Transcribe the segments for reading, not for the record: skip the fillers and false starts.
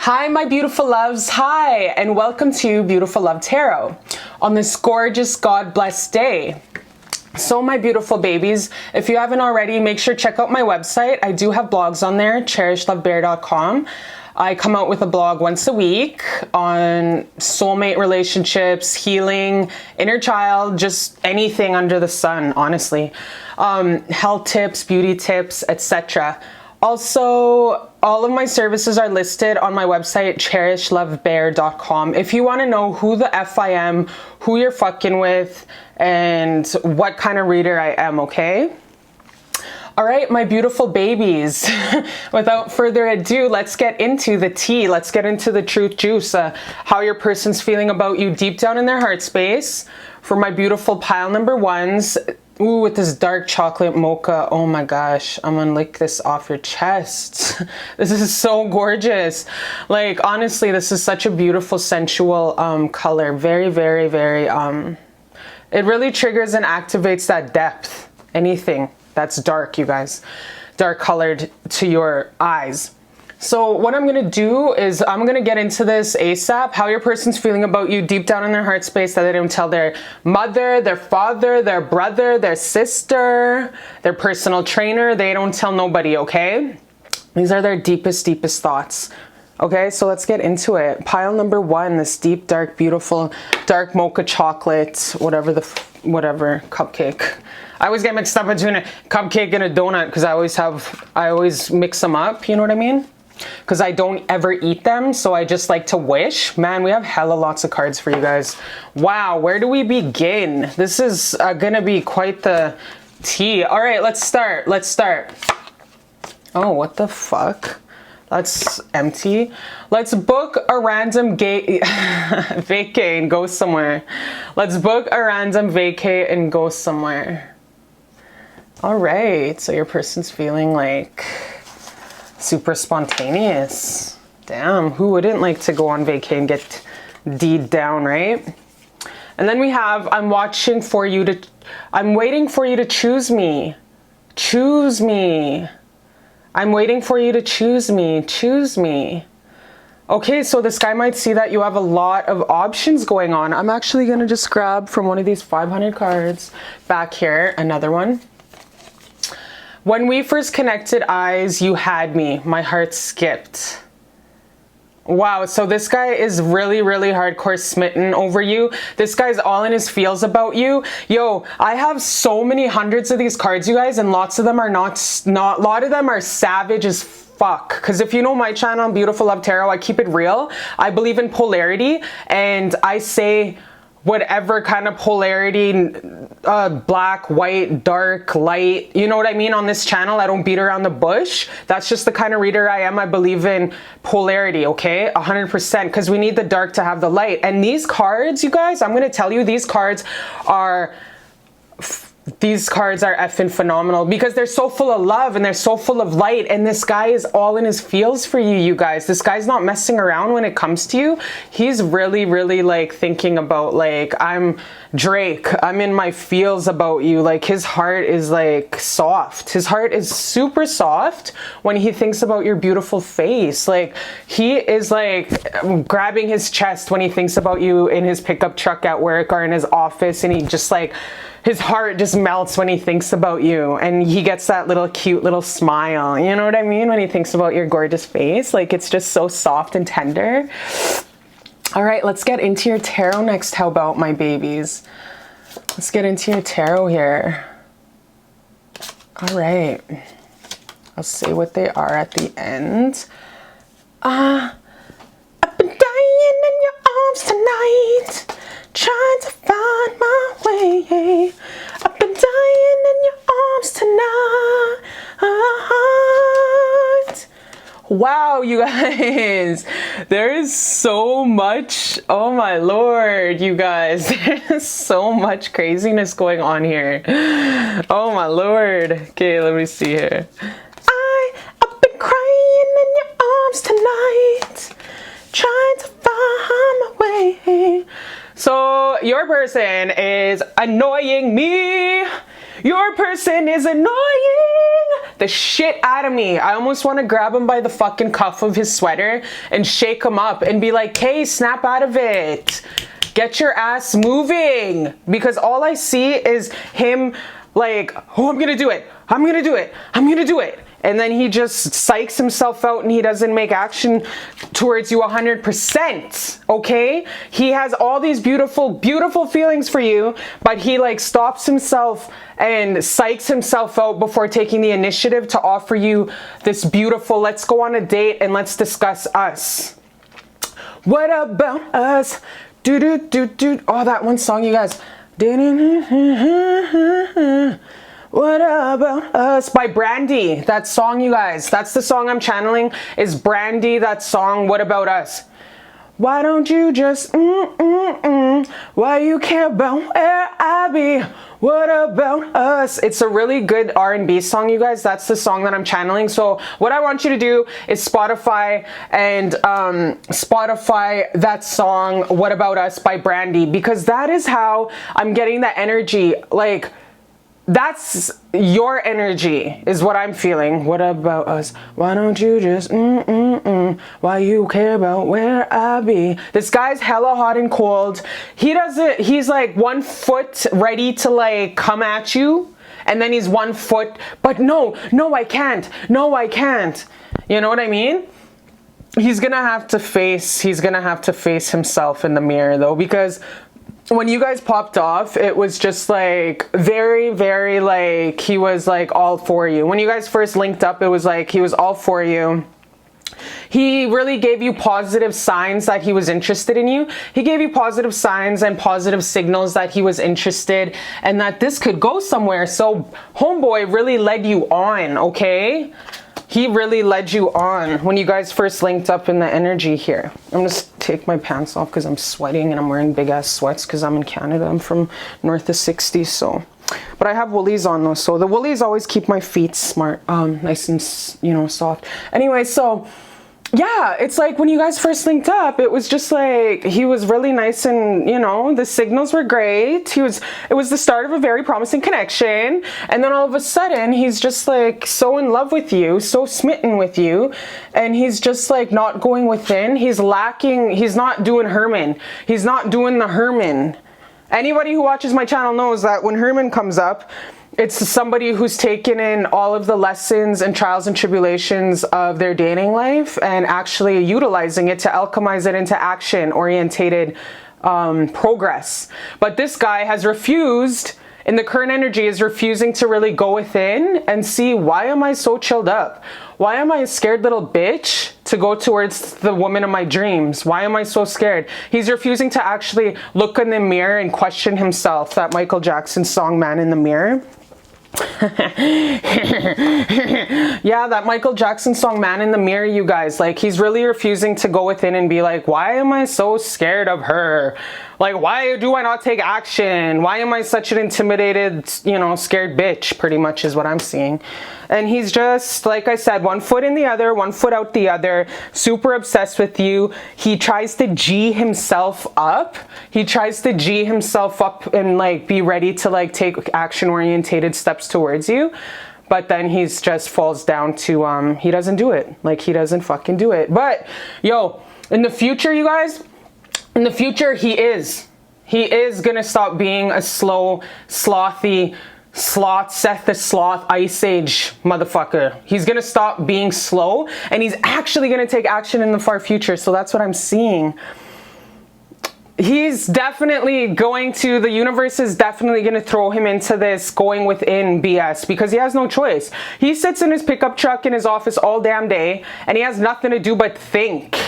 Hi, my beautiful loves. Hi, and welcome to Beautiful Love Tarot on this gorgeous, God-blessed day. So my beautiful babies, if you haven't already, make sure to check out my website. I do have blogs on there, cherishlbear.com. I come out with a blog once a week on soulmate relationships, healing, inner child, just anything under the sun, honestly. Health tips, beauty tips, etc. Also, all of my services are listed on my website, cherishlbear.com. If you want to know who the F I am, who you're fucking with, and what kind of reader I am, okay? All right, my beautiful babies. Without further ado, let's get into the tea. Let's get into the truth juice. How your person's feeling about you deep down in their heart space. For my beautiful pile number ones, ooh, with this dark chocolate mocha. Oh my gosh, I'm gonna lick this off your chest. This is so gorgeous. Like, honestly, this is such a beautiful, sensual color. Very, very, very, it really triggers and activates that depth. Anything that's dark, you guys. Dark colored to your eyes. So what I'm gonna do is I'm gonna get into this ASAP, how your person's feeling about you deep down in their heart space that they didn't tell their mother, their father, their brother, their sister, their personal trainer. They don't tell nobody, okay? These are their deepest, deepest thoughts. Okay, so let's get into it. Pile number one, this deep, dark, beautiful, dark mocha chocolate, whatever cupcake. I always get mixed up between a cupcake and a donut because I always mix them up, you know what I mean? Because I don't ever eat them, so I just like to wish. Man, we have hella lots of cards for you guys. Wow, where do we begin? This is gonna be quite the tea. All right, let's start. Oh, what the fuck? That's empty. Let's book a random vacay and go somewhere. Let's book a random vacay and go somewhere. All right, so your person's feeling like super spontaneous. Damn, who wouldn't like to go on vacay and get deed down, right? And then we have, I'm waiting for you to choose me. Choose me. I'm waiting for you to choose me. Choose me. Okay, so this guy might see that you have a lot of options going on. I'm actually gonna just grab from one of these 500 cards back here, another one. When we first connected eyes, you had me. My heart skipped. Wow, so this guy is really, really hardcore smitten over you. This guy's all in his feels about you. Yo, I have so many hundreds of these cards, you guys, and lots of them are a lot of them are savage as fuck. Because if you know my channel, Beautiful Love Tarot, I keep it real. I believe in polarity, and I say whatever kind of polarity, black, white, dark, light, you know what I mean, on this channel. I don't beat around the bush. That's just the kind of reader I am. I believe in polarity, okay? 100%, because we need the dark to have the light. And these cards, you guys, I'm going to tell you, these cards are effing phenomenal because they're so full of love and they're so full of light, and this guy is all in his feels for you, you guys. This guy's not messing around when it comes to you. He's really, really like thinking about, like, I'm Drake, I'm in my feels about you. Like, his heart is like soft. His heart is super soft when he thinks about your beautiful face. Like, he is like grabbing his chest when he thinks about you in his pickup truck at work or in his office, and he just like, his heart just melts when he thinks about you, and he gets that little cute little smile, you know what I mean, when he thinks about your gorgeous face. Like, it's just so soft and tender. All right, let's get into your tarot next. How about, my babies? Let's get into your tarot here. All right, I'll say what they are at the end. I've been dying in your arms tonight, trying to find my Wow, you guys, there is so much, oh my lord, you guys, there's so much craziness going on here. Oh my lord. Okay, let me see here. I've been crying in your arms tonight, trying to find my way. So your person is annoying me. Your person is annoying the shit out of me. I almost want to grab him by the fucking cuff of his sweater and shake him up and be like, hey, snap out of it. Get your ass moving. Because all I see is him like, oh, I'm gonna do it. I'm gonna do it. I'm gonna do it. And then he just psychs himself out and he doesn't make action towards you 100%, okay? He has all these beautiful, beautiful feelings for you, but he like stops himself and psychs himself out before taking the initiative to offer you this beautiful, let's go on a date and let's discuss us. What about us? Do do do do. Oh, that one song, you guys. What about us by Brandy. That song, you guys, that's the song I'm channeling, is Brandy, that song, What About Us. Why don't you just why you care about where I be? What about us? It's a really good R&B song, you guys. That's the song that I'm channeling. So what I want you to do is Spotify and Spotify that song, What About Us by Brandy, because that is how I'm getting the energy. Like, that's your energy is what I'm feeling. What about us? Why don't you just why you care about where I be? This guy's hella hot and cold. He's like 1 foot ready to like come at you, and then he's 1 foot, but no, I can't. No, I can't. You know what I mean? He's gonna have to face himself in the mirror though, because when you guys popped off, it was just like very, very like he was like all for you. When you guys first linked up, it was like he was all for you. He really gave you positive signs that he was interested in you. He gave you positive signs and positive signals that he was interested and that this could go somewhere. So homeboy really led you on, okay? He really led you on when you guys first linked up in the energy here. I'm just take my pants off because I'm sweating and I'm wearing big ass sweats because I'm in Canada. I'm from north of 60, so. But I have woolies on though, so the woolies always keep my feet smart, nice and, you know, soft. Anyway, so yeah, it's like when you guys first linked up, it was just like he was really nice and, you know, the signals were great. It was the start of a very promising connection. And then all of a sudden he's just like so in love with you, so smitten with you. And he's just like not going within. He's lacking. He's not doing Herman. He's not doing the Herman. Anybody who watches my channel knows that when Herman comes up, it's somebody who's taken in all of the lessons and trials and tribulations of their dating life and actually utilizing it to alchemize it into action-orientated progress. But this guy has refused, in the current energy, is refusing to really go within and see, why am I so chilled up? Why am I a scared little bitch to go towards the woman of my dreams? Why am I so scared? He's refusing to actually look in the mirror and question himself. That Michael Jackson song, Man in the Mirror. Yeah, that Michael Jackson song, Man in the Mirror, you guys. Like, he's really refusing to go within and be like, why am I so scared of her? Like, why do I not take action? Why am I such an intimidated, you know, scared bitch, pretty much is what I'm seeing. And he's just, like I said, 1 foot in the other, 1 foot out the other, super obsessed with you. He tries to G himself up. He tries to G himself up and like be ready to like take action-orientated steps towards you. But then he's just falls down to, he doesn't do it. Like, he doesn't fucking do it. But, yo, in the future, you guys, in the future, he is gonna stop being a slow, slothy, Seth the Sloth Ice Age motherfucker. He's gonna stop being slow and he's actually gonna take action in the far future. So that's what I'm seeing. He's definitely going to, the universe is definitely going to throw him into this going within BS because he has no choice. He sits in his pickup truck in his office all damn day and he has nothing to do but think.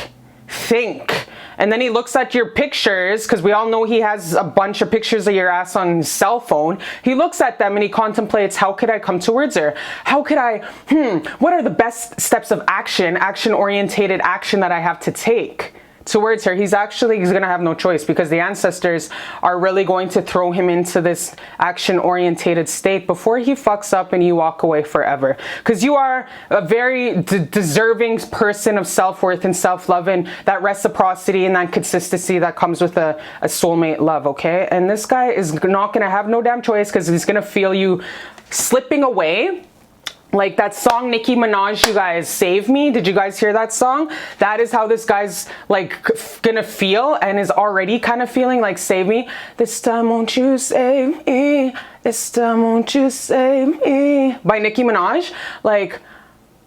And then he looks at your pictures, because we all know he has a bunch of pictures of your ass on his cell phone. He looks at them and he contemplates, how could I come towards her? How could I, what are the best steps of action-orientated action that I have to take towards her? He's gonna have no choice, because the ancestors are really going to throw him into this action-orientated state before he fucks up and you walk away forever. Because you are a very deserving person of self-worth and self-love, and that reciprocity and that consistency that comes with a soulmate love, okay? And this guy is not gonna have no damn choice, because he's gonna feel you slipping away. Like that song Nicki Minaj, you guys, Save Me. Did you guys hear that song? That is how this guy's like gonna feel, and is already kind of feeling like, save me. This time won't you save me? This time won't you save me? By Nicki Minaj. Like,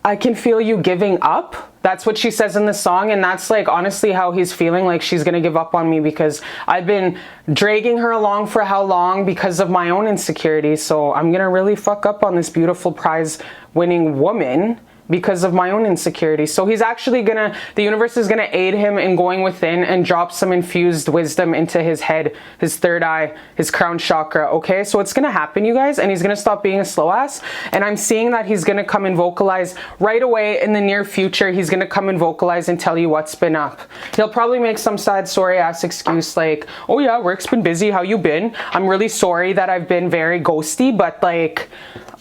I can feel you giving up. That's what she says in the song, and that's like honestly how he's feeling, like she's gonna give up on me, because I've been dragging her along for how long because of my own insecurities. So I'm gonna really fuck up on this beautiful prize winning woman because of my own insecurities. So he's actually gonna, the universe is gonna aid him in going within and drop some infused wisdom into his head, his third eye, his crown chakra, okay? So it's gonna happen, you guys, and he's gonna stop being a slow ass. And I'm seeing that he's gonna come and vocalize right away in the near future. He's gonna come and vocalize and tell you what's been up. He'll probably make some sad sorry ass excuse like, oh yeah, work's been busy, how you been? I'm really sorry that I've been very ghosty, but like,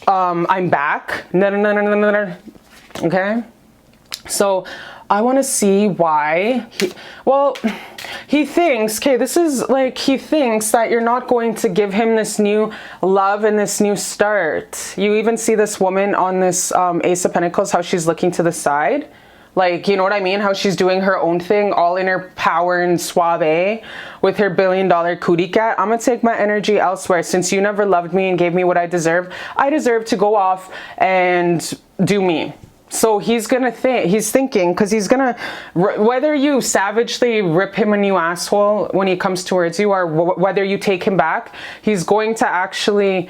I'm back. No. Okay, so I want to see why he thinks, okay, this is like, he thinks that you're not going to give him this new love and this new start. You even see this woman on this Ace of Pentacles, how she's looking to the side. Like, you know what I mean? How she's doing her own thing, all in her power and suave with her $1 billion cootie cat. I'm gonna take my energy elsewhere. Since you never loved me and gave me what I deserve to go off and do me. So he's gonna think, he's thinking, because he's gonna, whether you savagely rip him a new asshole when he comes towards you, or whether you take him back, he's going to actually,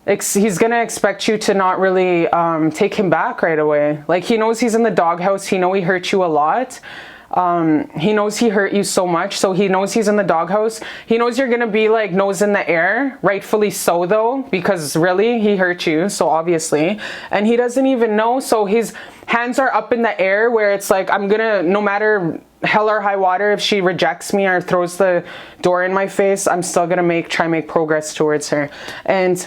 he's gonna expect you to not really take him back right away. Like, he knows he's in the doghouse. He knows he hurt you a lot. He knows he hurt you so much, so he knows he's in the doghouse. He knows you're gonna be like nose in the air, rightfully so though, because really he hurt you, so obviously, and he doesn't even know. So his hands are up in the air, where it's like, I'm gonna, no matter hell or high water, if she rejects me or throws the door in my face, I'm still gonna try and make progress towards her. And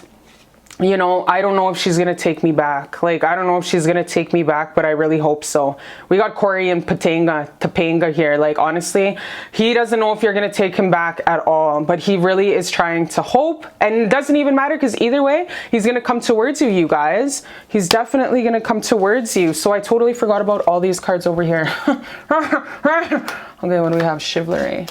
you know, I don't know if she's gonna take me back. Like, I don't know if she's gonna take me back, but I really hope so. We got Corey and Topanga here. Like, honestly, he doesn't know if you're gonna take him back at all, but he really is trying to hope, and it doesn't even matter, because either way, he's gonna come towards you, you guys. He's definitely gonna come towards you. So I totally forgot about all these cards over here. Okay, what do we have? Chivalry.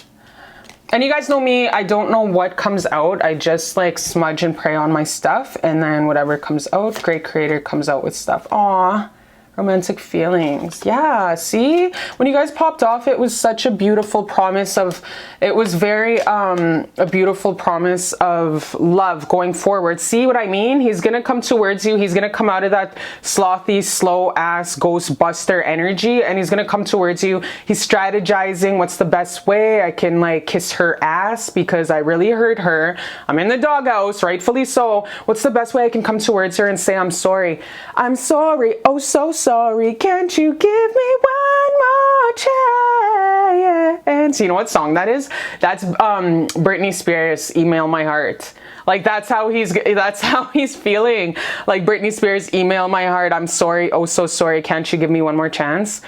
And you guys know me, I don't know what comes out. I just like smudge and pray on my stuff, and then whatever comes out, Great Creator comes out with stuff. Aww, romantic feelings. Yeah, see? When you guys popped off, it was such a beautiful promise of, it was very, a beautiful promise of love going forward. See what I mean? He's gonna come towards you. He's gonna come out of that slothy, slow ass ghostbuster energy, and he's gonna come towards you. He's strategizing, what's the best way I can like kiss her ass, because I really hurt her. I'm in the doghouse, rightfully so. What's the best way I can come towards her and say, I'm sorry. I'm sorry, oh so sorry, can't you give me one more chance? You know what song that is? That's Britney Spears, Email My Heart. Like, that's how he's feeling. Like, Britney Spears, Email My Heart, I'm sorry, oh so sorry, can't you give me one more chance?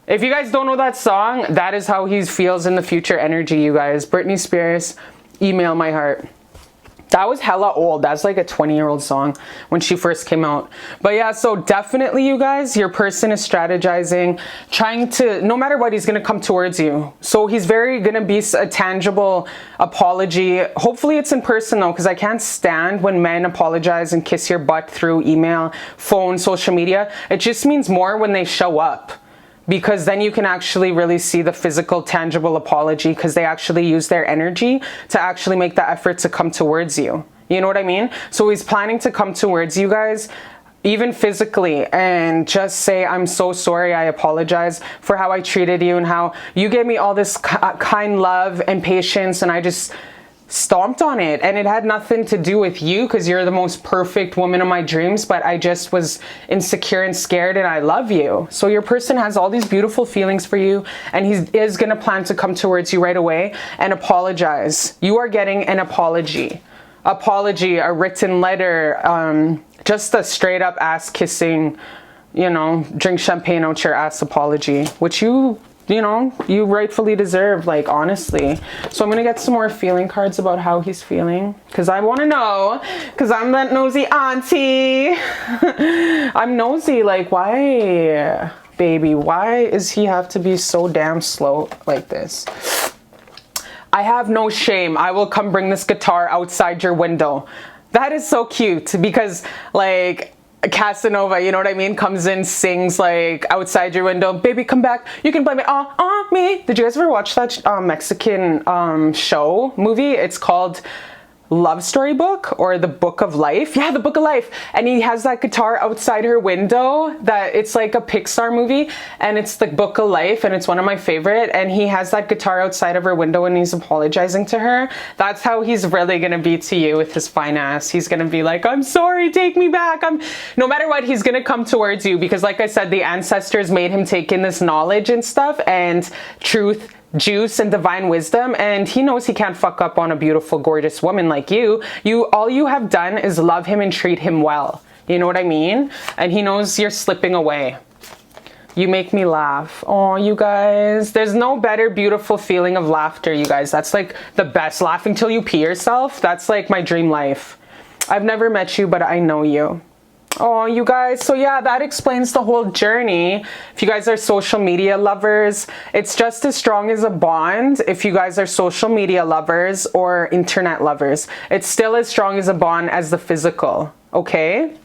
If you guys don't know that song, that is how he feels in the future energy, you guys. Britney Spears, Email My Heart. That was hella old. That's like a 20-year-old song when she first came out. But yeah, so definitely, you guys, your person is strategizing, trying to, no matter what, he's going to come towards you. So he's very going to be a tangible apology. Hopefully it's in person though, because I can't stand when men apologize and kiss your butt through email, phone, social media. It just means more when they show up. Because then you can actually really see the physical, tangible apology, because they actually use their energy to actually make the effort to come towards you. You know what I mean? So he's planning to come towards you guys even physically, and just say, I'm so sorry, I apologize for how I treated you and how you gave me all this kind love and patience, and I just stomped on it, and it had nothing to do with you because you're the most perfect woman of my dreams, but I just was insecure and scared, and I love you. So your person has all these beautiful feelings for you, and he is going to plan to come towards you right away and apologize. You are getting an apology, a written letter, just a straight up ass kissing, you know, drink champagne out your ass apology, which you know, you rightfully deserve, like, honestly. So I'm gonna get some more feeling cards about how he's feeling, because I want to know, because I'm that nosy auntie. I'm nosy, like, why, baby, why does he have to be so damn slow like this? I have no shame. I will come bring this guitar outside your window. That is so cute, because, like, Casanova, you know what I mean, comes in, sings like outside your window, baby come back, you can blame it all on me. Did you guys ever watch that Mexican movie? It's called Love Story Book, or The Book of Life. Yeah, The Book of Life. And he has that guitar outside her window, that it's like a Pixar movie, and it's The Book of Life, and it's one of my favorite, and he has that guitar outside of her window and he's apologizing to her. That's how he's really gonna be to you with his fine ass. He's gonna be like, I'm sorry, take me back. No matter what, he's gonna come towards you, because like I said, the ancestors made him take in this knowledge and stuff, and truth, juice, and divine wisdom, and he knows he can't fuck up on a beautiful, gorgeous woman like you. All you have done is love him and treat him well. You know what I mean? And he knows you're slipping away. You make me laugh. Oh, you guys, there's no better beautiful feeling of laughter, you guys. That's like the best. Laughing till you pee yourself. That's like my dream life. I've never met you, but I know you. Oh, you guys, so yeah, that explains the whole journey. If you guys are social media lovers, it's just as strong as a bond. If you guys are social media lovers or internet lovers, it's still as strong as a bond as the physical, okay?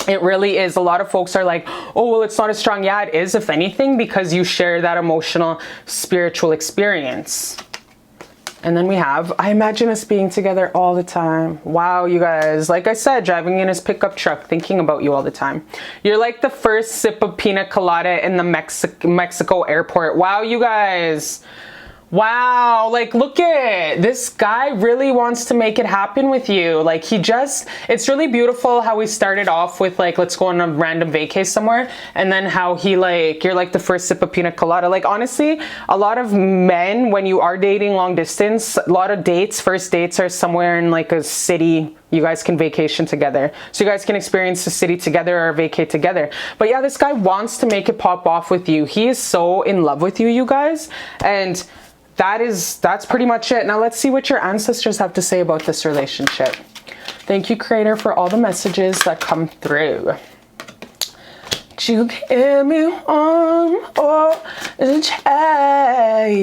It really is. A lot of folks are like, oh, well, it's not as strong. Yeah, it is, if anything, because you share that emotional, spiritual experience. And then we have, I imagine us being together all the time. Wow, you guys, like I said, driving in his pickup truck, thinking about you all the time. You're like the first sip of pina colada in the Mexico airport. Wow, you guys. Wow, like, look at this guy really wants to make it happen with you. Like, it's really beautiful how we started off with like, let's go on a random vacay somewhere, and then how he, like, you're like the first sip of pina colada. Like, honestly, a lot of men, when you are dating long distance, a lot of dates, first dates are somewhere in like a city you guys can vacation together. So you guys can experience the city together or vacate together. But yeah, this guy wants to make it pop off with you. He is so in love with you, you guys. And that's pretty much it. Now let's see what your ancestors have to say about this relationship. Thank you, Creator, for all the messages that come through. You give me one more chance.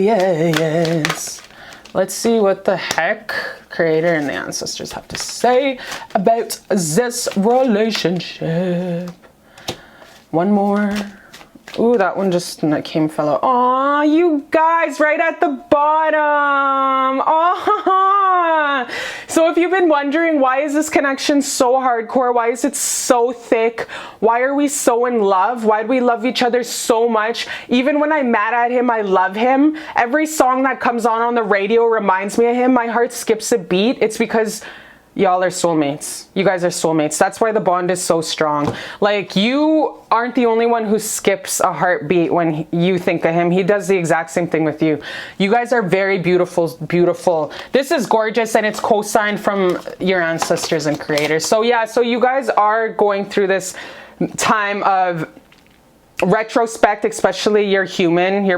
Let's see what the heck Creator and the ancestors have to say about this relationship. One more. Ooh, that one just fell out. Aw, you guys, right at the bottom. Aw. So if you've been wondering, why is this connection so hardcore? Why is it so thick? Why are we so in love? Why do we love each other so much? Even when I'm mad at him, I love him. Every song that comes on the radio reminds me of him. My heart skips a beat. It's because y'all are soulmates. You guys are soulmates. That's why the bond is so strong. Like, you aren't the only one who skips a heartbeat when you think of him. He does the exact same thing with you. You guys are very beautiful, beautiful. This is gorgeous, and it's co-signed from your ancestors and creators. So yeah, so you guys are going through this time of retrospect, especially your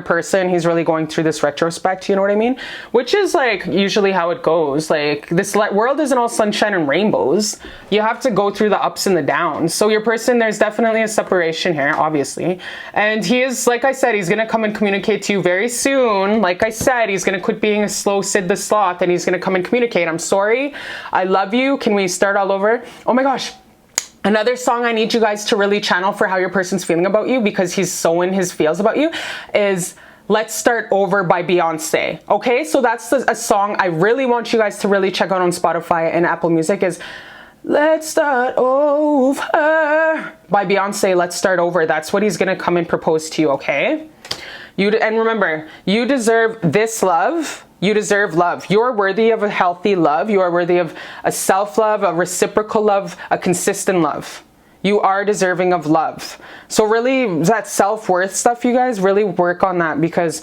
person. He's really going through this retrospect, you know what I mean? Which is like usually how it goes. Like, this world isn't all sunshine and rainbows. You have to go through the ups and the downs. So your person, there's definitely a separation here, obviously. And he is, like I said, he's gonna come and communicate to you very soon. Like I said, he's gonna quit being a slow Sid the Sloth, and he's gonna come and communicate. I'm sorry, I love you, can we start all over? Oh my gosh. Another song I need you guys to really channel for how your person's feeling about you, because he's so in his feels about you, is Let's Start Over by Beyonce. Okay, so that's a song I really want you guys to really check out on Spotify and Apple Music, is Let's Start Over by Beyonce. Let's start over. That's what he's gonna come and propose to you, okay? And remember, you deserve this love. You deserve love. You're worthy of a healthy love. You are worthy of a self-love, a reciprocal love, a consistent love. You are deserving of love. So really, that self-worth stuff, you guys, really work on that, because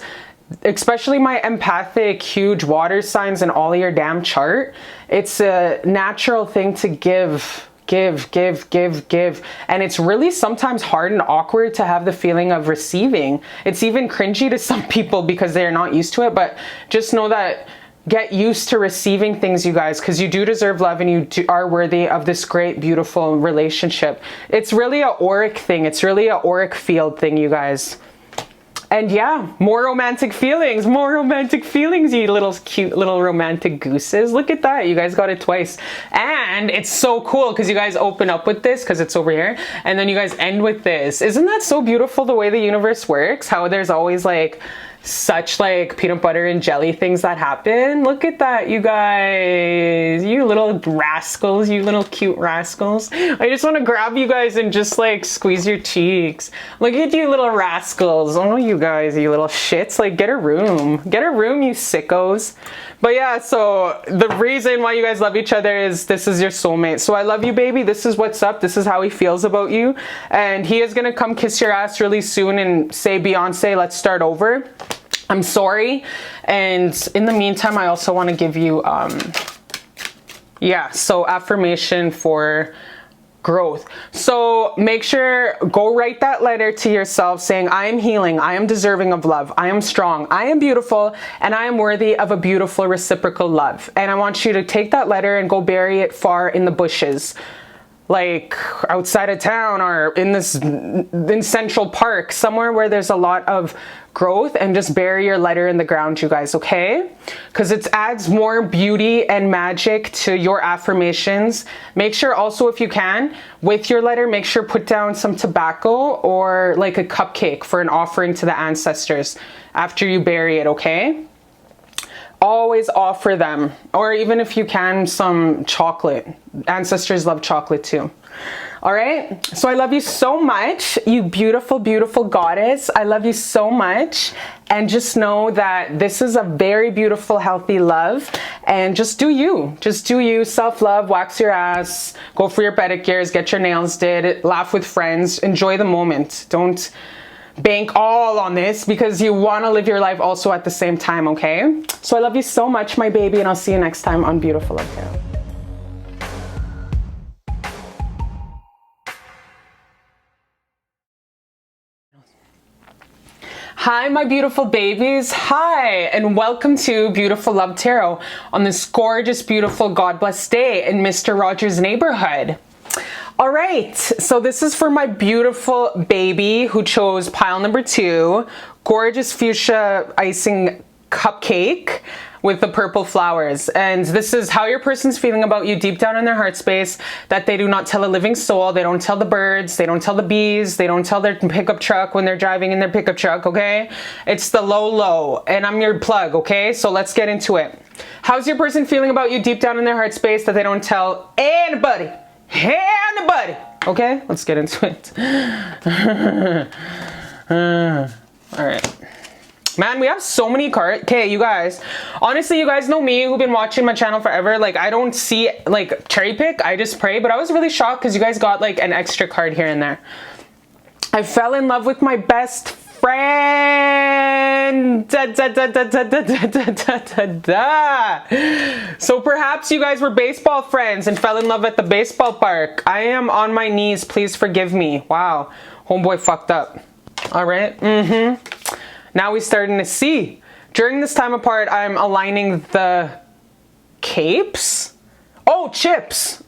especially my empathic, huge water signs in all your damn chart, it's a natural thing to give. And it's really sometimes hard and awkward to have the feeling of receiving. It's even cringy to some people because they're not used to it, but just know that, get used to receiving things, you guys, because you do deserve love and you are worthy of this great, beautiful relationship. It's really a auric thing. It's really a auric field thing, you guys. And yeah, more romantic feelings, you little cute little romantic gooses. Look at that, you guys got it twice. And it's so cool because you guys open up with this because it's over here, and then you guys end with this. Isn't that so beautiful, the way the universe works? How there's always like such like peanut butter and jelly things that happen. Look at that, you guys, you little rascals, you little cute rascals. I just want to grab you guys and just like squeeze your cheeks. Look at you little rascals. Oh, you guys, you little shits, like get a room, you sickos. But yeah, so the reason why you guys love each other is this is your soulmate. So I love you, baby. This is what's up. This is how he feels about you. And he is going to come kiss your ass really soon and say, Beyonce, let's start over. I'm sorry. And in the meantime, I also want to give you, so affirmation for growth. So make sure, go write that letter to yourself saying, I am healing, I am deserving of love, I am strong, I am beautiful, and I am worthy of a beautiful reciprocal love. And I want you to take that letter and go bury it far in the bushes, like outside of town or in Central Park, somewhere where there's a lot of growth, and just bury your letter in the ground, you guys, okay? Because it adds more beauty and magic to your affirmations. Make sure also, if you can, with your letter, make sure put down some tobacco or like a cupcake for an offering to the ancestors after you bury it, okay? Always offer them, or even if you can, some chocolate. Ancestors love chocolate too. All right, so I love you so much, you beautiful, beautiful goddess. I love you so much. And just know that this is a very beautiful, healthy love. And just do you. Just do you. Self-love, wax your ass, go for your pedicures, get your nails did, laugh with friends, enjoy the moment. Don't bank all on this, because you want to live your life also at the same time, okay? So I love you so much, my baby, and I'll see you next time on Beautiful Love Tarot. Hi, my beautiful babies. Hi, and welcome to Beautiful Love Tarot on this gorgeous, beautiful, God bless day in Mr. Rogers' neighborhood. All right, so this is for my beautiful baby who chose pile number 2, gorgeous fuchsia icing cupcake with the purple flowers. And this is how your person's feeling about you deep down in their heart space, that they do not tell a living soul. They don't tell the birds, they don't tell the bees, they don't tell their pickup truck when they're driving in their pickup truck, okay? It's the low, and I'm your plug, okay? So let's get into it. How's your person feeling about you deep down in their heart space that they don't tell anybody? Anybody? Okay, let's get into it. All right. Man, we have so many cards. Okay, you guys, honestly, you guys know me who've been watching my channel forever. Like, I don't see, like, cherry pick. I just pray. But I was really shocked because you guys got, like, an extra card here and there. I fell in love with my best friend. Da, da, da, da, da, da, da, da, da, da. So perhaps you guys were baseball friends and fell in love at the baseball park. I am on my knees. Please forgive me. Wow. Homeboy fucked up. All right. Now we're starting to see. During this time apart, I'm aligning the capes. Oh, chips.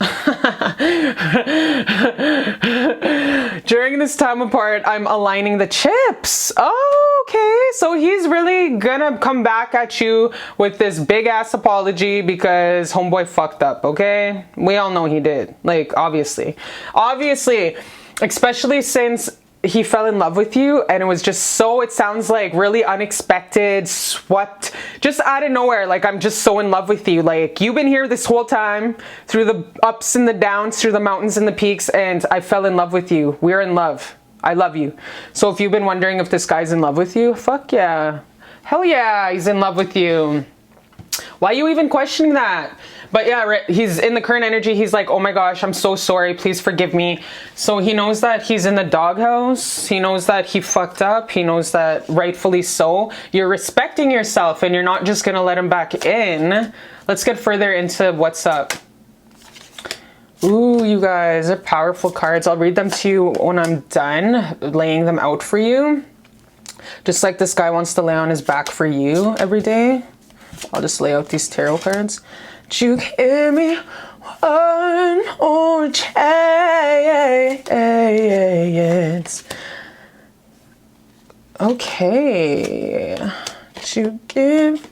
During this time apart, I'm aligning the chips. Oh, okay. So he's really gonna come back at you with this big ass apology because homeboy fucked up, okay? We all know he did. Like, obviously. Obviously, especially since he fell in love with you, and it was just so, it sounds like really unexpected, swept just out of nowhere. Like, I'm just so in love with you. Like, you've been here this whole time, through the ups and the downs, through the mountains and the peaks, and I fell in love with you. We're in love. I love you. So if you've been wondering if this guy's in love with you, fuck yeah. Hell yeah, he's in love with you. Why are you even questioning that? But yeah, he's in the current energy. He's like, oh my gosh, I'm so sorry. Please forgive me. So he knows that he's in the doghouse. He knows that he fucked up. He knows that rightfully so. You're respecting yourself, and you're not just going to let him back in. Let's get further into what's up. Ooh, you guys are powerful cards. I'll read them to you when I'm done laying them out for you. Just like this guy wants to lay on his back for you every day. I'll just lay out these tarot cards. You give me one more chance. Okay. You give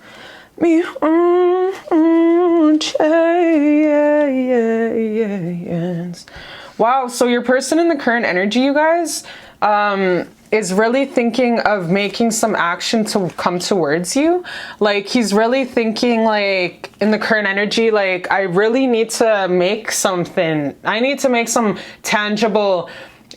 me one more chance. Wow, so your person in the current energy, you guys, is really thinking of making some action to come towards you. Like, he's really thinking, like, in the current energy, like, I really need to make something. I need to make some tangible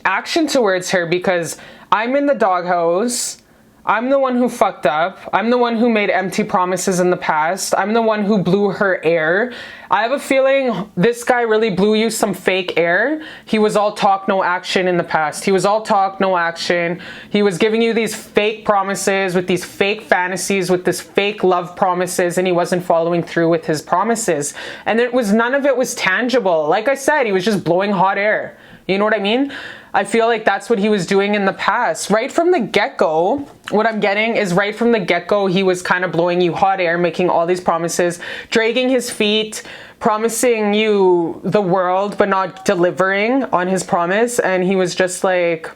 action towards her, because I'm in the doghouse. I'm the one who fucked up. I'm the one who made empty promises in the past. I'm the one who blew her air. I have a feeling this guy really blew you some fake air. He was all talk, no action in the past. He was all talk, no action. He was giving you these fake promises with these fake fantasies, with this fake love promises, and he wasn't following through with his promises. And none of it was tangible. Like I said, he was just blowing hot air. You know what I mean? I feel like that's what he was doing in the past. Right from the get-go, what I'm getting is right from the get-go, he was kind of blowing you hot air, making all these promises, dragging his feet, promising you the world, but not delivering on his promise. And he was just like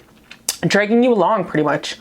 dragging you along, pretty much,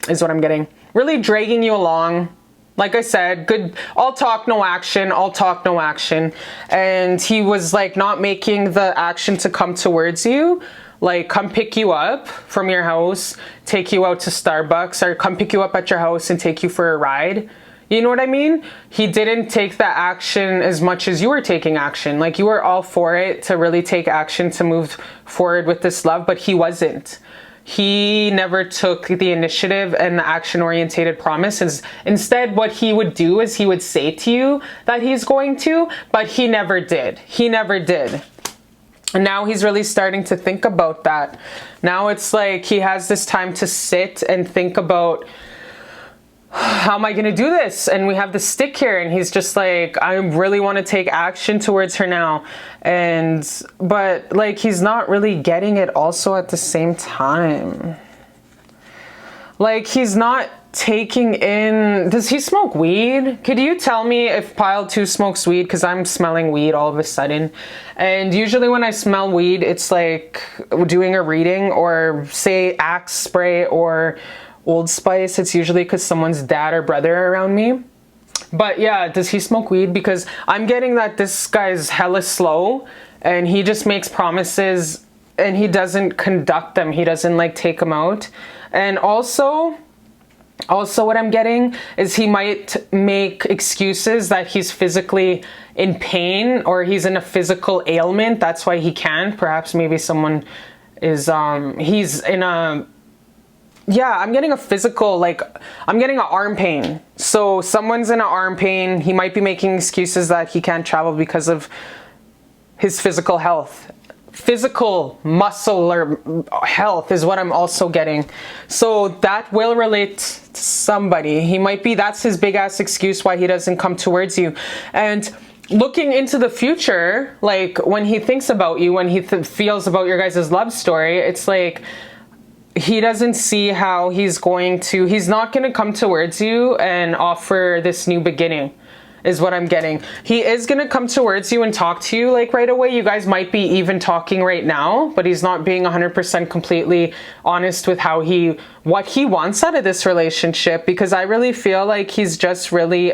is what I'm getting. Really dragging you along. Like I said, good, all talk, no action, all talk, no action. And he was like not making the action to come towards you. Like, come pick you up from your house, take you out to Starbucks, or come pick you up at your house and take you for a ride. You know what I mean? He didn't take that action as much as you were taking action. Like, you were all for it to really take action to move forward with this love, but he wasn't. He never took the initiative and the action-orientated promises. Instead, what he would do is he would say to you that he's going to, but he never did. He never did. And now he's really starting to think about that. Now it's like he has this time to sit and think about, how am I going to do this? And we have the stick here, and he's just like, I really want to take action towards her now. But like, he's not really getting it also at the same time. Like, he's not taking in, does he smoke weed? Could you tell me if pile 2 smokes weed? Because I'm smelling weed all of a sudden. And usually when I smell weed, it's like doing a reading, or say Axe spray or Old Spice. It's usually because someone's dad or brother are around me. But yeah, does he smoke weed? Because I'm getting that this guy's hella slow, and he just makes promises and he doesn't conduct them. He doesn't like take them out. And also what I'm getting is he might make excuses that he's physically in pain, or he's in a physical ailment. That's why he can't. Perhaps maybe someone is, he's in a, yeah, I'm getting a physical, like, I'm getting an arm pain. So someone's in an arm pain. He might be making excuses that he can't travel because of his physical health. Physical muscle or health is what I'm also getting. So that will relate to somebody. He might be, that's his big ass excuse why he doesn't come towards you. And looking into the future, like when he thinks about you, when he feels about your guys' love story, it's like he doesn't see how he's not going to come towards you and offer this new beginning, is what I'm getting. He is going to come towards you and talk to you like right away. You guys might be even talking right now, but he's not being 100% completely honest with what he wants out of this relationship, because I really feel like he's just really,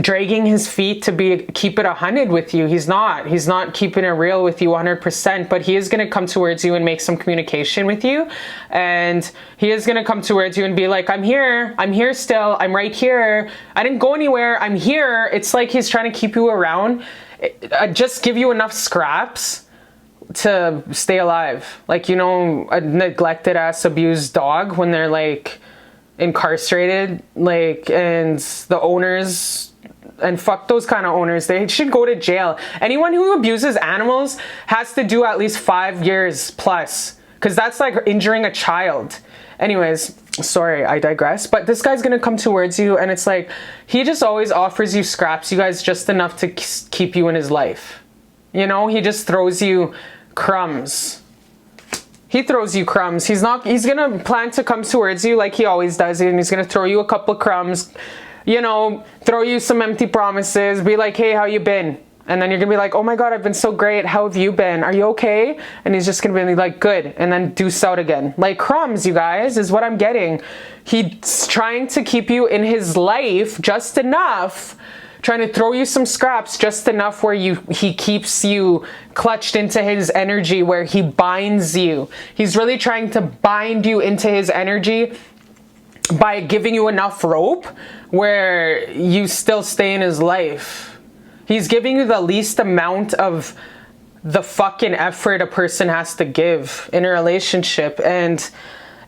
dragging his feet to keep it 100 with you. He's not keeping it real with you 100%, but he is going to come towards you and make some communication with you, and he is going to come towards you and be like, I'm here still, I'm right here, I didn't go anywhere, I'm here. It's like he's trying to keep you around, just give you enough scraps to stay alive. Like, you know, a neglected ass abused dog when they're like incarcerated, like, and the owners, and fuck those kind of owners, they should go to jail. Anyone who abuses animals has to do at least 5 years plus, because that's like injuring a child. Anyways, sorry, I digress. But this guy's gonna come towards you, and it's like he just always offers you scraps, you guys, just enough to keep you in his life. You know, he just throws you crumbs. He throws you crumbs. He's gonna plan to come towards you like he always does, and he's gonna throw you a couple of crumbs, you know, throw you some empty promises, be like, hey, how you been? And then you're gonna be like, oh my God, I've been so great. How have you been? Are you okay? And he's just gonna be like, good. And then deuce out again. Like crumbs, you guys, is what I'm getting. He's trying to keep you in his life just enough, trying to throw you some scraps just enough where he keeps you clutched into his energy, where he binds you. He's really trying to bind you into his energy by giving you enough rope where you still stay in his life. He's giving you the least amount of the fucking effort a person has to give in a relationship, and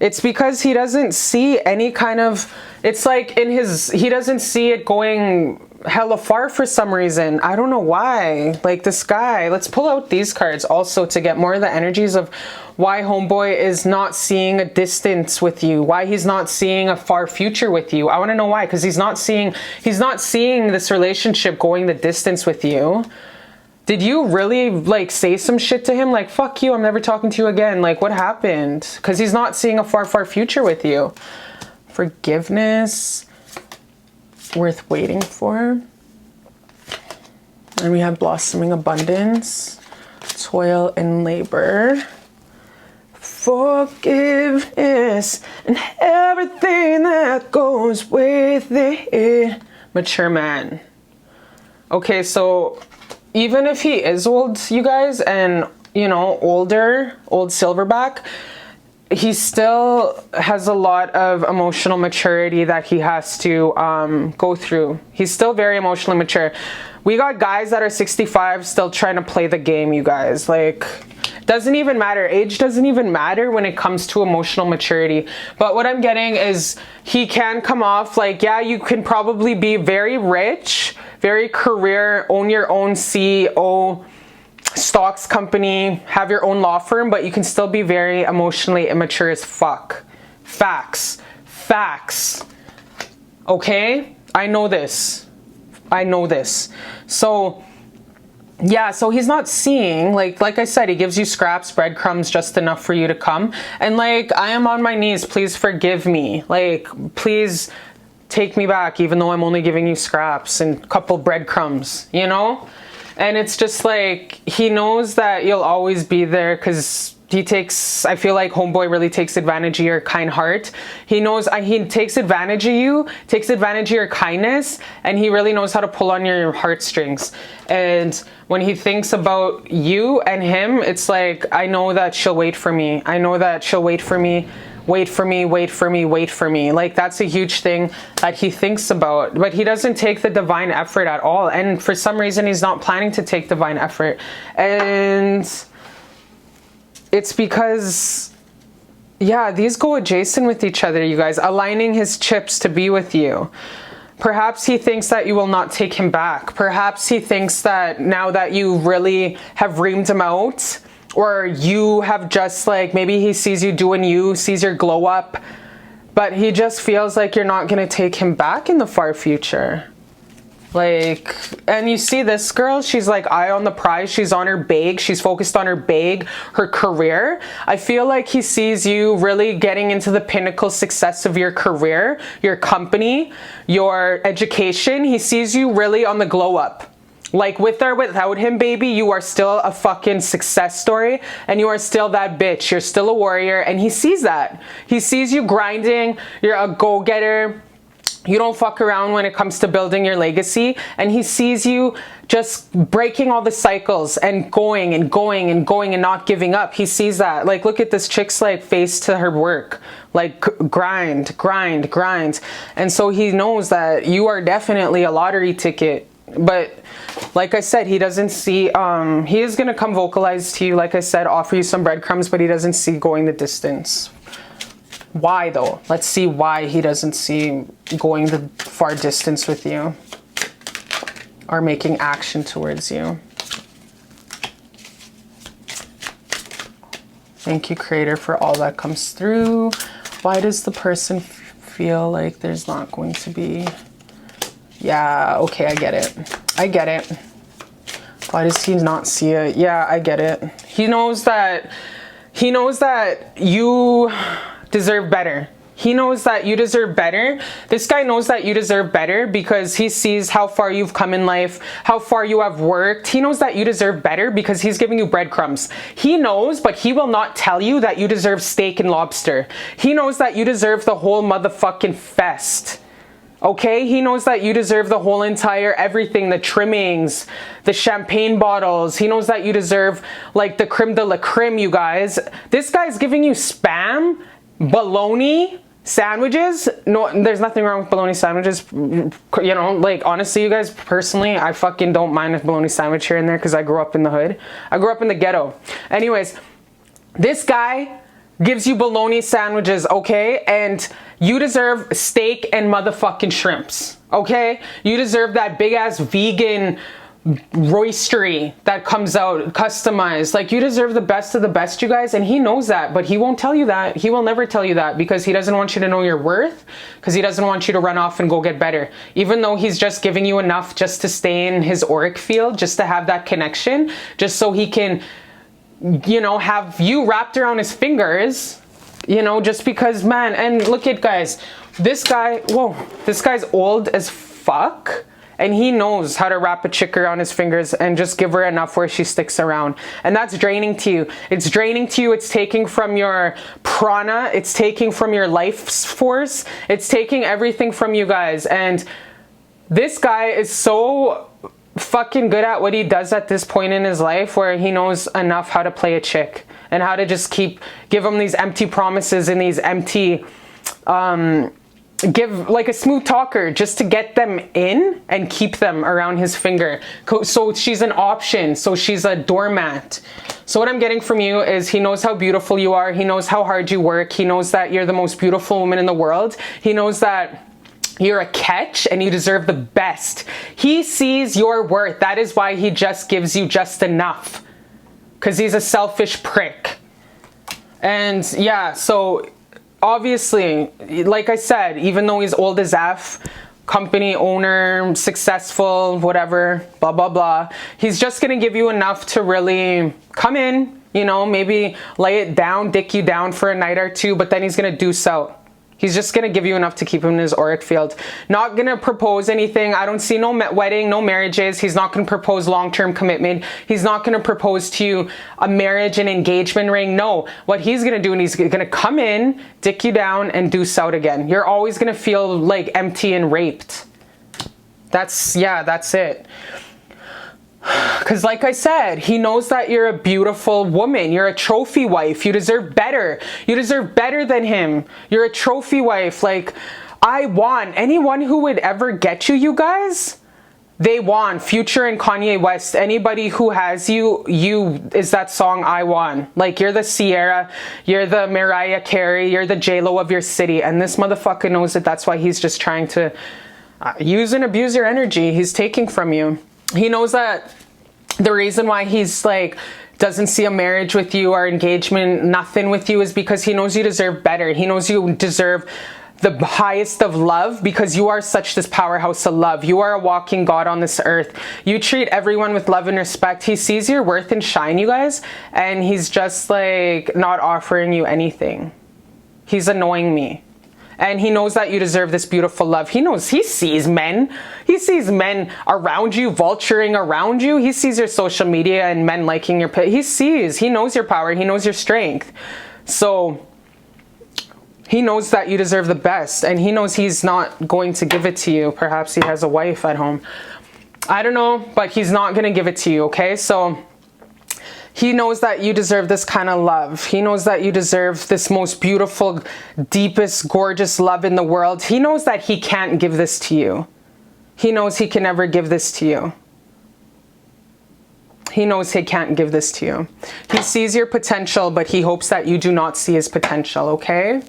it's because he doesn't see any kind of, it's like he doesn't see it going hella far for some reason. I don't know why. Like this guy, let's pull out these cards also to get more of the energies of why homeboy is not seeing a distance with you, why he's not seeing a far future with you. I want to know why, because he's not seeing this relationship going the distance with you. Did you really like say some shit to him like, fuck you, I'm never talking to you again? Like, what happened? Because he's not seeing a far future with you. Forgiveness, worth waiting for. And we have blossoming abundance, toil and labor, forgiveness, and everything that goes with it. Mature man. Okay, so even if he is old, you guys, and, you know, old silverback, he still has a lot of emotional maturity that he has to go through. He's still very emotionally mature. We got guys that are 65 still trying to play the game, you guys. Like, doesn't even matter. Age doesn't even matter when it comes to emotional maturity. But what I'm getting is he can come off like, yeah, you can probably be very rich, very career, own your own CEO, stocks company, have your own law firm, but you can still be very emotionally immature as fuck. Facts. Okay? I know this. So yeah, so he's not seeing, like I said, he gives you scraps, breadcrumbs, just enough for you to come. And like, I am on my knees, please forgive me. Like, please take me back, even though I'm only giving you scraps and a couple breadcrumbs, you know? And it's just like, he knows that you'll always be there, because I feel like homeboy really takes advantage of your kind heart. He knows, he takes advantage of you, takes advantage of your kindness, and he really knows how to pull on your heartstrings. And when he thinks about you and him, it's like, I know that she'll wait for me. I know that she'll wait for me. Wait for me. Like, that's a huge thing that he thinks about, but he doesn't take the divine effort at all. And for some reason, he's not planning to take divine effort. And it's because, yeah, these go adjacent with each other, you guys, aligning his chips to be with you. Perhaps he thinks that you will not take him back. Perhaps he thinks that now that you really have reamed him out, or you have just like, maybe he sees you doing you, sees your glow up, but he just feels like you're not going to take him back in the far future. Like, and you see this girl, she's like eye on the prize. She's on her bag. She's focused on her bag, her career. I feel like he sees you really getting into the pinnacle success of your career, your company, your education. He sees you really on the glow up. Like, with or without him, baby, you are still a fucking success story, and you are still that bitch. You're still a warrior, and he sees that. He sees you grinding. You're a go-getter. You don't fuck around when it comes to building your legacy, and he sees you just breaking all the cycles and going and going and going and not giving up. He sees that. Like, look at this chick's like face to her work, like grind, grind, grind. And so he knows that you are definitely a lottery ticket. But like I said, he doesn't see, he is going to come vocalize to you, like I said, offer you some breadcrumbs, but he doesn't see going the distance. Why though? Let's see why he doesn't see going the far distance with you or making action towards you. Thank you, Creator, for all that comes through. Why does the person feel like there's not going to be... Yeah, okay, I get it. I get it. Why does he not see it? Yeah, I get it. He knows that you deserve better. He knows that you deserve better. This guy knows that you deserve better because he sees how far you've come in life, how far you have worked. He knows that you deserve better because he's giving you breadcrumbs. He knows, but he will not tell you that you deserve steak and lobster. He knows that you deserve the whole motherfucking fest. Okay, he knows that you deserve the whole entire everything, the trimmings, the champagne bottles. He knows that you deserve like the creme de la creme, you guys. This guy's giving you spam, bologna sandwiches. No, there's nothing wrong with bologna sandwiches. You know, like honestly, you guys, personally, I fucking don't mind a bologna sandwich here and there because I grew up in the hood. I grew up in the ghetto. Anyways, this guy gives you bologna sandwiches, okay? And you deserve steak and motherfucking shrimps, okay? You deserve that big ass vegan roastery that comes out customized. Like, you deserve the best of the best, you guys, and he knows that, but he won't tell you that. He will never tell you that because he doesn't want you to know your worth, because he doesn't want you to run off and go get better. Even though he's just giving you enough just to stay in his auric field, just to have that connection, just so he can, you know, have you wrapped around his fingers, you know, just because, man. And look at, guys, this guy, whoa, this guy's old as fuck, and he knows how to wrap a chick around his fingers and just give her enough where she sticks around. And that's draining to you. It's draining to you. It's taking from your prana. It's taking from your life force. It's taking everything from you guys. And this guy is so fucking good at what he does at this point in his life, where he knows enough how to play a chick and how to just give him these empty promises and these empty, give like a smooth talker just to get them in and keep them around his finger. So she's an option. So she's a doormat. So what I'm getting from you is he knows how beautiful you are. He knows how hard you work. He knows that you're the most beautiful woman in the world. He knows that you're a catch and you deserve the best. He sees your worth. That is why he just gives you just enough, because he's a selfish prick. And yeah, so obviously, like I said, even though he's old as F, company owner, successful, whatever, blah, blah, blah, he's just going to give you enough to really come in, you know, maybe lay it down, dick you down for a night or two, but then he's going to deuce out. He's just going to give you enough to keep him in his auric field. Not going to propose anything. I don't see no wedding, no marriages. He's not going to propose long-term commitment. He's not going to propose to you a marriage and engagement ring. No, what he's going to do, and he's going to come in, dick you down, and deuce out again. You're always going to feel like empty and raped. That's it. Because like I said, he knows that you're a beautiful woman. You're a trophy wife. You deserve better. You deserve better than him. You're a trophy wife. Like, I want anyone who would ever get you, you guys, they want. Future and Kanye West, anybody who has you is that song I Want. Like, you're the Sierra, you're the Mariah Carey, you're the J-Lo of your city. And this motherfucker knows that. That's why he's just trying to use and abuse your energy. He's taking from you. He knows that the reason why he's like doesn't see a marriage with you or engagement, nothing with you, is because he knows you deserve better. He knows you deserve the highest of love, because you are such this powerhouse of love. You are a walking God on this earth. You treat everyone with love and respect. He sees your worth and shine, you guys, and he's just like not offering you anything. He's annoying me. And he knows that you deserve this beautiful love. He knows, he sees men. He sees men around you, vulturing around you. He sees your social media and men liking your, he knows your power. He knows your strength. So He knows that you deserve the best, and he knows he's not going to give it to you. Perhaps he has a wife at home. I don't know, but he's not going to give it to you, okay? So he knows that you deserve this kind of love. He knows that you deserve this most beautiful, deepest, gorgeous love in the world. He knows that he can't give this to you. He knows he can never give this to you. He knows he can't give this to you. He sees your potential, but he hopes that you do not see his potential, okay?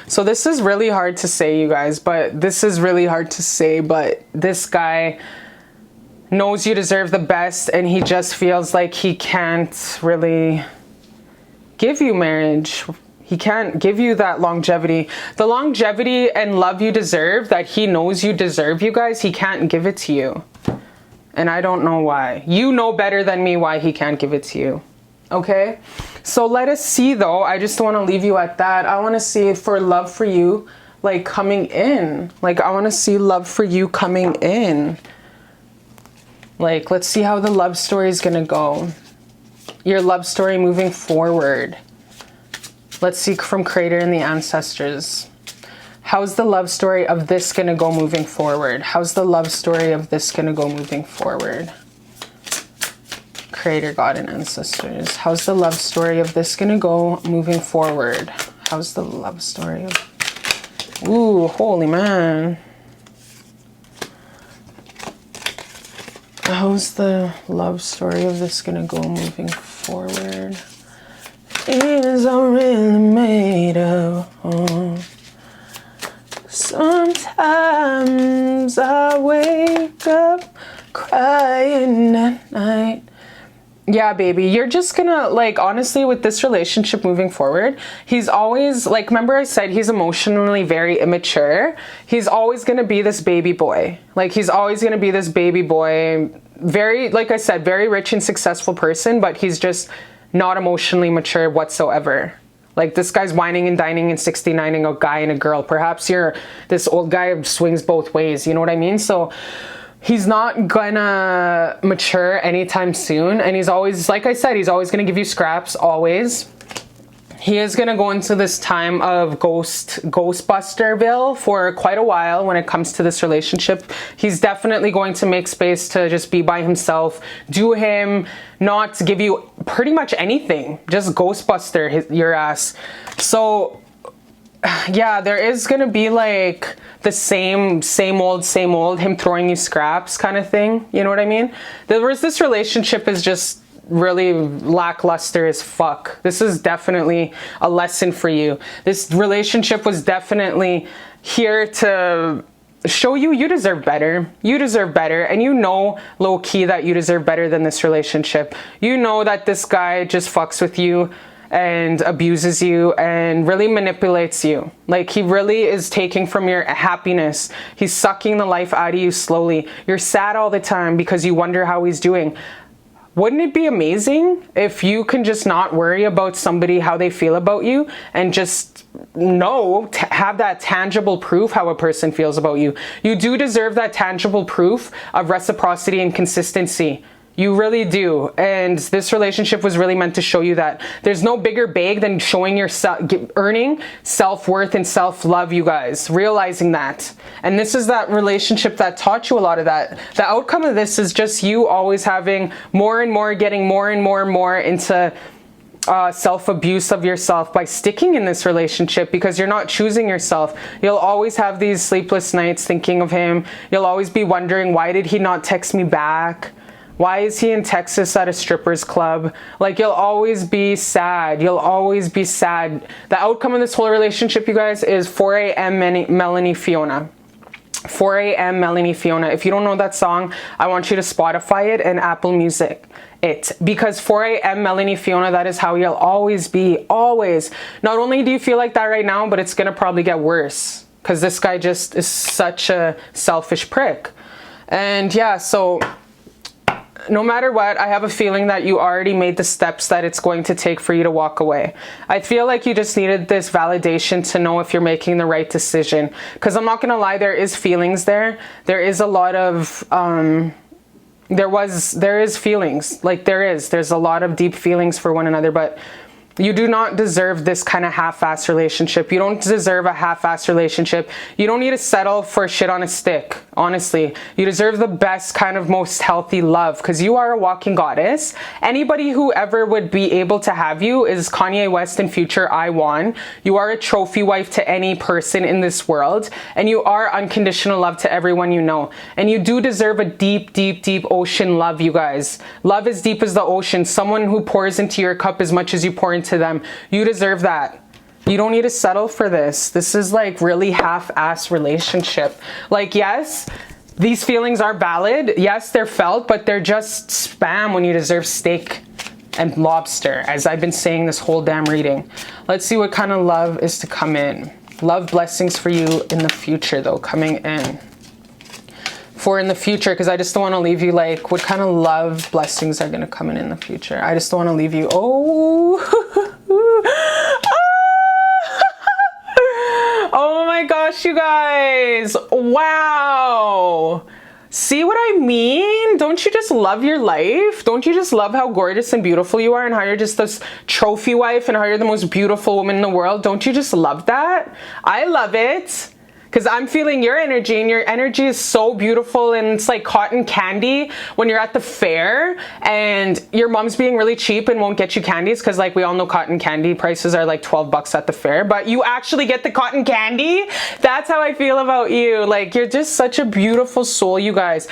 So this is really hard to say, you guys, but this guy knows you deserve the best, and he just feels like he can't really give you marriage. He can't give you that longevity. The longevity and love you deserve, that he knows you deserve, you guys, he can't give it to you. And I don't know why. You know better than me why he can't give it to you. Okay? So let us see, though. I just want to leave you at that. I want to see for love for you, like, coming in. Like, I want to see love for you coming in. Like, let's see how the love story is going to go. Your love story moving forward. Let's see from Creator and the ancestors. How's the love story of this going to go moving forward? How's the love story of this going to go moving forward? Creator, God, and ancestors. How's the love story of this going to go moving forward? How's the love story of... Ooh, holy man. How's the love story of this going to go moving forward? Things are really made of... Sometimes I wake up crying at night. Yeah, baby, you're just gonna, like, honestly, with this relationship moving forward, he's always, like, remember I said he's emotionally very immature. He's always gonna be this baby boy. Like, he's always gonna be this baby boy. Very, like I said, very rich and successful person, but he's just not emotionally mature whatsoever. Like, this guy's whining and dining and 69ing a guy and a girl. Perhaps you're this old guy who swings both ways. You know what I mean? So he's not gonna mature anytime soon. And he's always, like I said, he's always gonna give you scraps, always. He is gonna go into this time of Ghostbusterville for quite a while when it comes to this relationship. He's definitely going to make space to just be by himself, do him, not give you pretty much anything, just Ghostbuster your ass. So yeah, there is gonna be like the same old, him throwing you scraps kind of thing. You know what I mean? This relationship is just really lackluster as fuck. This is definitely a lesson for you. This relationship was definitely here to show you you deserve better. You deserve better. And you know low key that you deserve better than this relationship. You know that this guy just fucks with you and abuses you and really manipulates you. Like, he really is taking from your happiness. He's sucking the life out of you slowly. You're sad all the time because you wonder how he's doing. Wouldn't it be amazing if you can just not worry about somebody, how they feel about you, and just have that tangible proof how a person feels about you? You do deserve that tangible proof of reciprocity and consistency. You really do. And this relationship was really meant to show you that. There's no bigger bag than showing yourself, earning self-worth and self-love, you guys. Realizing that. And this is that relationship that taught you a lot of that. The outcome of this is just you always having more and more, getting more and more and more into self-abuse of yourself by sticking in this relationship, because you're not choosing yourself. You'll always have these sleepless nights thinking of him. You'll always be wondering, why did he not text me back? Why is he in Texas at a strippers club? Like, you'll always be sad. You'll always be sad. The outcome of this whole relationship, you guys, is 4 a.m. Melanie Fiona. 4 a.m. Melanie Fiona. If you don't know that song, I want you to Spotify it and Apple Music it. Because 4 a.m. Melanie Fiona, that is how you'll always be. Always. Not only do you feel like that right now, but it's going to probably get worse. Because this guy just is such a selfish prick. And yeah, so... no matter what, I have a feeling that you already made the steps that it's going to take for you to walk away. I feel like you just needed this validation to know if you're making the right decision. Because I'm not going to lie, there is feelings there. There is a lot of, there is feelings. Like, there's a lot of deep feelings for one another. But You do not deserve this kind of half-ass relationship. You don't deserve a half-ass relationship. You don't need to settle for shit on a stick, honestly. You deserve the best kind of most healthy love because you are a walking goddess. Anybody who ever would be able to have you is Kanye West and Future I Won. You are a trophy wife to any person in this world, and you are unconditional love to everyone you know. And you do deserve a deep, deep, deep ocean love, you guys. Love as deep as the ocean. Someone who pours into your cup as much as you pour into them. You deserve that. You don't need to settle for this. This is like really half-ass relationship. Like, yes, these feelings are valid. Yes, they're felt, but they're just spam when you deserve steak and lobster, as I've been saying this whole damn reading. Let's see what kind of love is to come in. Love blessings for you in the future, though, coming in. For in the future, because I just don't want to leave you like, what kind of love blessings are going to come in the future? I just don't want to leave you, oh. Oh my gosh, you guys. Wow. See what I mean? Don't you just love your life? Don't you just love how gorgeous and beautiful you are and how you're just this trophy wife and how you're the most beautiful woman in the world? Don't you just love that? I love it. Because I'm feeling your energy, and your energy is so beautiful, and it's like cotton candy when you're at the fair and your mom's being really cheap and won't get you candies because, like, we all know cotton candy prices are like 12 bucks at the fair, but you actually get the cotton candy. That's how I feel about you. Like, you're just such a beautiful soul, you guys.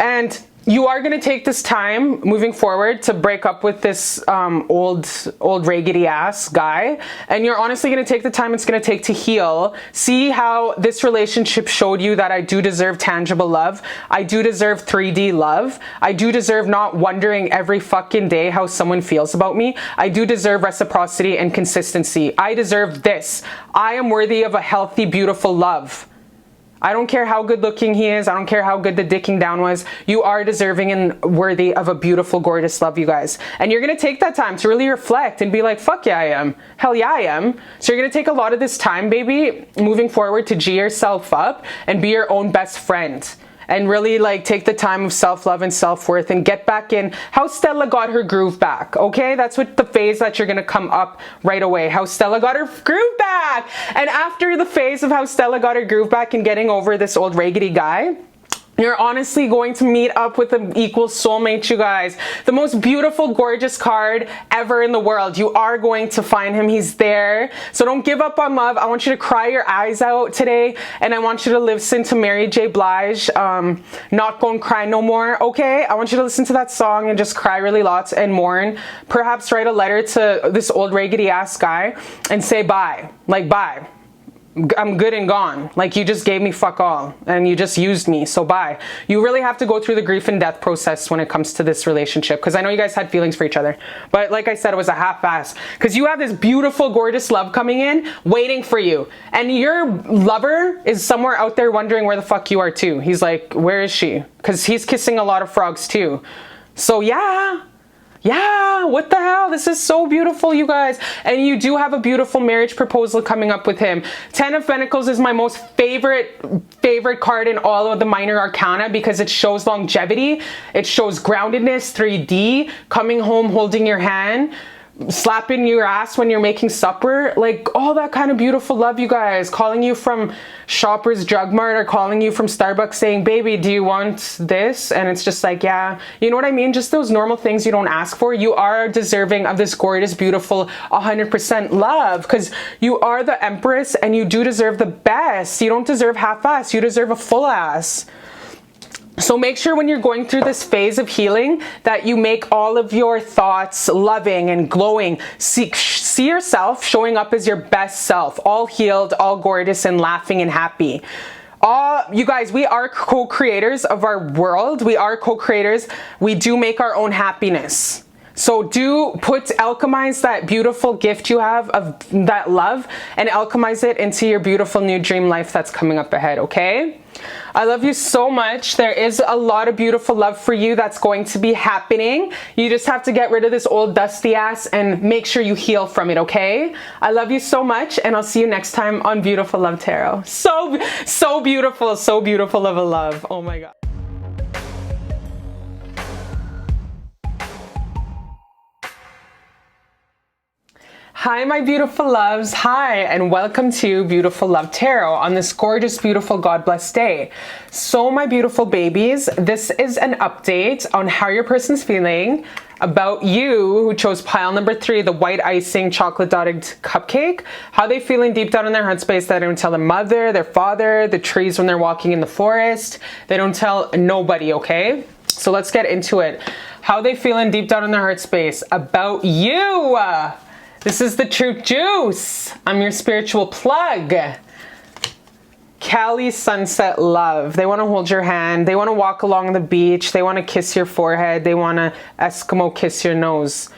And you are going to take this time moving forward to break up with this old raggedy ass guy. And you're honestly going to take the time it's going to take to heal. See how this relationship showed you that I do deserve tangible love. I do deserve 3D love. I do deserve not wondering every fucking day how someone feels about me. I do deserve reciprocity and consistency. I deserve this. I am worthy of a healthy, beautiful love. I don't care how good looking he is. I don't care how good the dicking down was. You are deserving and worthy of a beautiful, gorgeous love, you guys. And you're going to take that time to really reflect and be like, fuck yeah, I am. Hell yeah, I am. So you're going to take a lot of this time, baby, moving forward to G yourself up and be your own best friend. And really like take the time of self-love and self-worth and get back in how Stella got her groove back. Okay, that's what the phase that you're gonna come up right away, how Stella got her groove back. And after the phase of how Stella got her groove back and getting over this old raggedy guy, you're honestly going to meet up with an equal soulmate, you guys. The most beautiful, gorgeous card ever in the world. You are going to find him. He's there. So don't give up on love. I want you to cry your eyes out today. And I want you to listen to Mary J. Blige, Not Gonna Cry No More, okay? I want you to listen to that song and just cry really lots and mourn. Perhaps write a letter to this old raggedy ass guy and say bye. Like, bye. I'm good and gone. Like, you just gave me fuck all and you just used me, so bye. You really have to go through the grief and death process when it comes to this relationship, because I know you guys had feelings for each other, but like I said, it was a half-ass because you have this beautiful, gorgeous love coming in waiting for you, and your lover is somewhere out there wondering where the fuck you are too. He's like, where is she? Because he's kissing a lot of frogs too. So yeah, what the hell? This is so beautiful, you guys. And you do have a beautiful marriage proposal coming up with him. 10 of Pentacles is my most favorite card in all of the minor arcana because it shows longevity. It shows groundedness, 3D, coming home, holding your hand, slapping your ass when you're making supper, like all that kind of beautiful love, you guys. Calling you from Shoppers Drug Mart or calling you from Starbucks saying, baby, do you want this? And it's just like, yeah, you know what I mean? Just those normal things you don't ask for. You are deserving of this gorgeous, beautiful 100% love because you are the Empress and you do deserve the best. You don't deserve half-ass. You deserve a full ass. So make sure when you're going through this phase of healing that you make all of your thoughts loving and glowing. See yourself showing up as your best self, all healed, all gorgeous and laughing and happy. You guys, we are co-creators of our world. We are co-creators. We do make our own happiness. So do alchemize that beautiful gift you have of that love and alchemize it into your beautiful new dream life that's coming up ahead, okay? I love you so much. There is a lot of beautiful love for you that's going to be happening. You just have to get rid of this old dusty ass and make sure you heal from it, okay? I love you so much, and I'll see you next time on Beautiful Love Tarot. So beautiful of a love. Oh my God. Hi, my beautiful loves. Hi, and welcome to Beautiful Love Tarot on this gorgeous, beautiful, God-blessed day. So, my beautiful babies, this is an update on how your person's feeling about you who chose pile number 3, the white icing chocolate dotted cupcake. How they feeling deep down in their heart space that they don't tell their mother, their father, the trees when they're walking in the forest. They don't tell nobody, okay? So let's get into it. How they feeling deep down in their heart space about you. This is the truth juice. I'm your spiritual plug. Cali Sunset Love. They want to hold your hand. They want to walk along the beach. They want to kiss your forehead. They want to Eskimo kiss your nose.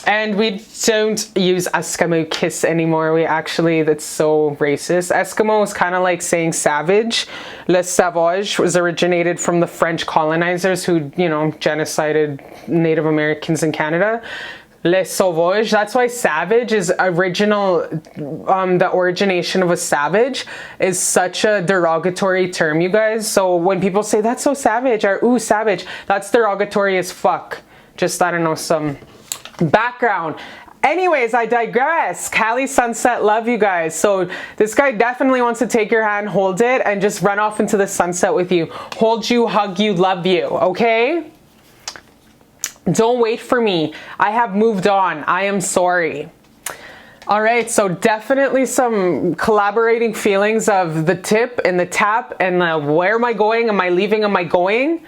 And we don't use Eskimo kiss anymore. We actually, that's so racist. Eskimo is kind of like saying savage. Le sauvage was originated from the French colonizers who, you know, genocided Native Americans in Canada. Le sauvage, that's why savage is original, the origination of a savage is such a derogatory term, you guys. So when people say that's so savage or ooh savage, that's derogatory as fuck. Just, I don't know, some background. Anyways, I digress. Cali Sunset Love, you guys. So this guy definitely wants to take your hand, hold it, and just run off into the sunset with you. Hold you, hug you, love you, okay? Don't wait for me. I have moved on. I am sorry. All right, so definitely some collaborating feelings of the tip and the tap and the where am I going? Am I leaving? Am I going?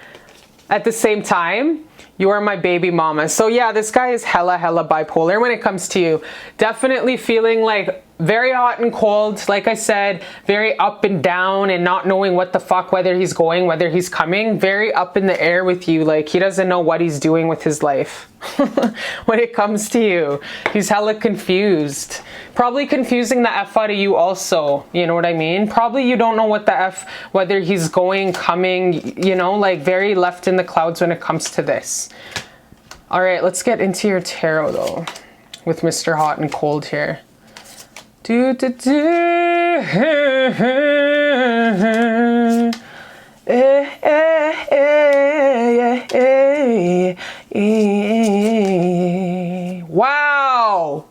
At the same time, you are my baby mama. So yeah, this guy is hella bipolar when it comes to you. Definitely feeling like very hot and cold. Like I said, very up and down and not knowing what the fuck, whether he's going, whether he's coming. Very up in the air with you. Like he doesn't know what he's doing with his life when it comes to you. He's hella confused. Probably confusing the F out of you also. You know what I mean? Probably you don't know what the F, whether he's going, coming, you know, like very left in the clouds when it comes to this. All right, let's get into your tarot though with Mr. Hot and Cold here. Do, do, do. Wow,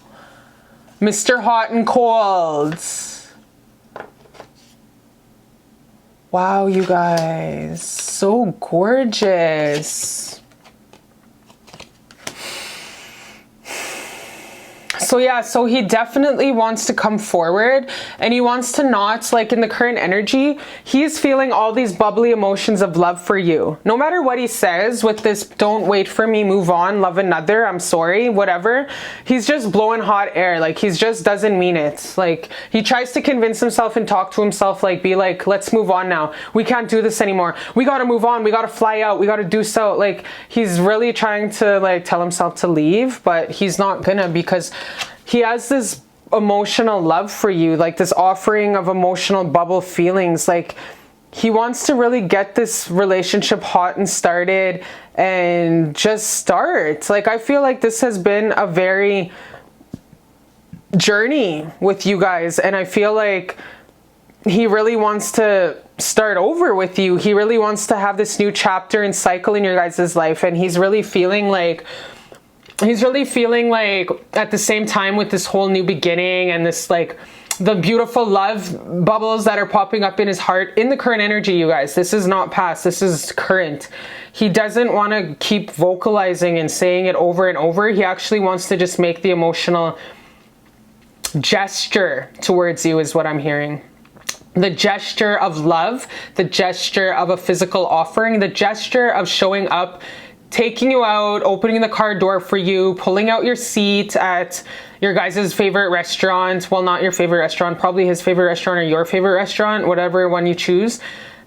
Mr. Hot and Cold. Wow, you guys, so gorgeous. So yeah, so he definitely wants to come forward and he wants to not, like in the current energy, he's feeling all these bubbly emotions of love for you. No matter what he says with this, don't wait for me, move on, love another, I'm sorry, whatever. He's just blowing hot air. Like he just doesn't mean it. Like he tries to convince himself and talk to himself, like be like, let's move on now. We can't do this anymore. We got to move on. We got to fly out. We got to do so. Like he's really trying to like tell himself to leave, but he's not gonna because he has this emotional love for you, like this offering of emotional bubble feelings. Like he wants to really get this relationship hot and started and just start. Like I feel like this has been a very journey with you guys, and I feel like he really wants to start over with you. He really wants to have this new chapter and cycle in your guys' life, and he's really feeling like at the same time with this whole new beginning and this like the beautiful love bubbles that are popping up in his heart in the current energy, you guys. This is not past, this is current. He doesn't want to keep vocalizing and saying it over and over. He actually wants to just make the emotional gesture towards you is what I'm hearing. The gesture of love, the gesture of a physical offering, the gesture of showing up, taking you out, opening the car door for you, pulling out your seat at your guys' favorite restaurant. Well, not your favorite restaurant, probably his favorite restaurant or your favorite restaurant, whatever one you choose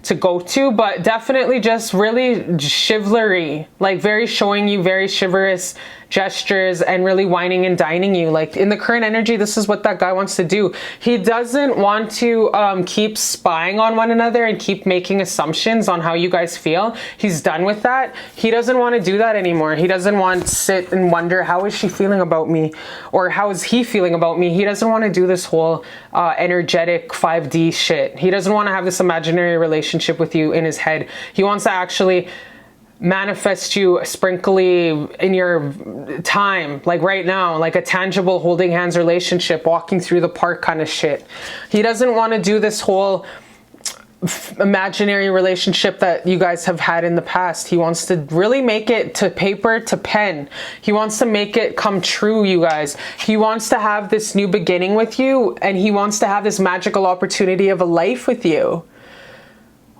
to go to, but definitely just really chivalry, like very showing you very chivalrous gestures and really whining and dining you. Like in the current energy, this is what that guy wants to do. He doesn't want to keep spying on one another and keep making assumptions on how you guys feel. He's done with that. He doesn't want to do that anymore. He doesn't want to sit and wonder, how is she feeling about me? Or how is he feeling about me? He doesn't want to do this whole energetic 5D shit. He doesn't want to have this imaginary relationship with you in his head. He wants to actually manifest you sprinkly in your time, like right now, like a tangible holding hands relationship, walking through the park kind of shit. He doesn't want to do this whole imaginary relationship that you guys have had in the past. He wants to really make it to paper, to pen. He wants to make it come true, you guys. He wants to have this new beginning with you, and he wants to have this magical opportunity of a life with you.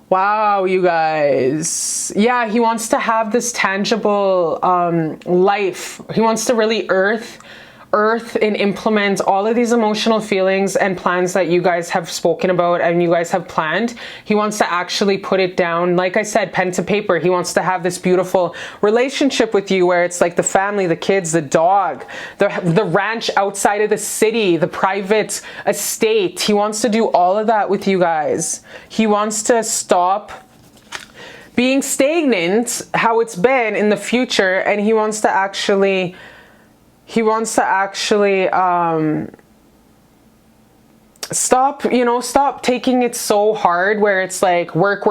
Wow, you guys. Yeah, he wants to have this tangible life. He wants to really earth and implement all of these emotional feelings and plans that you guys have spoken about and you guys have planned. He wants to actually put it down, like I said, pen to paper. He wants to have this beautiful relationship with you where it's like the family, the kids, the dog, the ranch outside of the city, the private estate. He wants to do all of that with you guys. He wants to stop being stagnant, how it's been in the future, and he wants to actually stop taking it so hard where it's like work.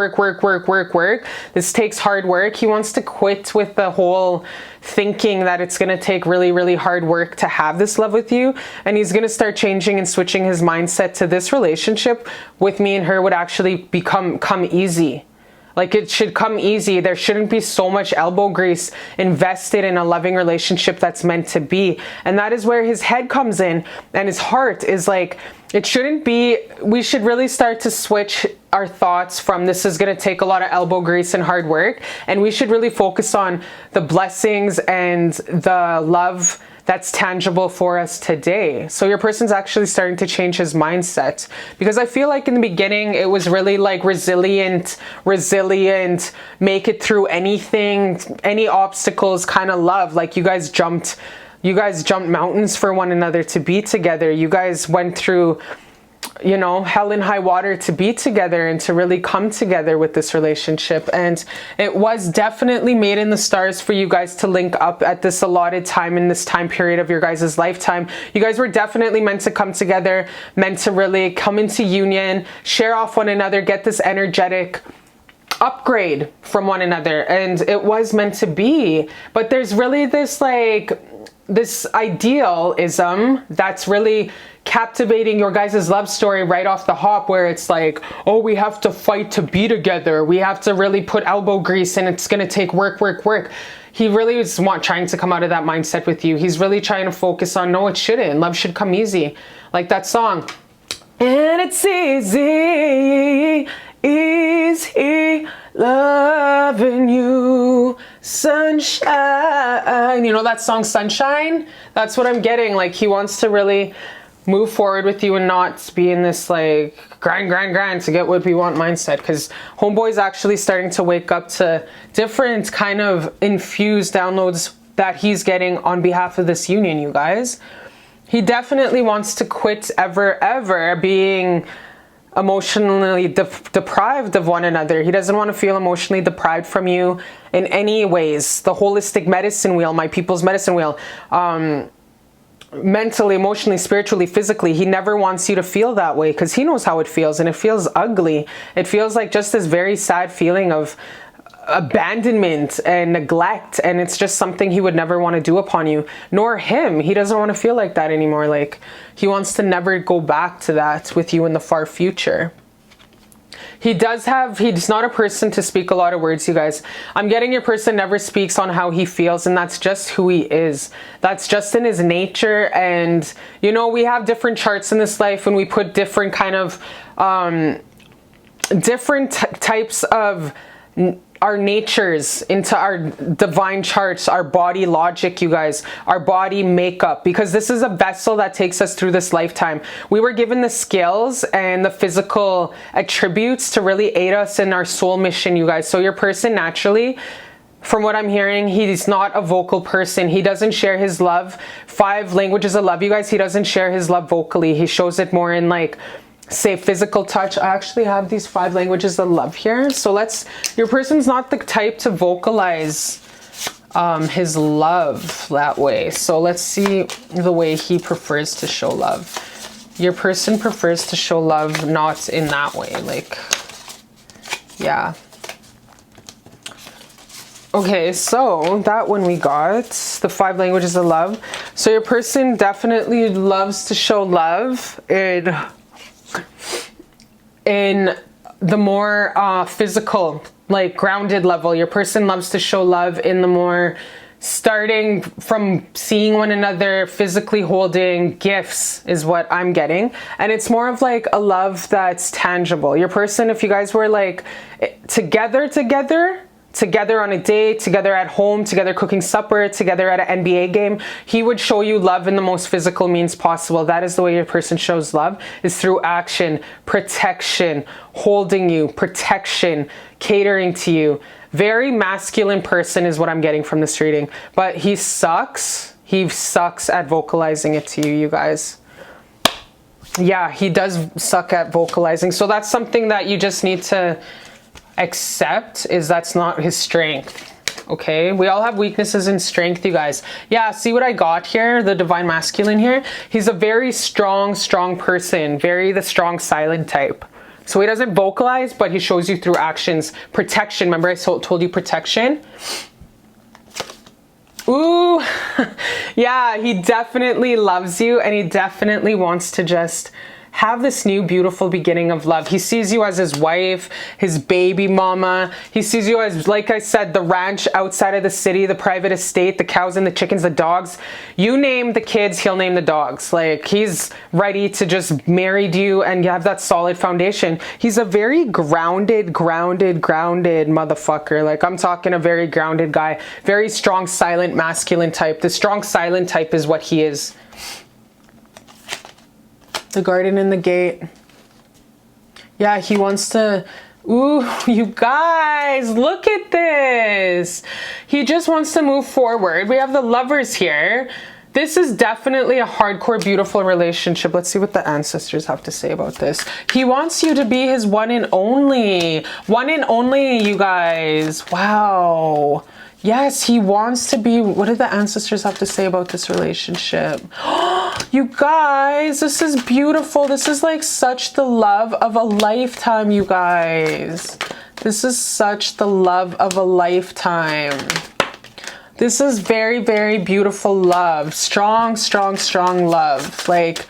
This takes hard work. He wants to quit with the whole thinking that it's going to take really, really hard work to have this love with you. And he's going to start changing and switching his mindset to this relationship with me and her would actually come easy. Like, it should come easy. There shouldn't be so much elbow grease invested in a loving relationship that's meant to be. And that is where his head comes in, and his heart is like, it shouldn't be. We should really start to switch our thoughts from this is going to take a lot of elbow grease and hard work. And we should really focus on the blessings and the love that's tangible for us today. So your person's actually starting to change his mindset, because I feel like in the beginning it was really like resilient, make it through anything, any obstacles kind of love. Like you guys jumped mountains for one another to be together. You guys went through, you know, hell and high water to be together and to really come together with this relationship. And it was definitely made in the stars for you guys to link up at this allotted time, in this time period of your guys' lifetime. You guys were definitely meant to come together, meant to really come into union, share off one another, get this energetic upgrade from one another. And it was meant to be. But there's really this this idealism that's really captivating your guys' love story right off the hop, where it's like, oh, we have to fight to be together. We have to really put elbow grease and it's going to take work. He really is trying to come out of that mindset with you. He's really trying to focus on, no, it shouldn't. Love should come easy. Like that song. And it's easy, loving you, sunshine. You know that song, Sunshine? That's what I'm getting. Like, he wants to really move forward with you and not be in this like grind to get what we want mindset, because homeboy's actually starting to wake up to different kind of infused downloads that he's getting on behalf of this union, you guys. He definitely wants to quit ever being emotionally deprived of one another. He doesn't want to feel emotionally deprived from you in any ways. The holistic medicine wheel, my people's medicine wheel, mentally, emotionally, spiritually, physically, he never wants you to feel that way, because he knows how it feels, and it feels ugly. It feels like just this very sad feeling of abandonment and neglect, and it's just something he would never want to do upon you, nor him. He doesn't want to feel like that anymore. Like, he wants to never go back to that with you in the far future. He's not a person to speak a lot of words, you guys. I'm getting your person never speaks on how he feels, and that's just who he is. That's just in his nature. And, you know, we have different charts in this life, and we put different kind of, different types of our natures into our divine charts, our body logic, you guys, our body makeup, because this is a vessel that takes us through this lifetime. We were given the skills and the physical attributes to really aid us in our soul mission, you guys. So your person naturally, from what I'm hearing, he's not a vocal person. He doesn't share his love. 5 languages of love, you guys. He doesn't share his love vocally. He shows it more in, like, say, physical touch. I actually have these 5 languages of love here. So your person's not the type to vocalize his love that way. So let's see the way he prefers to show love. Your person prefers to show love not in that way. Like, yeah. Okay, so that one we got, the 5 languages of love. So your person definitely loves to show love in the more physical, like grounded level. Your person loves to show love in the more starting from seeing one another, physically holding, gifts is what I'm getting. And it's more of like a love that's tangible. Your person, if you guys were like together on a date, together at home, together cooking supper, together at an NBA game, he would show you love in the most physical means possible. That is the way your person shows love, is through action, protection, holding you, protection, catering to you. Very masculine person is what I'm getting from this reading, but he sucks. He sucks at vocalizing it to you, you guys. Yeah, he does suck at vocalizing. So that's something that you just need to accept, is that's not his strength. Okay, we all have weaknesses and strength, you guys. Yeah, see what I got here, the divine masculine here. He's a very strong person, very the strong silent type. So he doesn't vocalize, but he shows you through actions. Protection, remember I told you protection? Ooh, yeah, he definitely loves you, and he definitely wants to just have this new beautiful beginning of love. He sees you as his wife, his baby mama. He sees you as, like I said, the ranch outside of the city, the private estate, the cows and the chickens, the dogs. You name the kids, he'll name the dogs. Like, he's ready to just marry you and you have that solid foundation. He's a very grounded motherfucker. Like, I'm talking a very grounded guy, very strong, silent, masculine type. The strong, silent type is what he is. The garden and the gate. Yeah, he wants to... Ooh, you guys, look at this. He just wants to move forward. We have the lovers here. This is definitely a hardcore, beautiful relationship. Let's see what the ancestors have to say about this. He wants you to be his one and only. One and only, you guys. Wow. Yes, he wants to be... What do the ancestors have to say about this relationship? You guys, this is beautiful. This is like such the love of a lifetime, you guys. This is such the love of a lifetime. This is very, very beautiful love. Strong love. Like,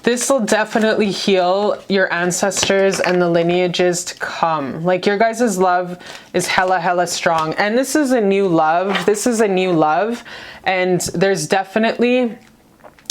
this will definitely heal your ancestors and the lineages to come. Like, your guys' love is hella strong. And this is a new love. This is a new love. And there's definitely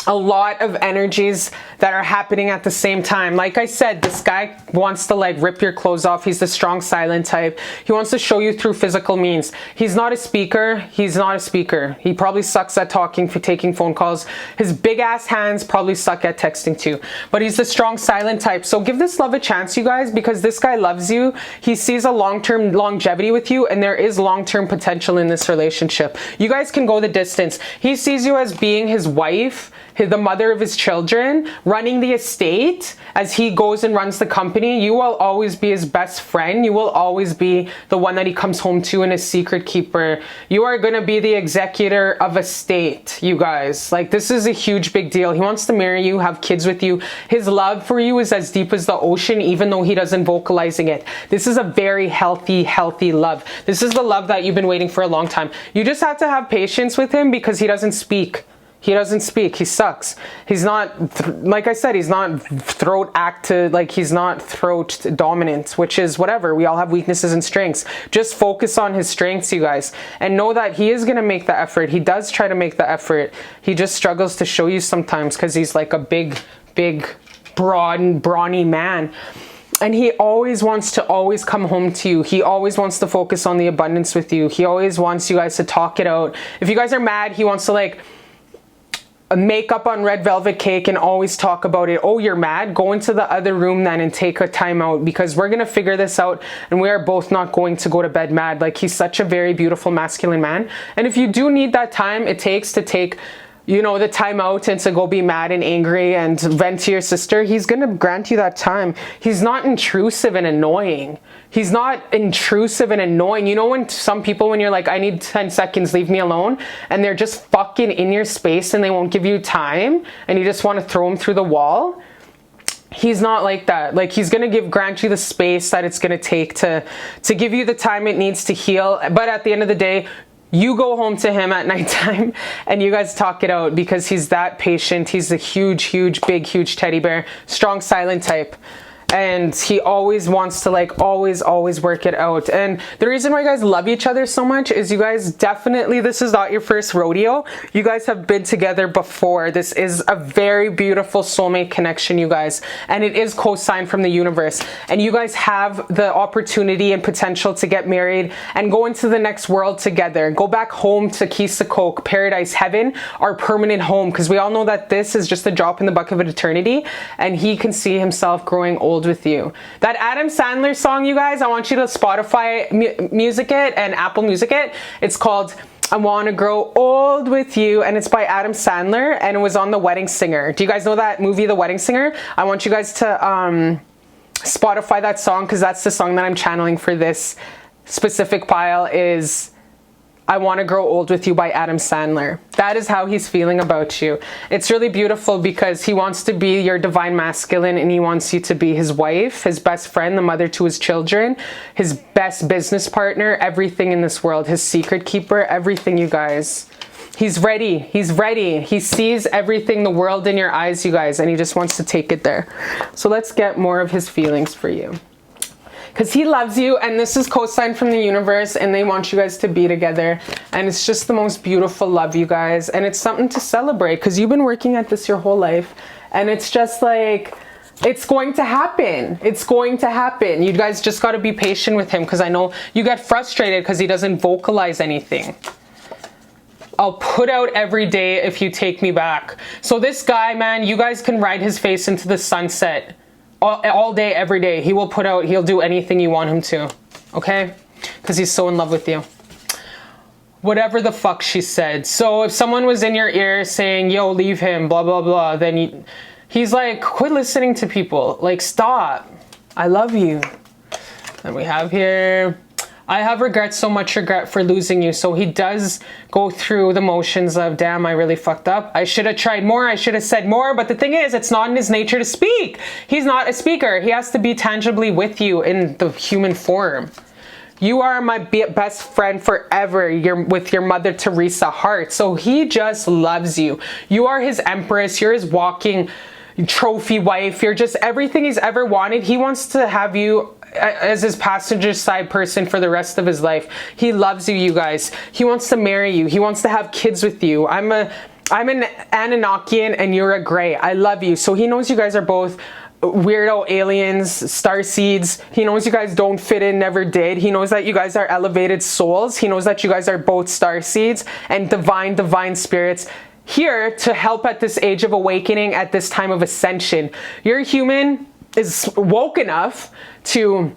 a lot of energies that are happening at the same time. Like I said, this guy wants to like rip your clothes off. He's the strong silent type. He wants to show you through physical means. He's not a speaker. He's not a speaker. He probably sucks at talking, for taking phone calls. His big ass hands probably suck at texting too. But he's the strong silent type. So give this love a chance, you guys, because this guy loves you. He sees a long-term longevity with you, and there is long-term potential in this relationship. You guys can go the distance. He sees you as being his wife, the mother of his children, running the estate as he goes and runs the company. You will always be his best friend. You will always be the one that he comes home to and his secret keeper. You are going to be the executor of a state, you guys. Like, this is a huge big deal. He wants to marry you, have kids with you. His love for you is as deep as the ocean, even though he doesn't vocalizing it. This is a very healthy love. This is the love that you've been waiting for a long time. You just have to have patience with him because he doesn't speak. He doesn't speak. He sucks. He's not, like I said, he's not throat acted, like he's not throat dominant, which is whatever. We all have weaknesses and strengths. Just focus on his strengths, you guys, and know that he is going to make the effort. He does try to make the effort. He just struggles to show you sometimes because he's like a big, broad, brawny man. And he always wants to always come home to you. He always wants to focus on the abundance with you. He always wants you guys to talk it out. If you guys are mad, he wants to like make up on red velvet cake and always talk about it. Oh, you're mad? Go into the other room then and take a time out, because we're going to figure this out and we are both not going to go to bed mad. Like, he's such a very beautiful masculine man. And if you do need that time it takes to take, you know, the time out and to go be mad and angry and vent to your sister, he's going to grant you that time. He's not intrusive and annoying. He's not intrusive and annoying. You know, when some people, when you're like, I need 10 seconds, leave me alone, and they're just fucking in your space and they won't give you time and you just want to throw them through the wall? he's not like that. Like, he's gonna grant you the space that it's gonna take to give you the time it needs to heal. But at the end of the day, you go home to him at nighttime and you guys talk it out, because he's that patient. He's a huge, big, huge teddy bear, strong, silent type. And he always wants to, like, always work it out. And the reason why you guys love each other so much is you guys definitely, this is not your first rodeo. You guys have been together before. This is a very beautiful soulmate connection, you guys. And it is co-signed from the universe. And you guys have the opportunity and potential to get married and go into the next world together. Go back home to Kisakok, paradise, heaven, our permanent home. Because we all know that this is just a drop in the bucket of eternity. And he can see himself growing old with you. That Adam Sandler song, you guys, I want you to Spotify music it and Apple Music it. It's called I Want to Grow Old with You, and it's by Adam Sandler, and it was on The Wedding Singer. Do you guys know that movie, The Wedding Singer? I want you guys to Spotify that song, because that's the song that I'm channeling for this specific pile, is I Want to Grow Old with You by Adam Sandler. That is how he's feeling about you. It's really beautiful, because he wants to be your divine masculine, and he wants you to be his wife, his best friend, the mother to his children, his best business partner, everything in this world, his secret keeper, everything, you guys. He's ready. He's ready. He sees everything, the world in your eyes, you guys, and he just wants to take it there. So let's get more of his feelings for you. Because he loves you, and this is co-signed from the universe, and they want you guys to be together, and it's just the most beautiful love, you guys, and it's something to celebrate, because you've been working at this your whole life, and it's just like, it's going to happen. It's going to happen. You guys just got to be patient with him, because I know you get frustrated because he doesn't vocalize anything. I'll put out every day if you take me back. So this guy, man, you guys can ride his face into the sunset. All day, every day. He will put out, he'll do anything you want him to. Okay? Because he's so in love with you. Whatever the fuck she said. So if someone was in your ear saying, yo, leave him, blah, blah, blah, then he's like, quit listening to people. Like, stop. I love you. And we have here, I have regret, so much regret for losing you. So he does go through the motions of, damn, I really fucked up. I should have tried more. I should have said more. But the thing is, it's not in his nature to speak. He's not a speaker. He has to be tangibly with you in the human form. You are my best friend forever. You're with your Mother Teresa heart. So he just loves you. You are his empress. You're his walking trophy wife. You're just everything he's ever wanted. He wants to have you as his passenger side person for the rest of his life. He loves you, you guys. He wants to marry you. He wants to have kids with you. I'm an Anunnakian and you're a Grey. I love you. So he knows you guys are both weirdo aliens, star seeds. He knows you guys don't fit in, never did. He knows that you guys are elevated souls. He knows that you guys are both star seeds and divine spirits here to help at this age of awakening, at this time of ascension. Your human is woke enough to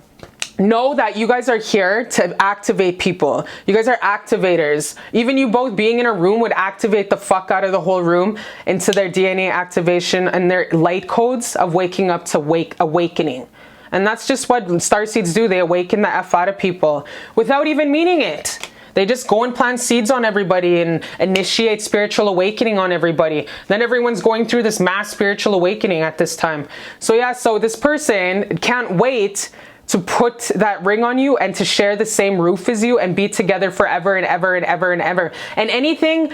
know that you guys are here to activate people. You guys are activators. Even you both being in a room would activate the fuck out of the whole room into their DNA activation and their light codes of waking up to awakening. And that's just what starseeds do. They awaken the F out of people without even meaning it. They just go and plant seeds on everybody and initiate spiritual awakening on everybody. Then everyone's going through this mass spiritual awakening at this time. So yeah, so this person can't wait to put that ring on you and to share the same roof as you and be together forever and ever and ever and ever. And any kind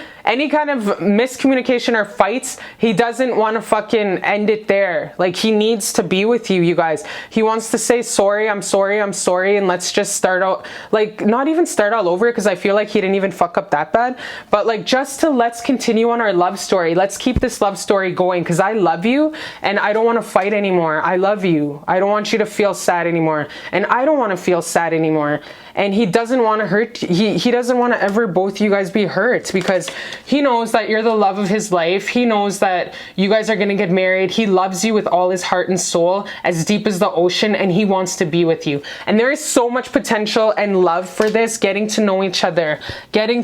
of miscommunication or fights, he doesn't want to fucking end it there. Like, he needs to be with you, you guys. He wants to say, sorry, I'm sorry, I'm sorry, and let's just start out, like, not even start all over, because I feel like he didn't even fuck up that bad, but like, just to let's continue on our love story. Let's keep this love story going, because I love you and I don't want to fight anymore. I love you. I don't want you to feel sad anymore. And I don't want to feel sad anymore. And he doesn't want to hurt. He doesn't want to ever both you guys be hurt, because he knows that you're the love of his life. He knows that you guys are going to get married. He loves you with all his heart and soul, as deep as the ocean, and he wants to be with you. And there is so much potential and love for this, getting to know each other, getting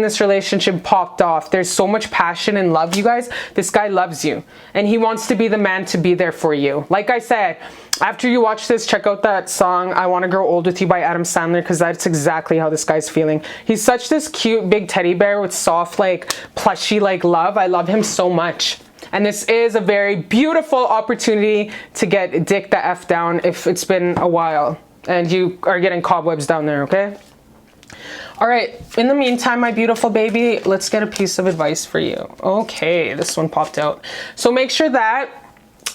this relationship popped off. There's so much passion and love, you guys. This guy loves you, and he wants to be the man to be there for you. Like I said, after you watch this, check out that song, I Want to Grow Old With You by Adam Sandler, because that's exactly how this guy's feeling. He's such this cute big teddy bear with soft, like, plushy, like, love. I love him so much. And this is a very beautiful opportunity to get dick the F down if it's been a while and you are getting cobwebs down there, okay? All right, in the meantime, my beautiful baby, let's get a piece of advice for you. Okay, this one popped out. So make sure that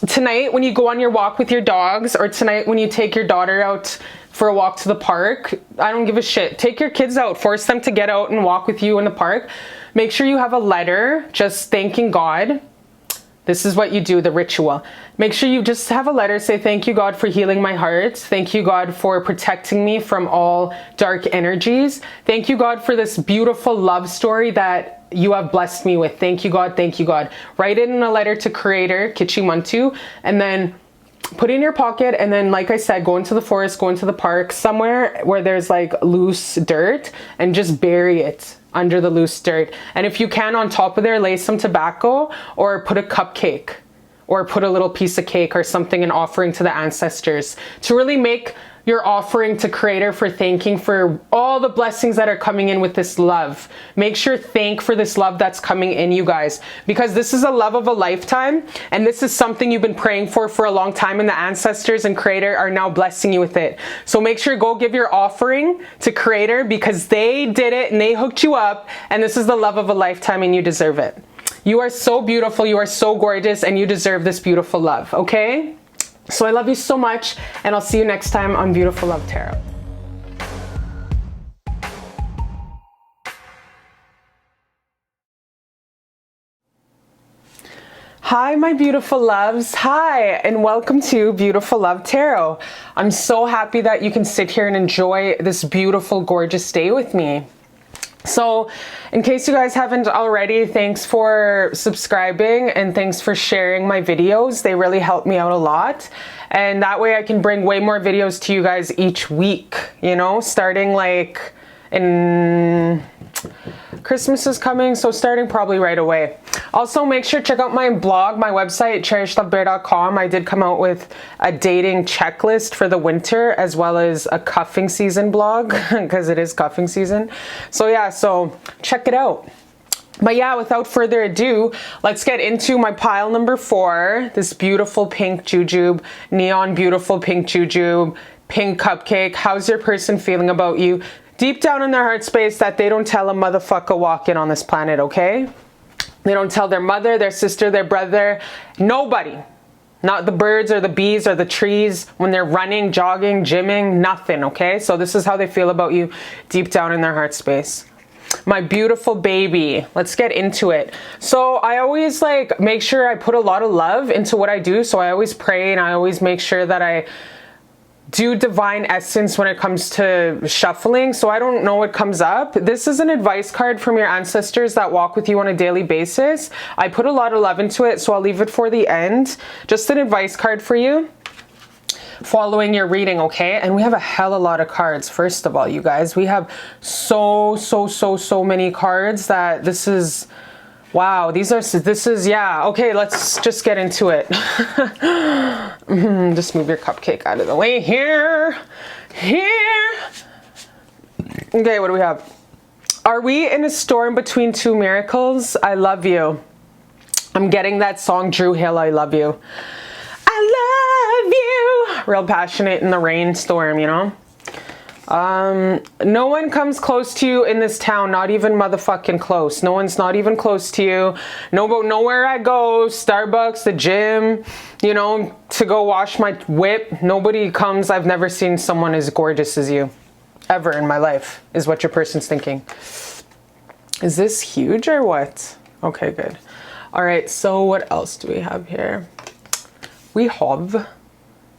tonight when you go on your walk with your dogs, or tonight when you take your daughter out for a walk to the park, I don't give a shit. Take your kids out, force them to get out and walk with you in the park. Make sure you have a letter just thanking God. This is what you do, the ritual. Make sure you just have a letter, say, thank you, God, for healing my heart. Thank you, God, for protecting me from all dark energies. Thank you, God, for this beautiful love story that you have blessed me with. Thank you, God. Thank you, God. Write it in a letter to Creator, Kichimuntu, and then put it in your pocket. And then, like I said, go into the forest, go into the park, somewhere where there's like loose dirt, and just bury it under the loose dirt. And if you can, on top of there, lay some tobacco, or put a cupcake, or put a little piece of cake or something, an offering to the ancestors, to really make your offering to Creator for thanking for all the blessings that are coming in with this love. Make sure thank for this love that's coming in, you guys, because this is a love of a lifetime, and this is something you've been praying for a long time, and the ancestors and Creator are now blessing you with it. So make sure go give your offering to Creator, because they did it and they hooked you up, and this is the love of a lifetime, and you deserve it. You are so beautiful, you are so gorgeous, and you deserve this beautiful love, okay? So I love you so much, and I'll see you next time on Beautiful Love Tarot. Hi, my beautiful loves. Hi, and welcome to Beautiful Love Tarot. I'm so happy that you can sit here and enjoy this beautiful, gorgeous day with me. So in case you guys haven't already, thanks for subscribing and thanks for sharing my videos. They really help me out a lot. And that way I can bring way more videos to you guys each week, you know, starting like in Christmas is coming, so starting probably right away. Also, make sure to check out my blog, my website, cherishlbear.com. I did come out with a dating checklist for the winter, as well as a cuffing season blog, because it is cuffing season. So yeah, so check it out. But yeah, without further ado, let's get into my pile number 4, this beautiful pink jujube, neon beautiful pink jujube, pink cupcake. How's your person feeling about you? Deep down in their heart space, that they don't tell a motherfucker walking on this planet, okay? They don't tell their mother, their sister, their brother, nobody. Not the birds or the bees or the trees when they're running, jogging, gymming, nothing, okay? So this is how they feel about you deep down in their heart space. My beautiful baby, let's get into it. So I always like make sure I put a lot of love into what I do. So I always pray, and I always make sure that I do divine essence when it comes to shuffling. So I don't know what comes up. This is an advice card from your ancestors that walk with you on a daily basis. I put a lot of love into it, so I'll leave it for the end. Just an advice card for you following your reading, okay? And we have a hell of a lot of cards. First of all, you guys, we have so many cards that this is, wow, this is, yeah, okay, let's just get into it. Just move your cupcake out of the way here. Okay, what do we have? Are we in a storm between two miracles? I love you. I'm getting that song, Drew Hill, I love you. I love you. Real passionate in the rainstorm, you know? No one comes close to you in this town, not even motherfucking close. No one's not even close to you. Nowhere I go, Starbucks, the gym, you know, to go wash my whip. Nobody comes. I've never seen someone as gorgeous as you ever in my life, is what your person's thinking. Is this huge or what? Okay, good. All right, so what else do we have here? We have,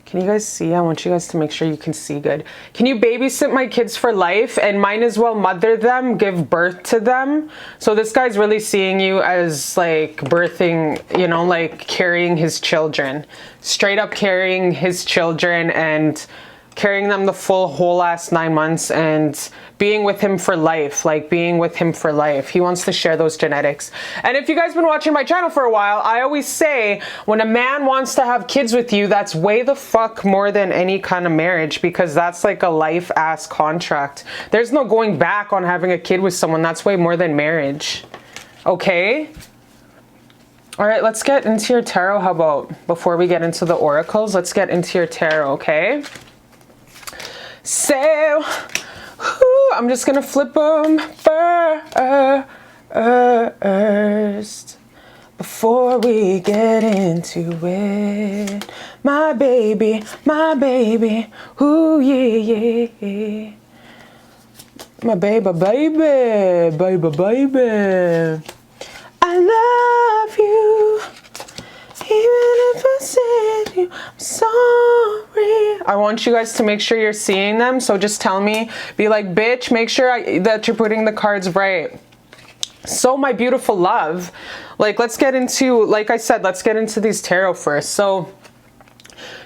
can you guys see? I want you guys to make sure you can see good. Can you babysit my kids for life and might as well mother them, give birth to them? So this guy's really seeing you as like birthing, you know, like carrying his children. Straight up carrying his children and carrying them the full whole last 9 months and being with him for life, like being with him for life. He wants to share those genetics. And if you guys been watching my channel for a while, I always say when a man wants to have kids with you, that's way the fuck more than any kind of marriage, because that's like a life ass contract. There's no going back on having a kid with someone. That's way more than marriage. Okay? All right, let's get into your tarot. How about before we get into the oracles, let's get into your tarot, okay? So, I'm just gonna flip them first before we get into it. My baby, ooh yeah, yeah. My baby, baby. I love you, even if I said you, I'm sorry. I want you guys to make sure you're seeing them, so just tell me, be like, bitch, make sure that you're putting the cards right. So my beautiful love, like, let's get into, like I said, let's get into these tarot first. So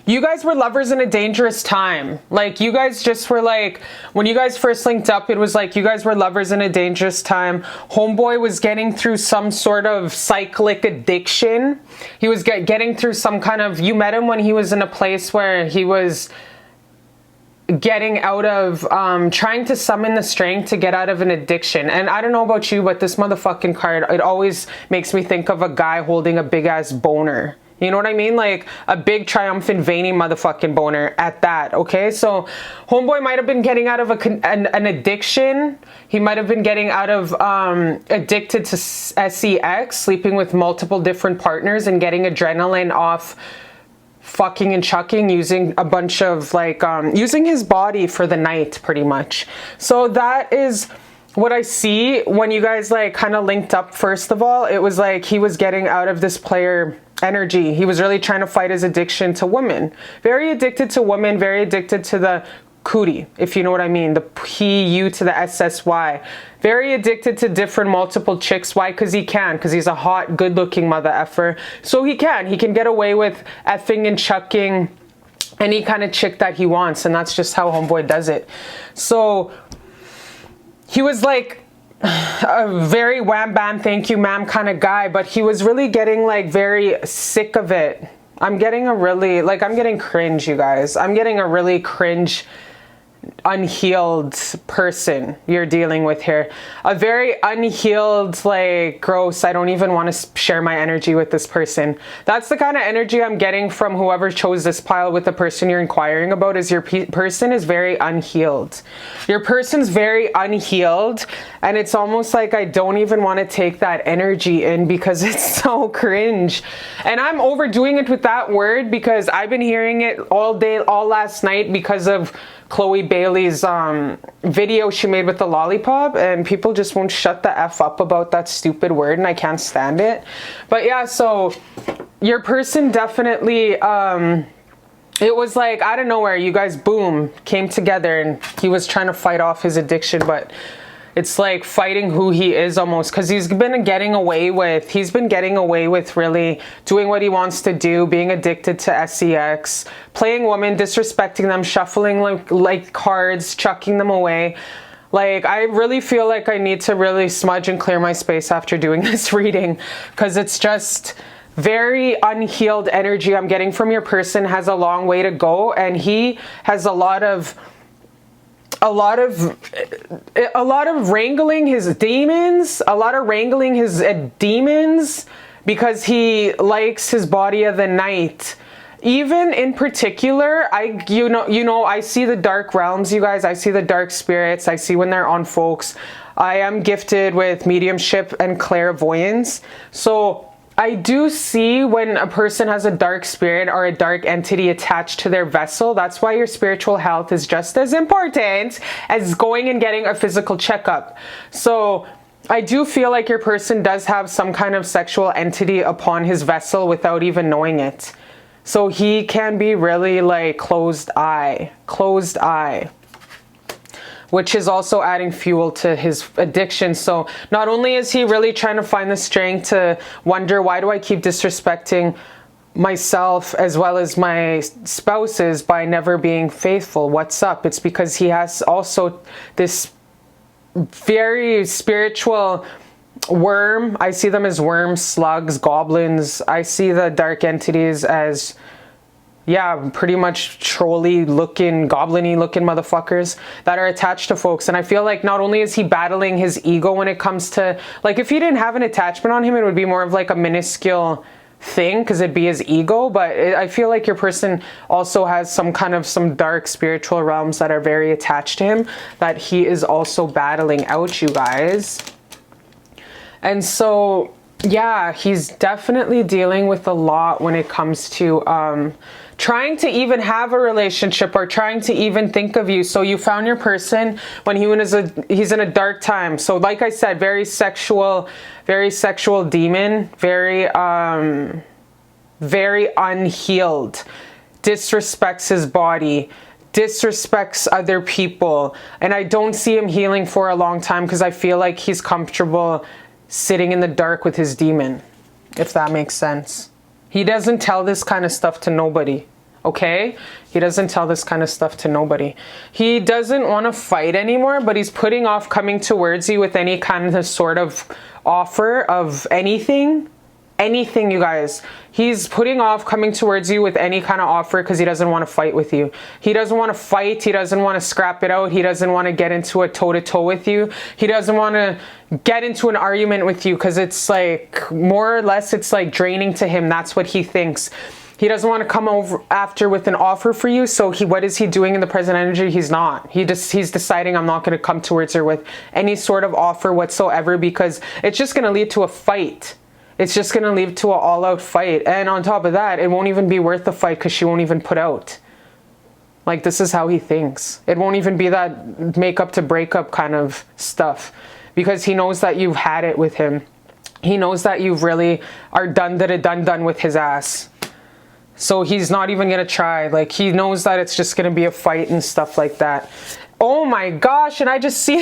you guys were lovers in a dangerous time. Like, you guys just were like, when you guys first linked up, it was like you guys were lovers in a dangerous time. Homeboy was getting through some sort of cyclic addiction. He was getting through some kind of, you met him when he was in a place where he was getting out of, trying to summon the strength to get out of an addiction. And I don't know about you, but this motherfucking card, it always makes me think of a guy holding a big ass boner. You know what I mean? Like a big, triumphant, veiny motherfucking boner at that, okay? So homeboy might have been getting out of an addiction. He might have been getting out of addicted to sex, sleeping with multiple different partners and getting adrenaline off fucking and chucking, using a bunch of like, using his body for the night pretty much. So that is what I see when you guys like kind of linked up. First of all, it was like he was getting out of this player energy. He was really trying to fight his addiction to women. Very addicted to women, very addicted to the cootie, if you know what I mean. The P-U to the S-S-Y. Very addicted to different multiple chicks. Why? Because he can. Because he's a hot, good-looking mother effer. So he can get away with effing and chucking any kind of chick that he wants. And that's just how homeboy does it. So he was like a very wham bam thank you ma'am kind of guy, but he was really getting like very sick of it. I'm getting a really, like, I'm getting cringe, you guys. I'm getting a really cringe, unhealed person you're dealing with here. A very unhealed, like, gross, I don't even want to share my energy with this person. That's the kind of energy I'm getting from whoever chose this pile with the person you're inquiring about. Is your person is very unhealed. Your person's very unhealed, and it's almost like I don't even want to take that energy in because it's so cringe. And I'm overdoing it with that word because I've been hearing it all day, all last night, because of Chloe Bailey's video she made with the lollipop, and people just won't shut the F up about that stupid word, and I can't stand it. But yeah, so your person definitely, it was like out of nowhere, you guys, boom, came together, and he was trying to fight off his addiction, but it's like fighting who he is almost, because he's been getting away with really doing what he wants to do, being addicted to sex, playing women, disrespecting them, shuffling like cards, chucking them away. Like, I really feel like I need to really smudge and clear my space after doing this reading, because it's just very unhealed energy I'm getting from your person. Has a long way to go, and he has a lot of wrangling his demons, because he likes his body of the night. Even in particular, you know, I see the dark realms, you guys. I see the dark spirits. I see when they're on folks. I am gifted with mediumship and clairvoyance. So I do see when a person has a dark spirit or a dark entity attached to their vessel. That's why your spiritual health is just as important as going and getting a physical checkup. So I do feel like your person does have some kind of sexual entity upon his vessel without even knowing it. So he can be really like closed eye, which is also adding fuel to his addiction. So not only is he really trying to find the strength to wonder, why do I keep disrespecting myself as well as my spouses by never being faithful? What's up? It's because he has also this very spiritual worm. I see them as worms, slugs, goblins. I see the dark entities as yeah, pretty much trolly looking, goblin-y looking motherfuckers that are attached to folks. And I feel like not only is he battling his ego when it comes to, like, if he didn't have an attachment on him, it would be more of like a minuscule thing because it'd be his ego. But I feel like your person also has some dark spiritual realms that are very attached to him that he is also battling out, you guys. And so, yeah, he's definitely dealing with a lot when it comes to trying to even have a relationship or trying to even think of you. So you found your person when he's in a dark time. So like I said, very sexual demon, very unhealed, disrespects his body, disrespects other people. And I don't see him healing for a long time because I feel like he's comfortable sitting in the dark with his demon, if that makes sense. He doesn't tell this kind of stuff to nobody, okay? He doesn't tell this kind of stuff to nobody. He doesn't want to fight anymore, but he's putting off coming towards you with any kind of sort of offer of anything, you guys. He's putting off coming towards you with any kind of offer because he doesn't want to fight with you. He doesn't want to fight. He doesn't want to scrap it out. He doesn't want to get into a toe-to-toe with you. He doesn't want to get into an argument with you because it's like, more or less, it's like draining to him. That's what he thinks. He doesn't want to come over after with an offer for you. So what is he doing in the present energy? He's not. He's deciding, I'm not going to come towards her with any sort of offer whatsoever because it's just going to lead to a fight. It's just going to lead to an all-out fight. And on top of that, it won't even be worth the fight because she won't even put out. Like, this is how he thinks. It won't even be that make-up to break-up kind of stuff because he knows that you've had it with him. He knows that you really are done with his ass. So he's not even going to try. Like, he knows that it's just going to be a fight and stuff like that. Oh my gosh, and I just seen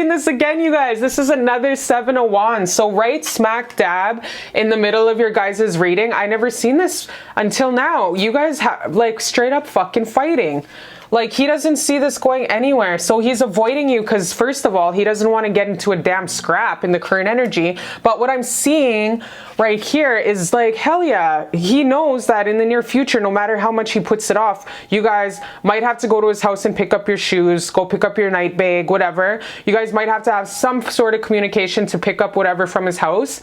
this again, you guys. This is another 7 of Wands. So right smack dab in the middle of your guys' reading. I never seen this until now. You guys have like straight up fucking fighting. Like, he doesn't see this going anywhere. So he's avoiding you because, first of all, he doesn't want to get into a damn scrap in the current energy. But what I'm seeing right here is like, hell yeah, he knows that in the near future, no matter how much he puts it off, you guys might have to go to his house and pick up your shoes, go pick up your night bag, whatever. You guys might have to have some sort of communication to pick up whatever from his house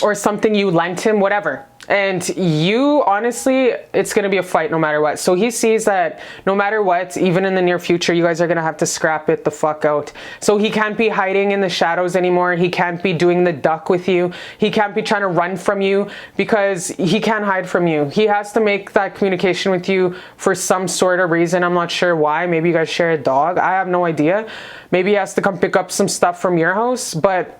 or something you lent him, whatever. And you, honestly, it's going to be a fight no matter what. So he sees that no matter what, even in the near future, you guys are going to have to scrap it the fuck out. So he can't be hiding in the shadows anymore. He can't be doing the duck with you. He can't be trying to run from you because he can't hide from you. He has to make that communication with you for some sort of reason. I'm not sure why. Maybe you guys share a dog. I have no idea. Maybe he has to come pick up some stuff from your house, but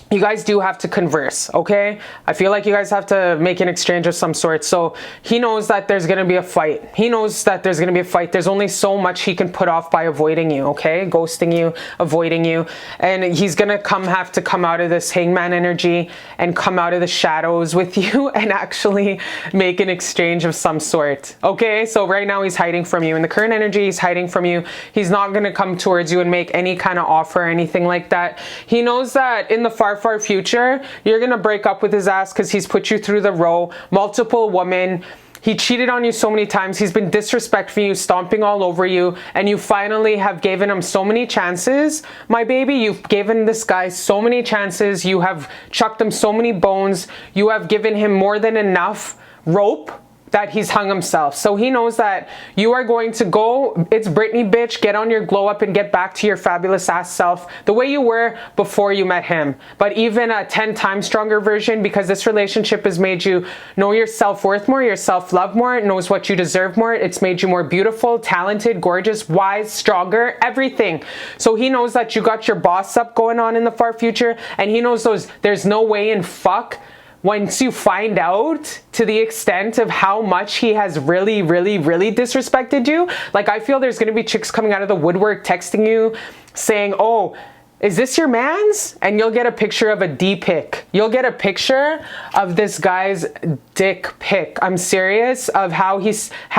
you guys do have to converse, okay? I feel like you guys have to make an exchange of some sort. So he knows that there's going to be a fight. He knows that there's going to be a fight. There's only so much he can put off by avoiding you, okay? Ghosting you, avoiding you. And he's going to have to come out of this hangman energy and come out of the shadows with you and actually make an exchange of some sort, okay? So right now he's hiding from you. In the current energy, he's hiding from you. He's not going to come towards you and make any kind of offer or anything like that. He knows that in the far future, you're gonna break up with his ass because he's put you through the row. Multiple women. He cheated on you so many times. He's been disrespecting you, stomping all over you, and you finally have given him so many chances. My baby, you've given this guy so many chances. You have chucked him so many bones. You have given him more than enough rope that he's hung himself. So he knows that you are going to go, it's Britney bitch, get on your glow up and get back to your fabulous ass self the way you were before you met him, but even a 10 times stronger version, because this relationship has made you know your self-worth more, your self-love more, it knows what you deserve more, it's made you more beautiful, talented, gorgeous, wise, stronger, everything. So he knows that you got your boss up going on in the far future, and he knows there's no way in fuck once you find out to the extent of how much he has really disrespected you. Like, I feel there's going to be chicks coming out of the woodwork texting you saying, oh, is this your man's? And you'll get a picture of a D pic. You'll get a picture of this guy's dick pic. I'm serious, of how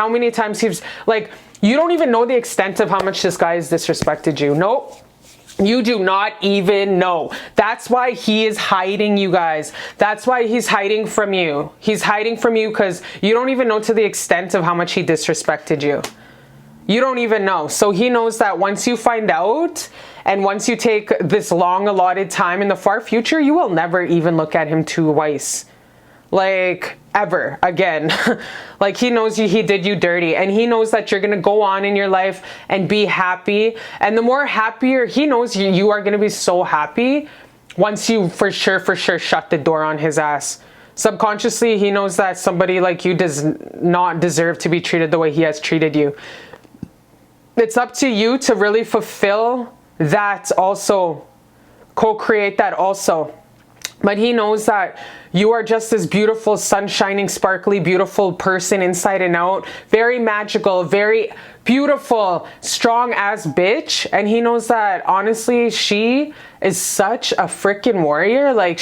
many times he's like, you don't even know the extent of how much this guy has disrespected you. Nope. You do not even know. That's why he is hiding, you guys. That's why he's hiding from you. He's hiding from you because you don't even know to the extent of how much he disrespected you. You don't even know. So he knows that once you find out and once you take this long allotted time in the far future, you will never even look at him twice. Like, ever again. Like, he knows he did you dirty, and he knows that you're gonna go on in your life and be happy. And the more happier, he knows you are gonna be so happy once you for sure shut the door on his ass. Subconsciously, he knows that somebody like you does not deserve to be treated the way he has treated you. It's up to you to really fulfill that also, co-create that also. But he knows that you are just this beautiful, sun-shining, sparkly, beautiful person inside and out. Very magical, very beautiful, strong-ass bitch. And he knows that, honestly, she is such a freaking warrior. Like,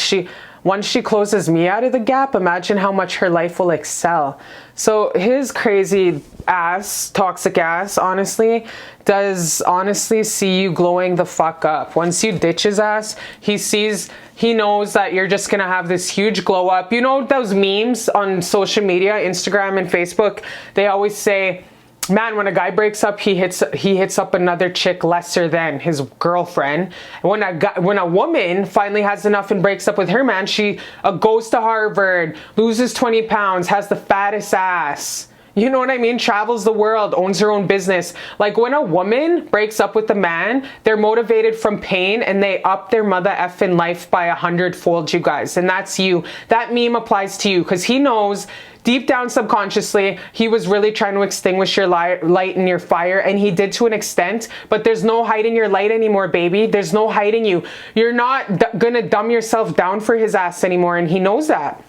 once she closes me out of the gap, imagine how much her life will excel. So his crazy ass, toxic ass, honestly, does honestly see you glowing the fuck up. Once you ditch his ass, he knows that you're just gonna have this huge glow up. You know those memes on social media, Instagram and Facebook? They always say, man, when a guy breaks up, he hits up another chick lesser than his girlfriend. When a woman finally has enough and breaks up with her man, she goes to Harvard, loses 20 pounds, has the fattest ass. You know what I mean? Travels the world, owns her own business. Like, when a woman breaks up with a man, they're motivated from pain and they up their mother effing life by 100-fold, you guys. And that's you. That meme applies to you because he knows deep down subconsciously, he was really trying to extinguish your light and your fire, and he did to an extent, but there's no hiding your light anymore, baby. There's no hiding you. You're not gonna dumb yourself down for his ass anymore, and he knows that.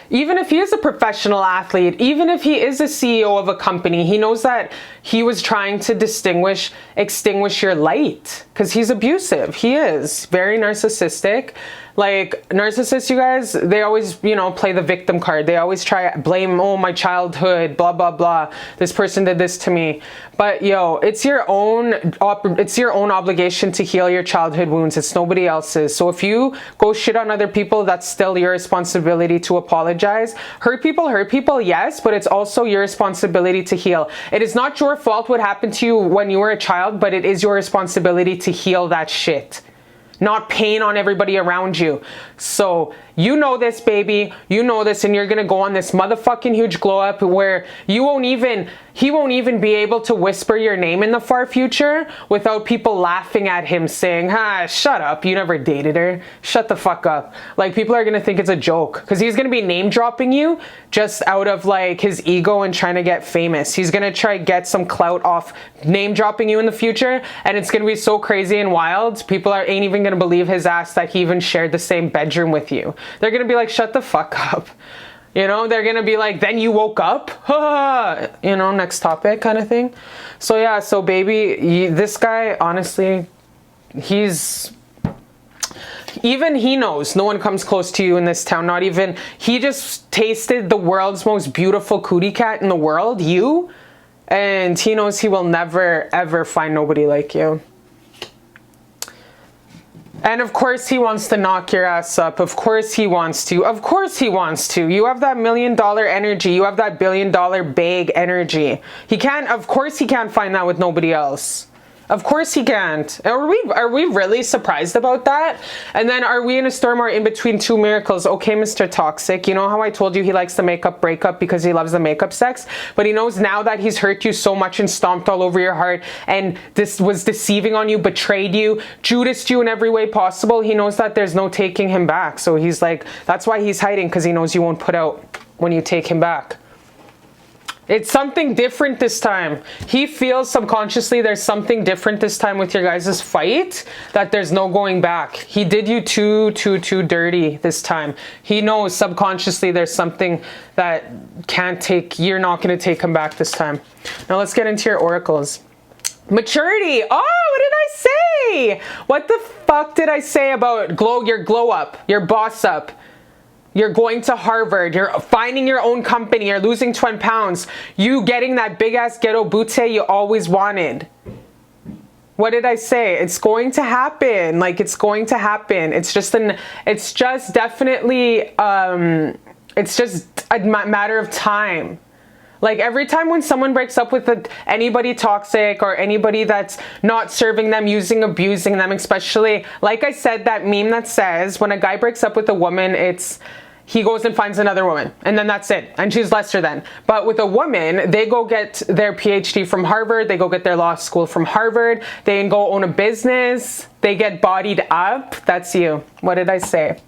Even if he is a professional athlete, even if he is a CEO of a company, he knows that he was trying to extinguish your light because he's abusive. He is very narcissistic. Like, narcissists, you guys, they always, you know, play the victim card. They always try to blame, oh, my childhood, blah, blah, blah. This person did this to me. But yo, it's your own obligation to heal your childhood wounds. It's nobody else's. So if you go shit on other people, that's still your responsibility to apologize. Hurt people, yes, but it's also your responsibility to heal. It is not your fault what happened to you when you were a child, but it is your responsibility to heal that shit. Not pain on everybody around you. So you know this, baby. You know this, and you're gonna go on this motherfucking huge glow up where he won't even be able to whisper your name in the far future without people laughing at him saying, shut up, you never dated her. Shut the fuck up. Like, people are gonna think it's a joke because he's gonna be name dropping you just out of like his ego and trying to get famous. He's gonna try to get some clout off name dropping you in the future, and it's gonna be so crazy and wild. People ain't even gonna believe his ass that he even shared the same bedroom with you. They're gonna be like, shut the fuck up. You know, they're gonna be like, then you woke up? You know, next topic kind of thing. So yeah, so baby, this guy, honestly, even he knows no one comes close to you in this town. Not even, he just tasted the world's most beautiful cootie cat in the world, you. And he knows he will never, ever find nobody like you. And of course he wants to knock your ass up. Of course he wants to. Of course he wants to. You have that $1 million energy. You have that $1 billion bag energy. Of course he can't find that with nobody else. Of course he can't. Are we really surprised about that? And then are we in a storm or in between two miracles? Okay, Mr. Toxic, you know how I told you he likes the makeup breakup because he loves the makeup sex? But he knows now that he's hurt you so much and stomped all over your heart and this was deceiving on you, betrayed you, Judased you in every way possible. He knows that there's no taking him back. So he's like, that's why he's hiding, because he knows you won't put out when you take him back. It's something different this time. He feels subconsciously there's something different this time with your guys' fight, that there's no going back. He did you too dirty this time. He knows subconsciously there's something that you're not going to take him back this time. Now let's get into your oracles. Maturity. Oh, what did I say? What the fuck did I say about your glow up, your boss up? You're going to Harvard, you're finding your own company, you're losing 20 pounds, you getting that big ass ghetto booty you always wanted. What did I say? It's going to happen. Like, it's going to happen. It's just definitely, it's just a matter of time. Like, every time when someone breaks up with anybody toxic or anybody that's not serving them, abusing them, especially, like I said, that meme that says when a guy breaks up with a woman, he goes and finds another woman, and then that's it, and she's lesser than. But with a woman, they go get their PhD from Harvard, they go get their law school from Harvard, they can go own a business, they get bodied up. That's you. What did I say?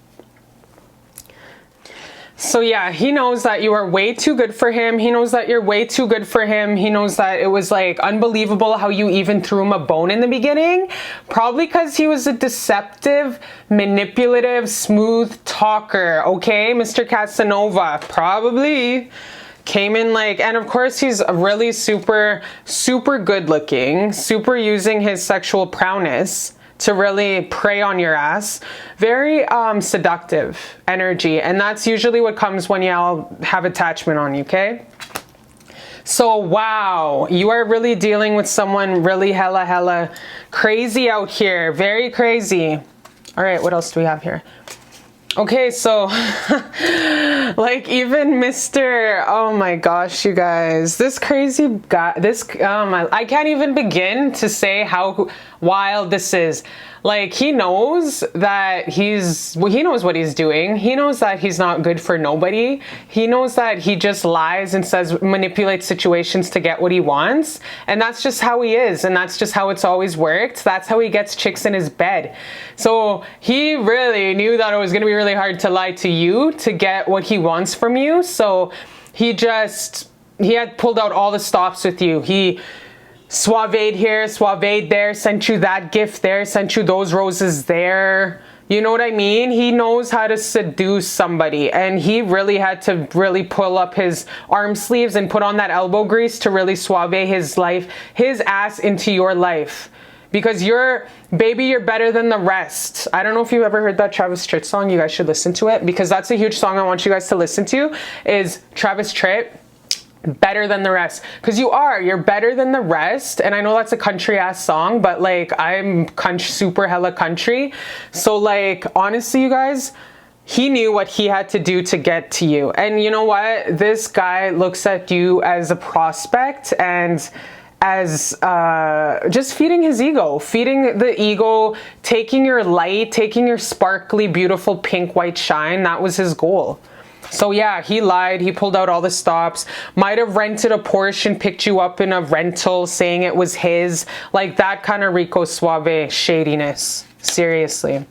So yeah, he knows that you are way too good for him. He knows that you're way too good for him. He knows that it was like unbelievable how you even threw him a bone in the beginning. Probably because he was a deceptive, manipulative, smooth talker. Okay, Mr. Casanova, probably came in like, and of course he's really super good looking, super using his sexual prowess to really prey on your ass. Very seductive energy, and that's usually what comes when y'all have attachment on you, okay? So wow, you are really dealing with someone really hella crazy out here. Very crazy. All right, what else do we have here? Okay, so like even Mr. Oh my gosh, you guys, this crazy guy, I can't even begin to say how wild this is. Like, he knows that he knows what he's doing. He knows that he's not good for nobody. He knows that he just lies and manipulates situations to get what he wants. And that's just how he is. And that's just how it's always worked. That's how he gets chicks in his bed. So he really knew that it was going to be really hard to lie to you to get what he wants from you. So he had pulled out all the stops with you. He suaved here, suaved there, sent you that gift there, sent you those roses there. You know what I mean? He knows how to seduce somebody, and he really had to really pull up his arm sleeves and put on that elbow grease to really suave his ass into your life. Because you're better than the rest. I don't know if you've ever heard that Travis Tritt song. You guys should listen to it, because that's a huge song I want you guys to listen to, is Travis Tritt. Better than the rest, because you're better than the rest. And I know that's a country ass song, but like, I'm super hella country. So like, honestly, you guys, he knew what he had to do to get to you. And you know what, this guy looks at you as a prospect and as just feeding his ego, feeding the ego, taking your light, taking your sparkly, beautiful pink white shine. That was his goal. So yeah, he lied. He pulled out all the stops. Might have rented a Porsche and picked you up in a rental saying it was his. Like that kind of Rico Suave shadiness. Seriously.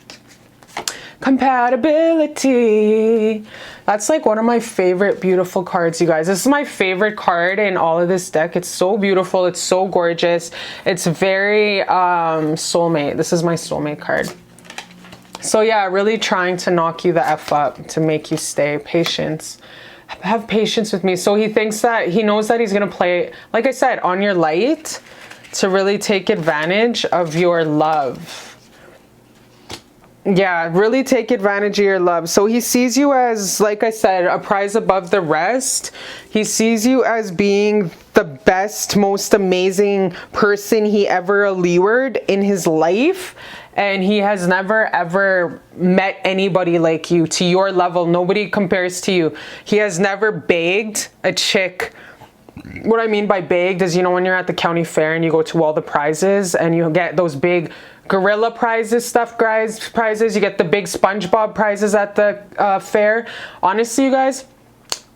Compatibility. That's like one of my favorite beautiful cards, you guys. This is my favorite card in all of this deck. It's so beautiful. It's so gorgeous. It's very soulmate. This is my soulmate card. So yeah, really trying to knock you the F up to make you stay. Patience. Have patience with me. So he knows that he's going to play, like I said, on your light to really take advantage of your love. Yeah, really take advantage of your love. So he sees you as, like I said, a prize above the rest. He sees you as being the best, most amazing person he ever allured in his life. And he has never ever met anybody like you to your level. Nobody compares to you. He has never begged a chick. What I mean by begged is, you know, when you're at the county fair and you go to all the prizes and you get those big gorilla prizes, stuffed prizes, you get the big SpongeBob prizes at the fair. Honestly, you guys,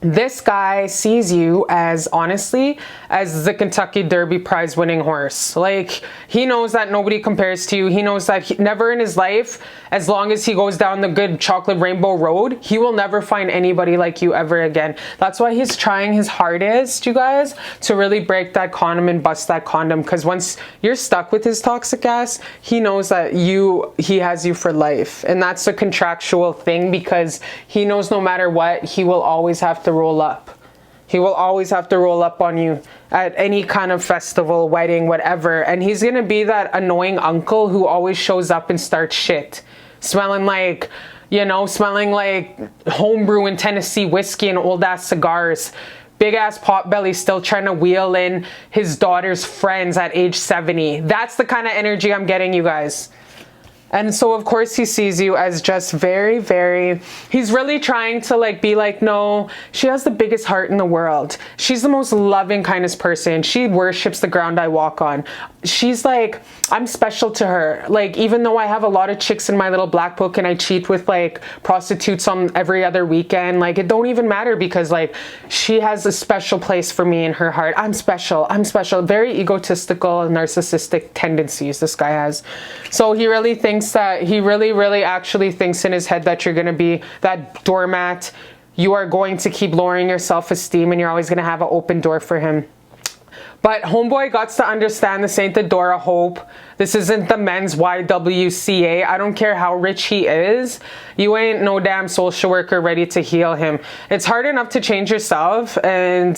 this guy sees you as, honestly, as the Kentucky Derby prize winning horse. Like, he knows that nobody compares to you. He knows that never in his life, as long as he goes down the good chocolate rainbow road, he will never find anybody like you ever again. That's why he's trying his hardest, you guys, to really break that condom and bust that condom. Because once you're stuck with his toxic ass, he knows that he has you for life. And that's a contractual thing, because he knows no matter what, he will always have to roll up. He will always have to roll up on you at any kind of festival, wedding, whatever. And he's going to be that annoying uncle who always shows up and starts shit. Smelling like, you know, smelling like homebrew and Tennessee whiskey and old ass cigars. big ass pot belly still trying to wheel in his daughter's friends at age 70. That's the kind of energy I'm getting, you guys. And so of course he sees you as just very, very, he's really trying to like be like, no, she has the biggest heart in the world. She's the most loving, kindest person. She worships the ground I walk on. She's like, I'm special to her. Like, even though I have a lot of chicks in my little black book and I cheat with like prostitutes on every other weekend, like it don't even matter because like she has a special place for me in her heart. I'm special. I'm special. Very egotistical and narcissistic tendencies this guy has. So he really thinks that he really actually thinks in his head that you're going to be that doormat. You are going to keep lowering your self-esteem and you're always going to have an open door for him. But homeboy got to understand this ain't the door of hope. This isn't the men's YWCA. I don't care how rich he is. You ain't no damn social worker ready to heal him. It's hard enough to change yourself, and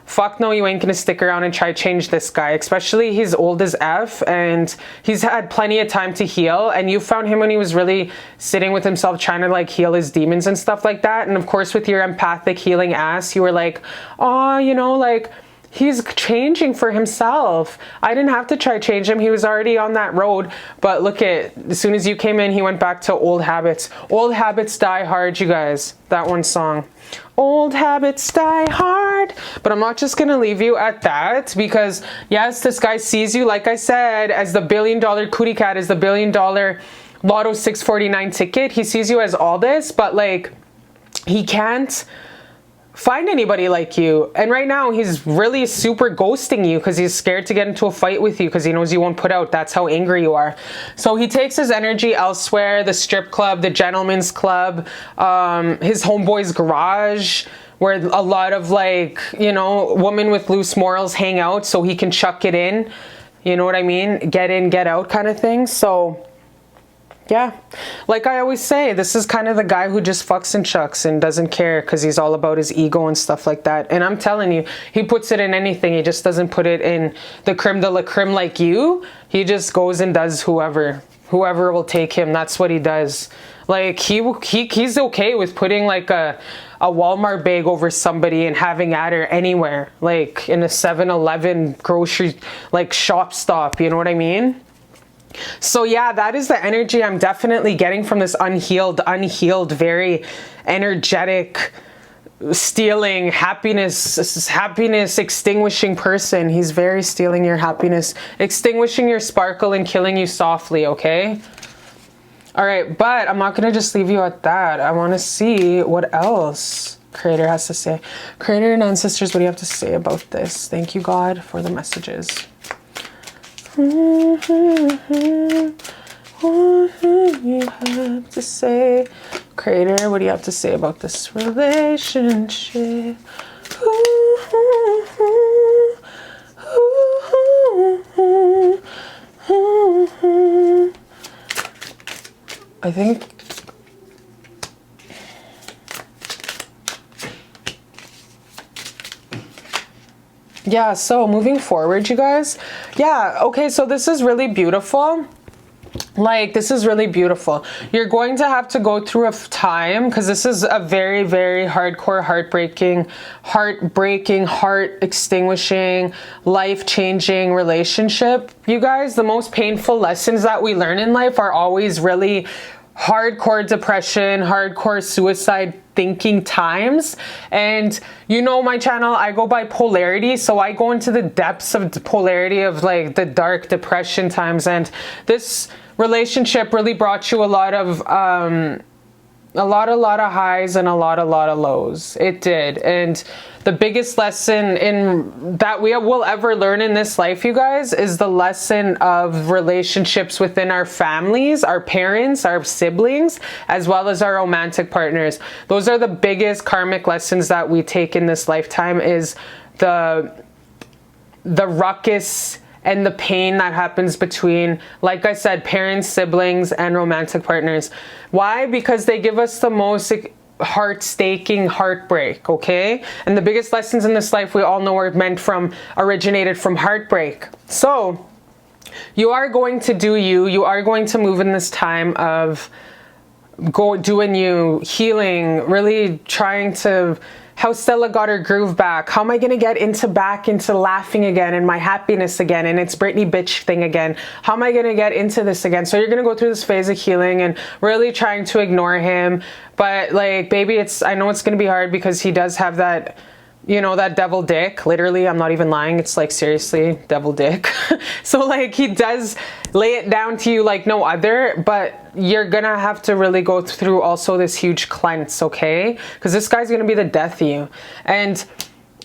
fuck no, you ain't gonna stick around and try to change this guy. Especially he's old as F and he's had plenty of time to heal, and you found him when he was really sitting with himself trying to like heal his demons and stuff like that. And of course with your empathic healing ass, you were like, oh, you know, like he's changing for himself. I didn't have to try to change him. He was already on that road. But look at, as soon as you came in, he went back to old habits. Old habits die hard, you guys. That one song. Old habits die hard. But I'm not just going to leave you at that, because yes, this guy sees you, like I said, as the $1 billion cootie cat, as the $1 billion Lotto 649 ticket. He sees you as all this, but like he can't find anybody like you. And right now he's really super ghosting you because he's scared to get into a fight with you because he knows you won't put out. That's how angry you are. So he takes his energy elsewhere, the strip club, the gentleman's club, his homeboy's garage, where a lot of like, you know, women with loose morals hang out, so he can chuck it in, you know what I mean, get in, get out kind of thing. So yeah, like I always say, this is kind of the guy who just fucks and chucks and doesn't care because he's all about his ego and stuff like that. And I'm telling you, he puts it in anything. He just doesn't put it in the creme de la creme like you. He just goes and does whoever will take him. That's what he does. Like he's okay with putting like a Walmart bag over somebody and having at her anywhere, like in a 7-Eleven grocery like shop stop. You know what I mean? So yeah, that is the energy I'm definitely getting from this unhealed, very energetic, stealing, happiness extinguishing person. He's very stealing your happiness, extinguishing your sparkle and killing you softly, okay? All right, but I'm not going to just leave you at that. I want to see what else Creator has to say. Creator and ancestors, what do you have to say about this? Thank you, God, for the messages. What do you have to say? Creator, what do you have to say about this relationship? I think yeah, so moving forward, you guys. Yeah, okay, so this is really beautiful. Like, this is really beautiful. You're going to have to go through a time, because this is a very, very hardcore, heartbreaking, heart extinguishing, life-changing relationship. You guys, the most painful lessons that we learn in life are always really hardcore depression, hardcore suicide thinking times. And you know my channel, I go by polarity, so I go into the depths of the polarity of like the dark depression times. And this relationship really brought you a lot of highs and a lot of lows. It did. And the biggest lesson in that we will ever learn in this life, you guys, is the lesson of relationships within our families, our parents, our siblings, as well as our romantic partners. Those are the biggest karmic lessons that we take in this lifetime, is the ruckus and the pain that happens between, like I said, parents, siblings, and romantic partners. Why? Because they give us the most heart-staking heartbreak, okay? And the biggest lessons in this life, we all know, originated from heartbreak. So you are going to do you. You are going to move in this time of doing you, healing, really trying to, how Stella got her groove back. How am I going to get back into laughing again and my happiness again and it's Britney bitch thing again? How am I going to get into this again? So you're going to go through this phase of healing and really trying to ignore him. But like, baby, I know it's going to be hard because he does have that, you know, that devil dick. Literally, I'm not even lying. It's like, seriously, devil dick. So like, he does lay it down to you like no other, but you're gonna have to really go through also this huge cleanse, okay? Because this guy's gonna be the death of you. And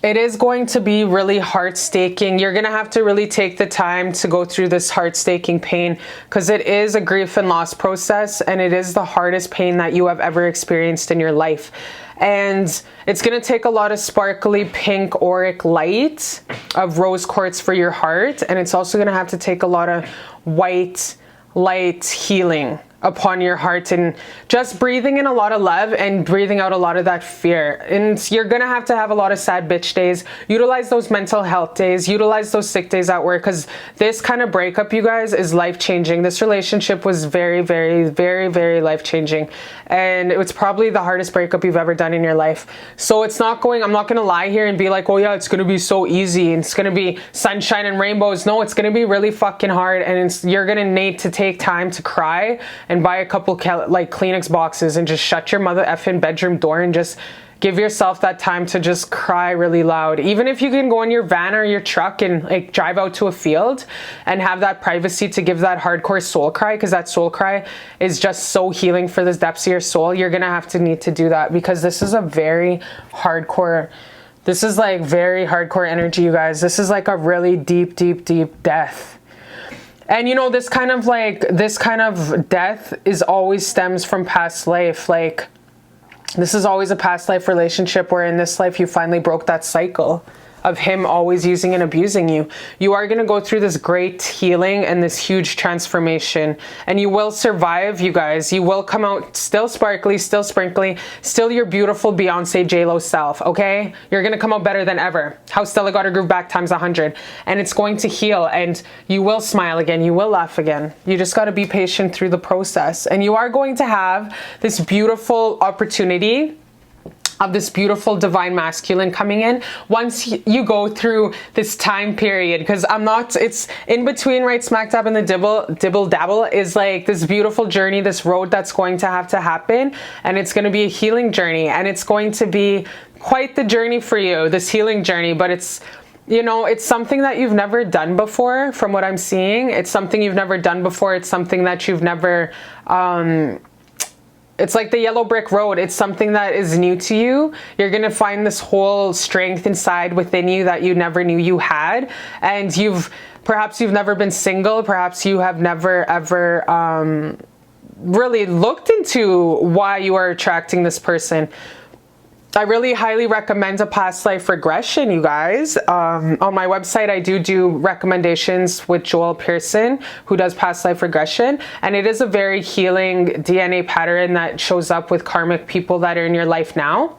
it is going to be really heart-staking. You're gonna have to really take the time to go through this heart-staking pain because it is a grief and loss process, and it is the hardest pain that you have ever experienced in your life. And it's going to take a lot of sparkly pink auric light of rose quartz for your heart. And it's also going to have to take a lot of white light healing upon your heart and just breathing in a lot of love and breathing out a lot of that fear. And you're gonna have to have a lot of sad bitch days. Utilize those mental health days, utilize those sick days at work, because this kind of breakup, you guys, is life-changing. This relationship was very, very, very, very life-changing. And it's probably the hardest breakup you've ever done in your life. So it's not going, I'm not gonna lie here and be like, oh yeah, it's gonna be so easy and it's gonna be sunshine and rainbows. No, it's gonna be really fucking hard, and you're gonna need to take time to cry and buy a couple like Kleenex boxes and just shut your mother effing bedroom door and just give yourself that time to just cry really loud. Even if you can go in your van or your truck and like drive out to a field and have that privacy to give that hardcore soul cry, because that soul cry is just so healing for the depths of your soul. You're gonna have to need to do that because this is a very hardcore, this is like very hardcore energy, you guys. This is like a really deep, deep, deep death. And you know, this kind of death is always stems from past life. Like, this is always a past life relationship where in this life you finally broke that cycle of him always using and abusing you. You are going to go through this great healing and this huge transformation, and you will survive, you guys. You will come out still sparkly, still sprinkly, still your beautiful Beyonce J-Lo self, okay? You're going to come out better than ever. How Stella got her groove back times 100. And it's going to heal, and you will smile again. You will laugh again. You just got to be patient through the process. And you are going to have this beautiful opportunity of this beautiful divine masculine coming in once you go through this time period, because it's in between, right smack dab in the dibble dabble is like this beautiful journey, this road that's going to have to happen, and it's going to be a healing journey, and it's going to be quite the journey for you, this healing journey. But it's, you know, it's something that you've never done before. From what I'm seeing, it's something you've never done before. It's something that you've never it's like the yellow brick road. It's something that is new to you. You're going to find this whole strength inside within you that you never knew you had. And perhaps you've never been single. Perhaps you have never ever really looked into why you are attracting this person. I really highly recommend a past life regression, you guys. On my website, I do recommendations with Joel Pearson, who does past life regression. And it is a very healing DNA pattern that shows up with karmic people that are in your life now.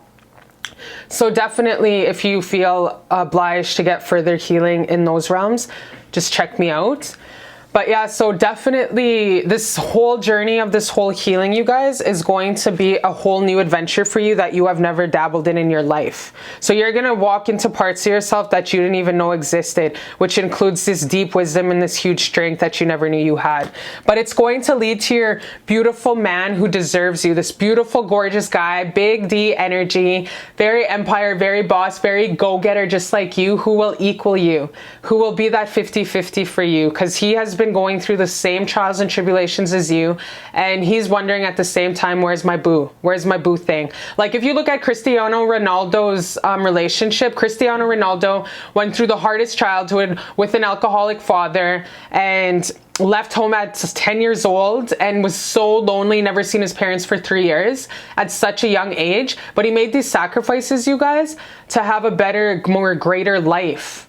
So definitely, if you feel obliged to get further healing in those realms, just check me out. But yeah, so definitely this whole journey of this whole healing, you guys, is going to be a whole new adventure for you that you have never dabbled in your life. So you're going to walk into parts of yourself that you didn't even know existed, which includes this deep wisdom and this huge strength that you never knew you had. But it's going to lead to your beautiful man who deserves you, this beautiful, gorgeous guy, big D energy, very empire, very boss, very go-getter, just like you, who will equal you, who will be that 50-50 for you, because he has been going through the same trials and tribulations as you, and he's wondering at the same time, where's my boo thing? Like, if you look at Cristiano Ronaldo's relationship, Cristiano Ronaldo went through the hardest childhood with an alcoholic father and left home at 10 years old and was so lonely, never seen his parents for 3 years at such a young age. But he made these sacrifices, you guys, to have a better, more greater life.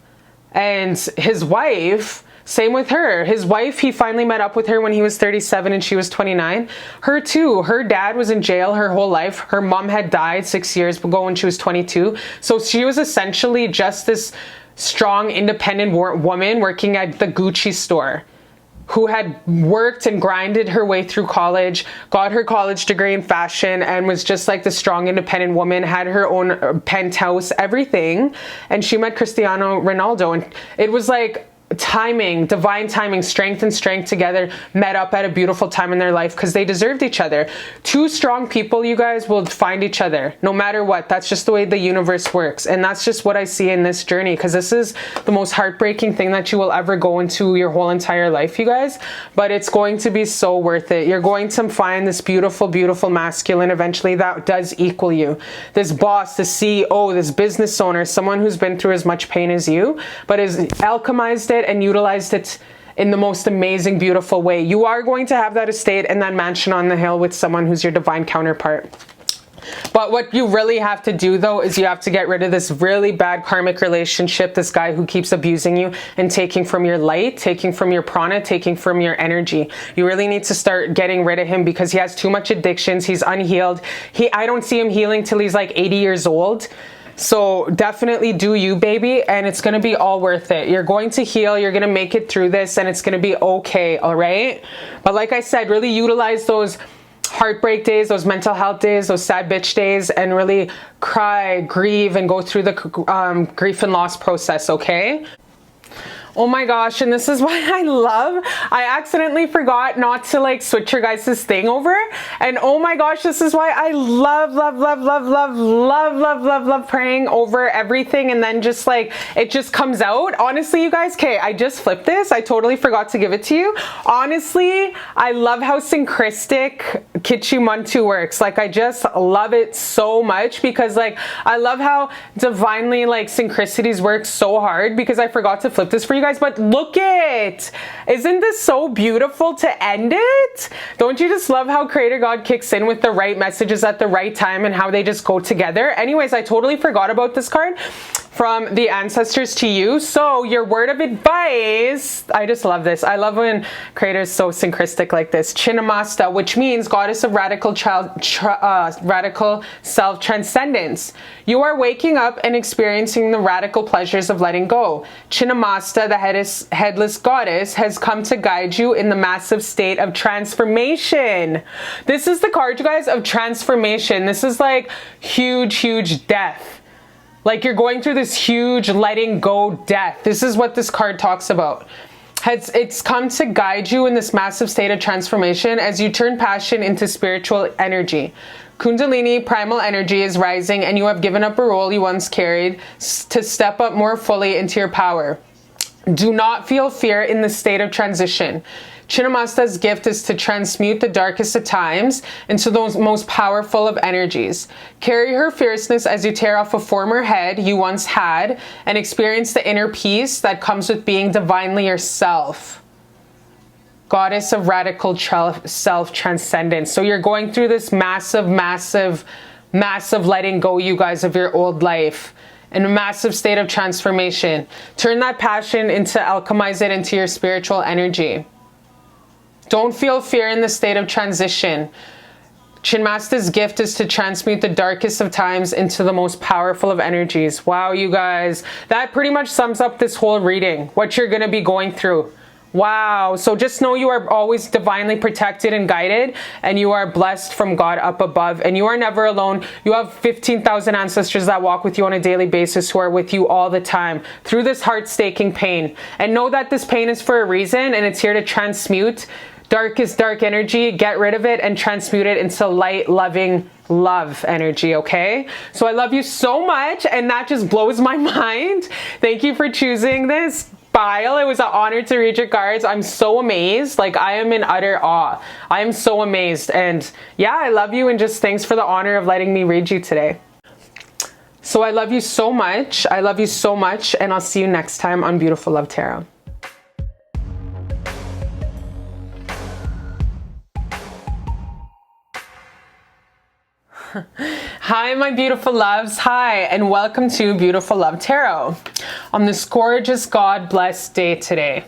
And his wife, same with her. His wife, he finally met up with her when he was 37 and she was 29. Her too. Her dad was in jail her whole life. Her mom had died 6 years ago when she was 22. So she was essentially just this strong, independent woman working at the Gucci store. who had worked and grinded her way through college, got her college degree in fashion, and was just like the strong, independent woman, had her own penthouse, everything. And she met Cristiano Ronaldo, and it was like timing, divine timing, strength and strength together met up at a beautiful time in their life because they deserved each other. Two strong people, you guys, will find each other no matter what. That's just the way the universe works, and that's just what I see in this journey, because this is the most heartbreaking thing that you will ever go into your whole entire life, you guys, but it's going to be so worth it. You're going to find this beautiful, beautiful masculine eventually that does equal you. This boss, this CEO, this business owner, someone who's been through as much pain as you, but has alchemized it and utilized it in the most amazing, beautiful way. You are going to have that estate and that mansion on the hill with someone who's your divine counterpart. But what you really have to do, though, is you have to get rid of this really bad karmic relationship, this guy who keeps abusing you and taking from your light, taking from your prana, taking from your energy. You really need to start getting rid of him because he has too much addictions. He's unhealed. I don't see him healing till he's like 80 years old. So definitely do you, baby, and it's going to be all worth it. You're going to heal, you're going to make it through this, and it's going to be okay, all right? But like I said, really utilize those heartbreak days, those mental health days, those sad bitch days, and really cry, grieve, and go through the grief and loss process, okay? Oh my gosh, and this is why I accidentally forgot not to like switch your guys' thing over. And oh my gosh, this is why I love praying over everything, and then just like, it just comes out. Honestly, you guys, okay, I just flipped this. I totally forgot to give it to you. Honestly, I love how synchristic Kitchi Muntu works. Like, I just love it so much because like, I love how divinely like synchronicities work so hard, because I forgot to flip this for you guys, but look it. Isn't this so beautiful to end it? Don't you just love how Creator God kicks in with the right messages at the right time and how they just go together? Anyways, I totally forgot about this card from the ancestors to you. So your word of advice, I just love this. I love when Creator is so synchristic like this. Chinnamasta, which means goddess of radical self-transcendence. You are waking up and experiencing the radical pleasures of letting go. Chinnamasta, the headless goddess, has come to guide you in the massive state of transformation. This is the card, you guys, of transformation. This is like huge death. Like, you're going through this huge letting go death. This is what this card talks about. It's come to guide you in this massive state of transformation as you turn passion into spiritual energy. Kundalini, primal energy, is rising, and you have given up a role you once carried to step up more fully into your power. Do not feel fear in the state of transition. Chinnamasta's gift is to transmute the darkest of times into those most powerful of energies. Carry her fierceness as you tear off a former head you once had and experience the inner peace that comes with being divinely yourself. Goddess of radical self-transcendence. So you're going through this massive letting go, you guys, of your old life. In a massive state of transformation. Turn that passion alchemize it into your spiritual energy. Don't feel fear in the state of transition. Chinnamasta's gift is to transmute the darkest of times into the most powerful of energies. Wow, you guys. That pretty much sums up this whole reading, what you're going to be going through. Wow. So just know you are always divinely protected and guided, and you are blessed from God up above, and you are never alone. You have 15,000 ancestors that walk with you on a daily basis, who are with you all the time through this heart-staking pain. And know that this pain is for a reason, and it's here to transmute darkest dark energy, get rid of it, and transmute it into light, loving love energy, okay? So I love you so much, and that just blows my mind. Thank you for choosing this file. It was an honor to read your cards. I'm so amazed. Like, I am in utter awe. I am so amazed. And yeah, I love you, and just thanks for the honor of letting me read you today. So I love you so much. I love you so much, and I'll see you next time on Beautiful Love Tarot. Hi, my beautiful loves. Hi, and welcome to Beautiful Love Tarot on this gorgeous God-blessed day today.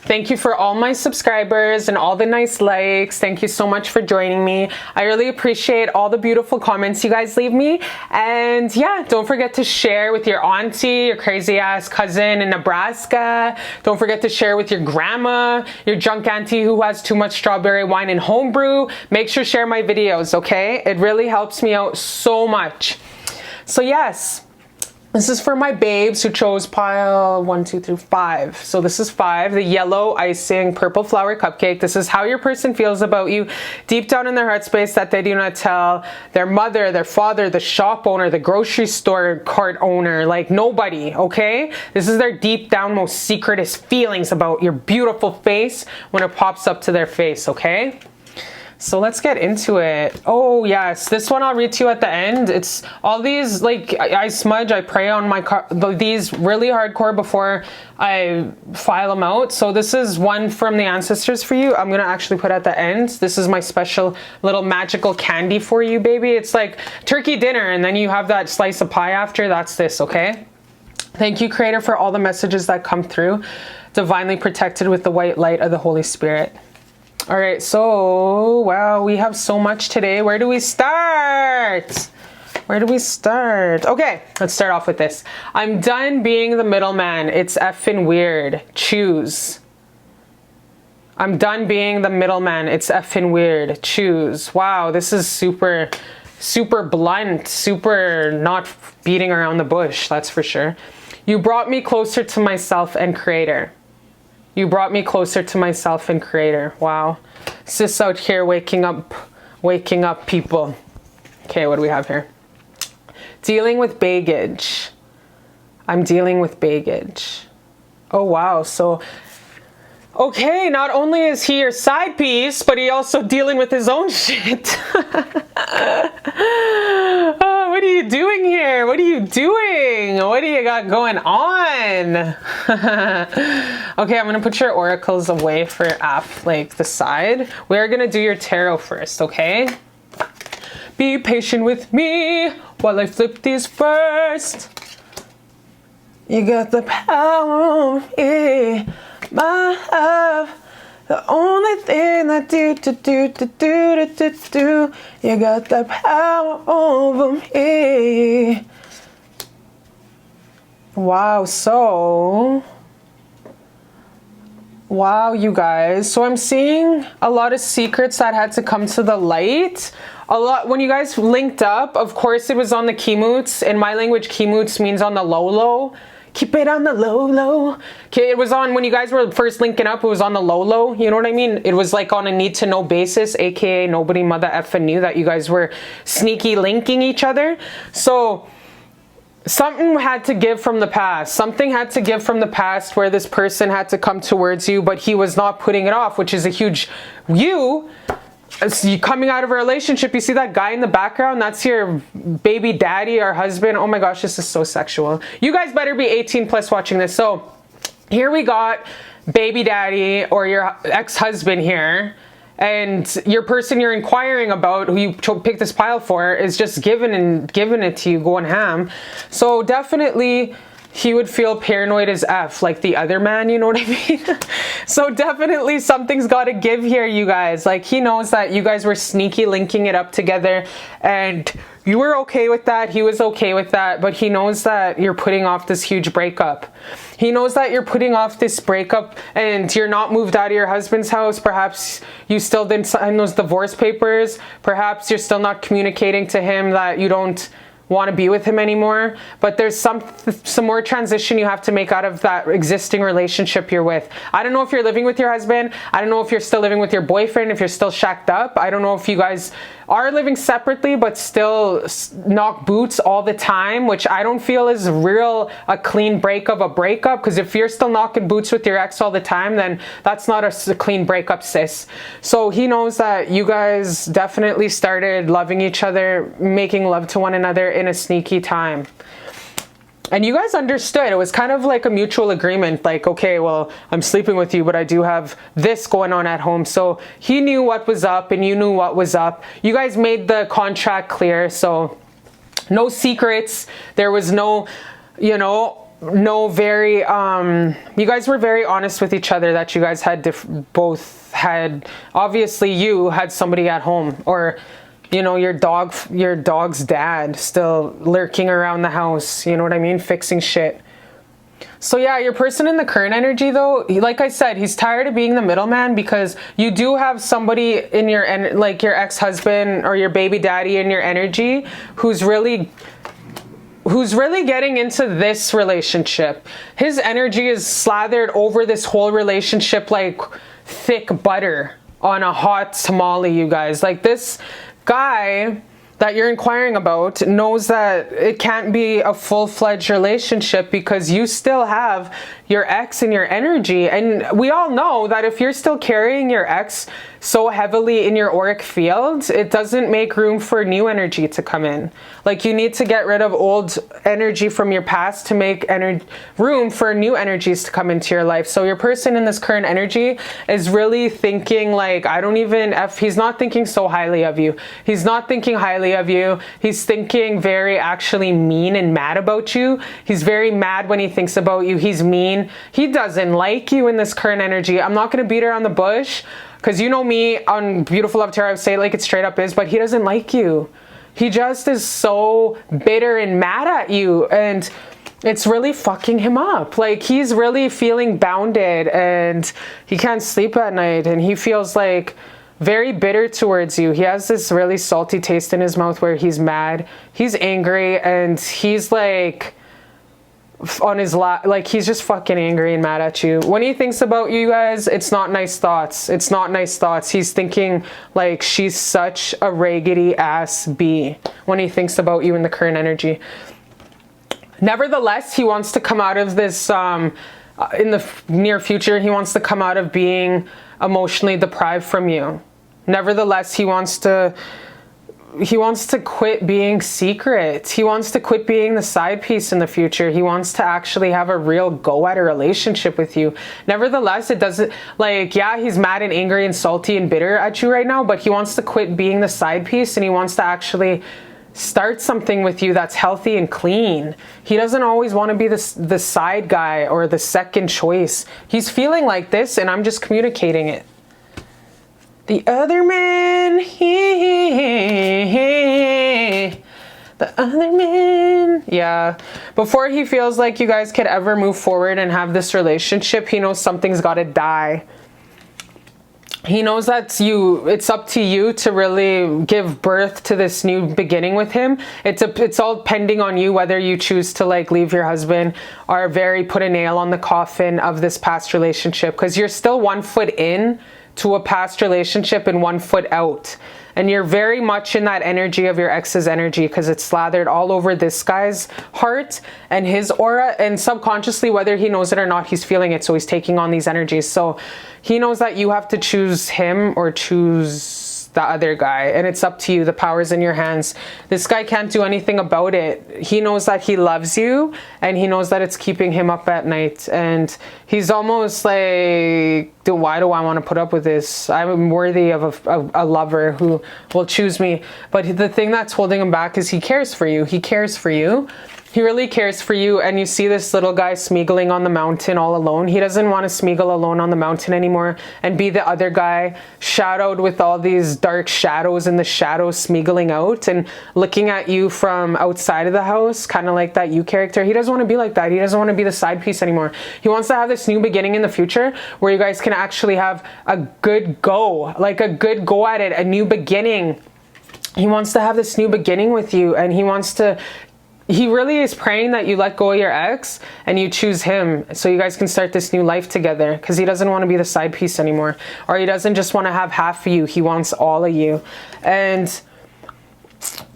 Thank you for all my subscribers and all the nice likes. Thank you so much for joining me. I really appreciate all the beautiful comments you guys leave me. And yeah, don't forget to share with your auntie, your crazy ass cousin in Nebraska. Don't forget to share with your grandma, your drunk auntie who has too much strawberry wine and homebrew. Make sure to share my videos, okay? It really helps me out so much. So yes. This is for my babes who chose pile 1, 2, 3, 5. So this is 5, the yellow icing purple flower cupcake. This is how your person feels about you deep down in their heart space that they do not tell their mother, their father, the shop owner, the grocery store cart owner, like nobody, okay? This is their deep down most secretest feelings about your beautiful face when it pops up to their face, okay? So let's get into it. Oh yes, this one I'll read to you at the end. It's all these, like, I smudge, I pray on my these really hardcore before I file them out. So this is one from the ancestors for you. I'm gonna actually put at the end. This is my special little magical candy for you, baby. It's like turkey dinner and then you have that slice of pie after. That's this, okay? Thank you, Creator, for all the messages that come through. Divinely protected with the white light of the Holy Spirit. All right, so, wow, we have so much today. Where do we start? Where do we start? Okay, let's start off with this. I'm done being the middleman. It's effing weird. Choose. I'm done being the middleman. It's effing weird. Choose. Wow, this is super, super blunt, super not beating around the bush, that's for sure. You brought me closer to myself and Creator. You brought me closer to myself and Creator. Wow. Sis out here waking up people. Okay, what do we have here? Dealing with baggage. I'm dealing with baggage. Oh, wow. So, okay, not only is he your side piece, but he also dealing with his own shit. Oh, what are you doing here? What are you doing? What do you got going on? Okay, I'm gonna put your oracles away for like the side. We're gonna do your tarot first, okay? Be patient with me while I flip these first. You got the power of me, my love. The only thing I do. You got the power over me. Wow, so. Wow, you guys. So I'm seeing a lot of secrets that had to come to the light. A lot, when you guys linked up, of course it was on the kimoots. In my language, kimoots means on the low. Keep it on the low. Okay, it was on, when you guys were first linking up, it was on the low. You know what I mean? It was like on a need to know basis, aka nobody mother effing knew that you guys were sneaky linking each other. So something had to give from the past. Something had to give from the past where this person had to come towards you, but he was not putting it off, which is a huge coming out of a relationship. You see that guy in the background? That's your baby daddy or husband. Oh my gosh, this is so sexual. You guys better be 18 plus watching this. So here we got baby daddy or your ex-husband here, and your person you're inquiring about, who you picked this pile for, is just giving it to you, going ham. So definitely he would feel paranoid as F, like the other man, you know what I mean? So definitely something's got to give here, you guys. Like, he knows that you guys were sneaky linking it up together, and you were okay with that. He was okay with that, but he knows that you're putting off this huge breakup. He knows that you're putting off this breakup and you're not moved out of your husband's house. Perhaps you still didn't sign those divorce papers. Perhaps you're still not communicating to him that you don't want to be with him anymore, but there's some more transition you have to make out of that existing relationship you're with. I don't know if you're living with your husband. I don't know if you're still living with your boyfriend, if you're still shacked up. I don't know if you guys are living separately but still knock boots all the time, which I don't feel is a clean break of a breakup, because if you're still knocking boots with your ex all the time, then that's not a clean breakup, sis. So he knows that you guys definitely started loving each other, making love to one another in a sneaky time. And you guys understood. It was kind of like a mutual agreement, like, okay, well, I'm sleeping with you, but I do have this going on at home. So he knew what was up and you knew what was up. You guys made the contract clear, so no secrets. There was no, very, you guys were very honest with each other that you guys had both had, obviously you had somebody at home, or, you know, your dog's dad still lurking around the house, you know what I mean? Fixing shit. So yeah, your person in the current energy though, like I said, he's tired of being the middleman, because you do have somebody in your, like your ex-husband or your baby daddy in your energy who's really getting into this relationship. His energy is slathered over this whole relationship like thick butter on a hot tamale, you guys. Like, this guy that you're inquiring about knows that it can't be a full-fledged relationship because you still have your ex in your energy. And we all know that if you're still carrying your ex so heavily in your auric field, it doesn't make room for new energy to come in. Like, you need to get rid of old energy from your past to make room for new energies to come into your life. So your person in this current energy is really thinking like, he's not thinking so highly of you. He's not thinking highly of you. He's thinking very actually mean and mad about you. He's very mad when he thinks about you. He's mean. He doesn't like you in this current energy. I'm not going to beat around the bush, because you know me on Beautiful Love Tarot, I say it like it straight up is, but he doesn't like you. He just is so bitter and mad at you, and it's really fucking him up. Like, he's really feeling bounded, and he can't sleep at night, and he feels like very bitter towards you. He has this really salty taste in his mouth where he's mad, he's angry, and he's like on his like he's just fucking angry and mad at you. When he thinks about you guys, it's not nice thoughts. It's not nice thoughts. He's thinking like, she's such a raggedy ass bee when he thinks about you in the current energy. Nevertheless, he wants to come out of this in the near future. He wants to come out of being emotionally deprived from you. Nevertheless, he wants to quit being secret. He wants to quit being the side piece in the future. He wants to actually have a real go at a relationship with you. Nevertheless, it doesn't, like, yeah, he's mad and angry and salty and bitter at you right now, but he wants to quit being the side piece, and he wants to actually start something with you that's healthy and clean. He doesn't always want to be the side guy or the second choice. He's feeling like this, and I'm just communicating it. The other man, the other man. Yeah. Before he feels like you guys could ever move forward and have this relationship, he knows something's got to die. He knows that it's up to you to really give birth to this new beginning with him. It's all pending on you, whether you choose to like leave your husband or put a nail on the coffin of this past relationship, because you're still 1 foot in to a past relationship and 1 foot out. And you're very much in that energy of your ex's energy, because it's slathered all over this guy's heart and his aura, and subconsciously, whether he knows it or not, he's feeling it. So he's taking on these energies. So he knows that you have to choose him or choose the other guy, and it's up to you. The power's in your hands. This guy can't do anything about it. He knows that he loves you, and he knows that it's keeping him up at night, and he's almost like, why do I want to put up with this? I'm worthy of a lover who will choose me. But the thing that's holding him back is he cares for you. He cares for you. He really cares for you. And you see this little guy smeagling on the mountain all alone. He doesn't want to smeagle alone on the mountain anymore and be the other guy shadowed with all these dark shadows, and the shadows smeagling out and looking at you from outside of the house, kind of like that you character. He doesn't want to be like that. He doesn't want to be the side piece anymore. He wants to have this new beginning in the future where you guys can actually have a good go, like a good go at it, a new beginning. He wants to have this new beginning with you, and he really is praying that you let go of your ex and you choose him so you guys can start this new life together, because he doesn't want to be the side piece anymore, or he doesn't just want to have half of you. He wants all of you. And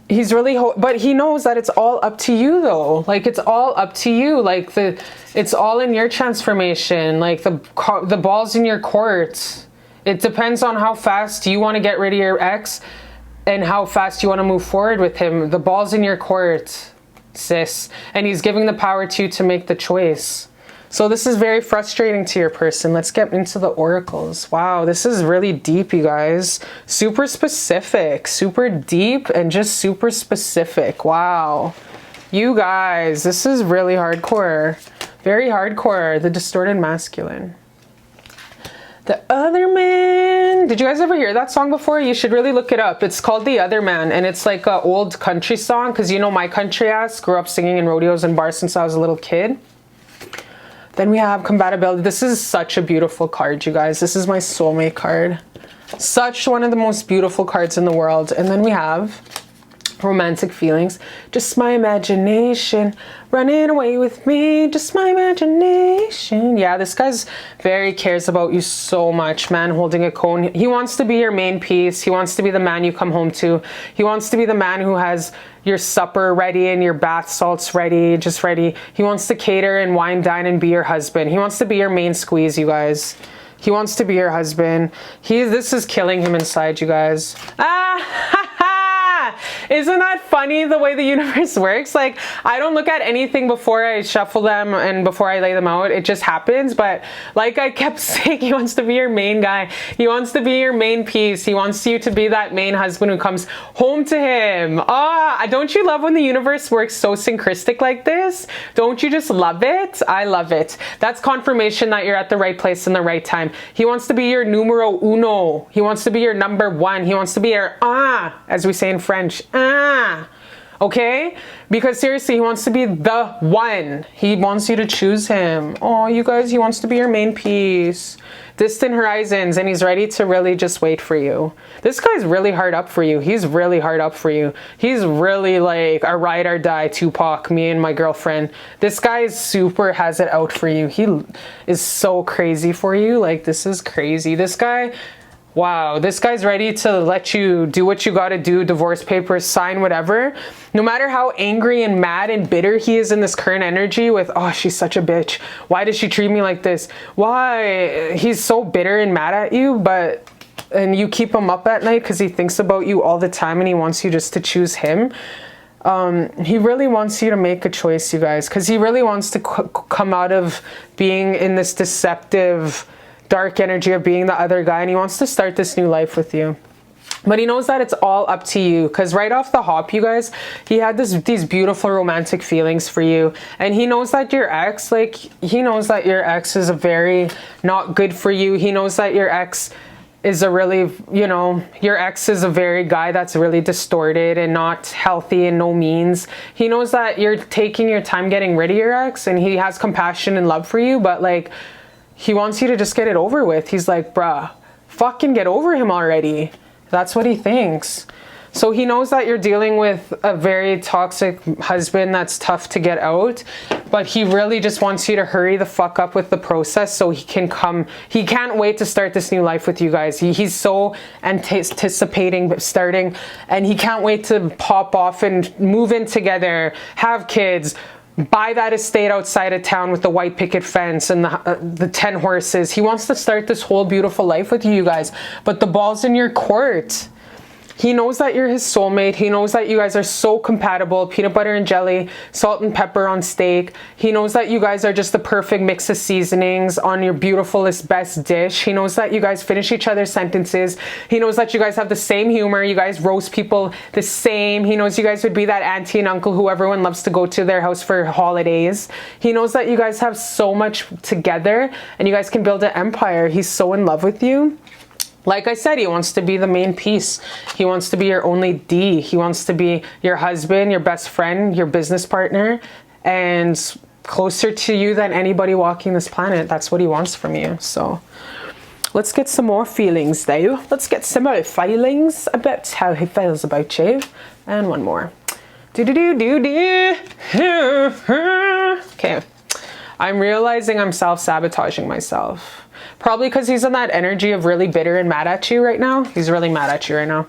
he's really, but he knows that it's all up to you though. Like, it's all up to you. Like, it's all in your transformation. Like, the ball's in your court. It depends on how fast you want to get rid of your ex and how fast you want to move forward with him. The ball's in your court, sis, and he's giving the power to you to make the choice. So this is very frustrating to your person. Let's get into the oracles. Wow, this is really deep, you guys. Super specific, super deep, and just super specific. Wow. You guys, this is really hardcore. Very hardcore. The distorted masculine. The Other Man. Did you guys ever hear that song before? You should really look it up. It's called The Other Man, and it's like an old country song, because you know my country ass grew up singing in rodeos and bars since I was a little kid. Then we have compatibility. This is such a beautiful card, you guys. This is my soulmate card. Such one of the most beautiful cards in the world. And then we have romantic feelings. Just my imagination running away with me. Just my imagination. Yeah, this guy's very cares about you so much, man. Holding a cone. He wants to be your main piece. He wants to be the man you come home to. He wants to be the man who has your supper ready and your bath salts ready, just ready. He wants to cater and wine dine and be your husband. He wants to be your main squeeze, you guys. He wants to be your husband. This is killing him inside, you guys. Isn't that funny the way the universe works? Like, I don't look at anything before I shuffle them and before I lay them out. It just happens. But like I kept saying, he wants to be your main guy. He wants to be your main piece. He wants you to be that main husband who comes home to him. Don't you love when the universe works so synchristic like this? Don't you just love it? I love it. That's confirmation that you're at the right place in the right time. He wants to be your numero uno. He wants to be your number one. He wants to be your as we say in French. Okay? Because seriously, he wants to be the one. He wants you to choose him. Oh, you guys, he wants to be your main piece. Distant horizons, and he's ready to really just wait for you. This guy's really hard up for you. He's really hard up for you. He's really like a ride or die Tupac, me and my girlfriend. This guy is super has it out for you. He is so crazy for you. Like, this is crazy. This guy... Wow, this guy's ready to let you do what you gotta do, divorce papers, sign whatever. No matter how angry and mad and bitter he is in this current energy with, oh, she's such a bitch. Why does she treat me like this? Why? He's so bitter and mad at you, and you keep him up at night because he thinks about you all the time and he wants you just to choose him. He really wants you to make a choice, you guys, because he really wants to come out of being in this deceptive dark energy of being the other guy, and he wants to start this new life with you. But he knows that it's all up to you, because right off the hop, you guys, he had these beautiful romantic feelings for you, and he knows that your ex, is a very not good for you. He knows that your ex is your ex is a very guy that's really distorted and not healthy and no means. He knows that you're taking your time getting rid of your ex, and he has compassion and love for you, but like, he wants you to just get it over with. He's like, bruh, fucking get over him already. That's what he thinks. So he knows that you're dealing with a very toxic husband that's tough to get out, but he really just wants you to hurry the fuck up with the process so he can come. He can't wait to start this new life with you guys. He's so anticipating starting, and he can't wait to pop off and move in together, have kids, buy that estate outside of town with the white picket fence and the 10 horses. He wants to start this whole beautiful life with you guys, but the ball's in your court. He knows that you're his soulmate. He knows that you guys are so compatible. Peanut butter and jelly, salt and pepper on steak. He knows that you guys are just the perfect mix of seasonings on your beautifulest best dish. He knows that you guys finish each other's sentences. He knows that you guys have the same humor. You guys roast people the same. He knows you guys would be that auntie and uncle who everyone loves to go to their house for holidays. He knows that you guys have so much together and you guys can build an empire. He's so in love with you. Like I said, he wants to be the main piece. He wants to be your only D. He wants to be your husband, your best friend, your business partner, and closer to you than anybody walking this planet. That's what he wants from you. So let's get some more feelings though. Let's get some more feelings about how he feels about you. And one more. Okay. I'm realizing I'm self-sabotaging myself. Probably because he's in that energy of really bitter and mad at you right now. He's really mad at you right now.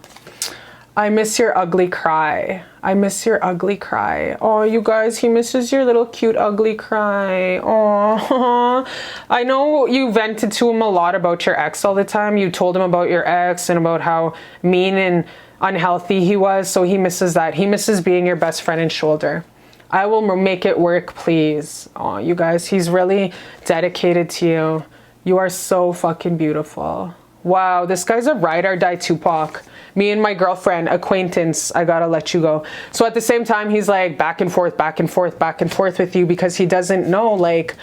I miss your ugly cry. I miss your ugly cry. Oh, you guys, he misses your little cute ugly cry. Oh, I know you vented to him a lot about your ex all the time. You told him about your ex and about how mean and unhealthy he was. So he misses that. He misses being your best friend and shoulder. I will make it work, please. Oh, you guys, he's really dedicated to you. You are so fucking beautiful. Wow, this guy's a ride or die Tupac. Me and my girlfriend, acquaintance, I gotta let you go. So at the same time, he's like back and forth, back and forth, back and forth with you because he doesn't know, like,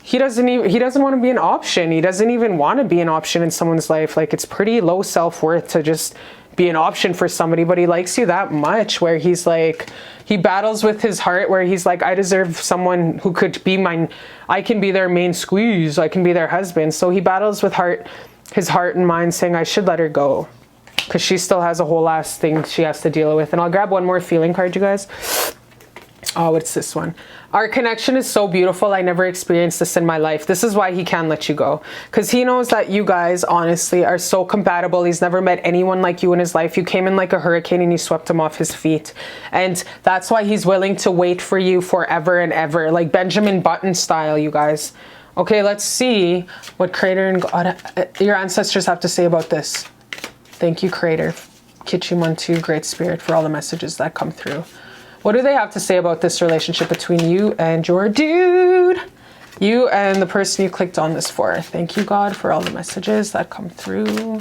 he doesn't want to be an option. He doesn't even want to be an option in someone's life. Like, it's pretty low self-worth to just be an option for somebody, but he likes you that much where he's like, he battles with his heart where he's like, I deserve someone who could be mine. I can be their main squeeze. I can be their husband. So he battles with his heart and mind saying, I should let her go. Because she still has a whole ass thing she has to deal with. And I'll grab one more feeling card, you guys. Oh, what's this one? Our connection is so beautiful. I never experienced this in my life. This is why he can't let you go. Because he knows that you guys, honestly, are so compatible. He's never met anyone like you in his life. You came in like a hurricane and you swept him off his feet. And that's why he's willing to wait for you forever and ever. Like Benjamin Button style, you guys. Okay, let's see what Creator and God, your ancestors have to say about this. Thank you, Creator, Kichimuntu, Great Spirit, for all the messages that come through. What do they have to say about this relationship between you and your dude? You and the person you clicked on this for. Thank you, God, for all the messages that come through.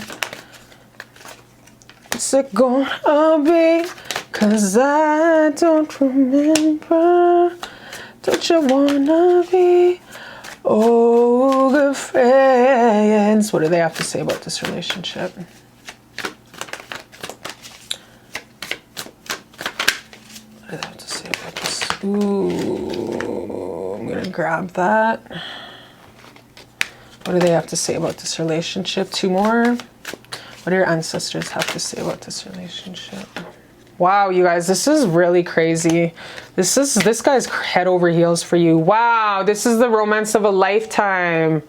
What's it gonna be? 'Cause I don't remember. Don't you wanna be? Oh, good friends. What do they have to say about this relationship? What do they have to say about this? Ooh, I'm gonna grab that. What do they have to say about this relationship? Two more. What do your ancestors have to say about this relationship? Wow, you guys, this is really crazy. This guy's head over heels for you. Wow, this is the romance of a lifetime.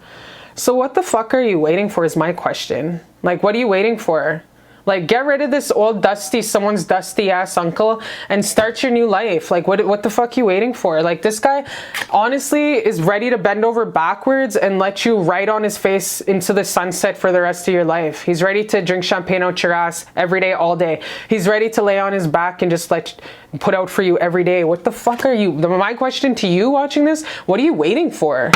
So what the fuck are you waiting for is my question. Like, what are you waiting for? Like, get rid of this old someone's dusty ass uncle and start your new life. Like, what the fuck are you waiting for? Like, this guy honestly is ready to bend over backwards and let you ride on his face into the sunset for the rest of your life. He's ready to drink champagne out your ass every day, all day. He's ready to lay on his back and just put out for you every day. What the fuck are you? My question to you watching this, what are you waiting for?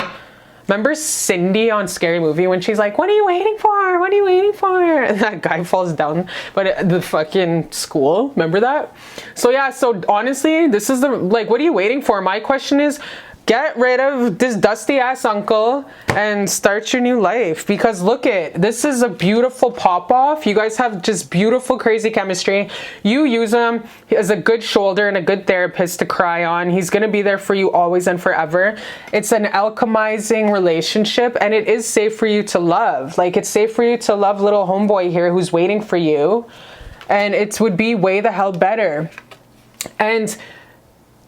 Remember Cindy on Scary Movie when she's like, what are you waiting for? What are you waiting for? And that guy falls down, but the fucking school, remember that? So yeah, so honestly, this is like, what are you waiting for? My question is, get rid of this dusty ass uncle and start your new life. Because look this is a beautiful pop off. You guys have just beautiful, crazy chemistry. You use him as a good shoulder and a good therapist to cry on. He's going to be there for you always and forever. It's an alchemizing relationship and it is safe for you to love. Like, it's safe for you to love little homeboy here who's waiting for you. And it would be way the hell better. And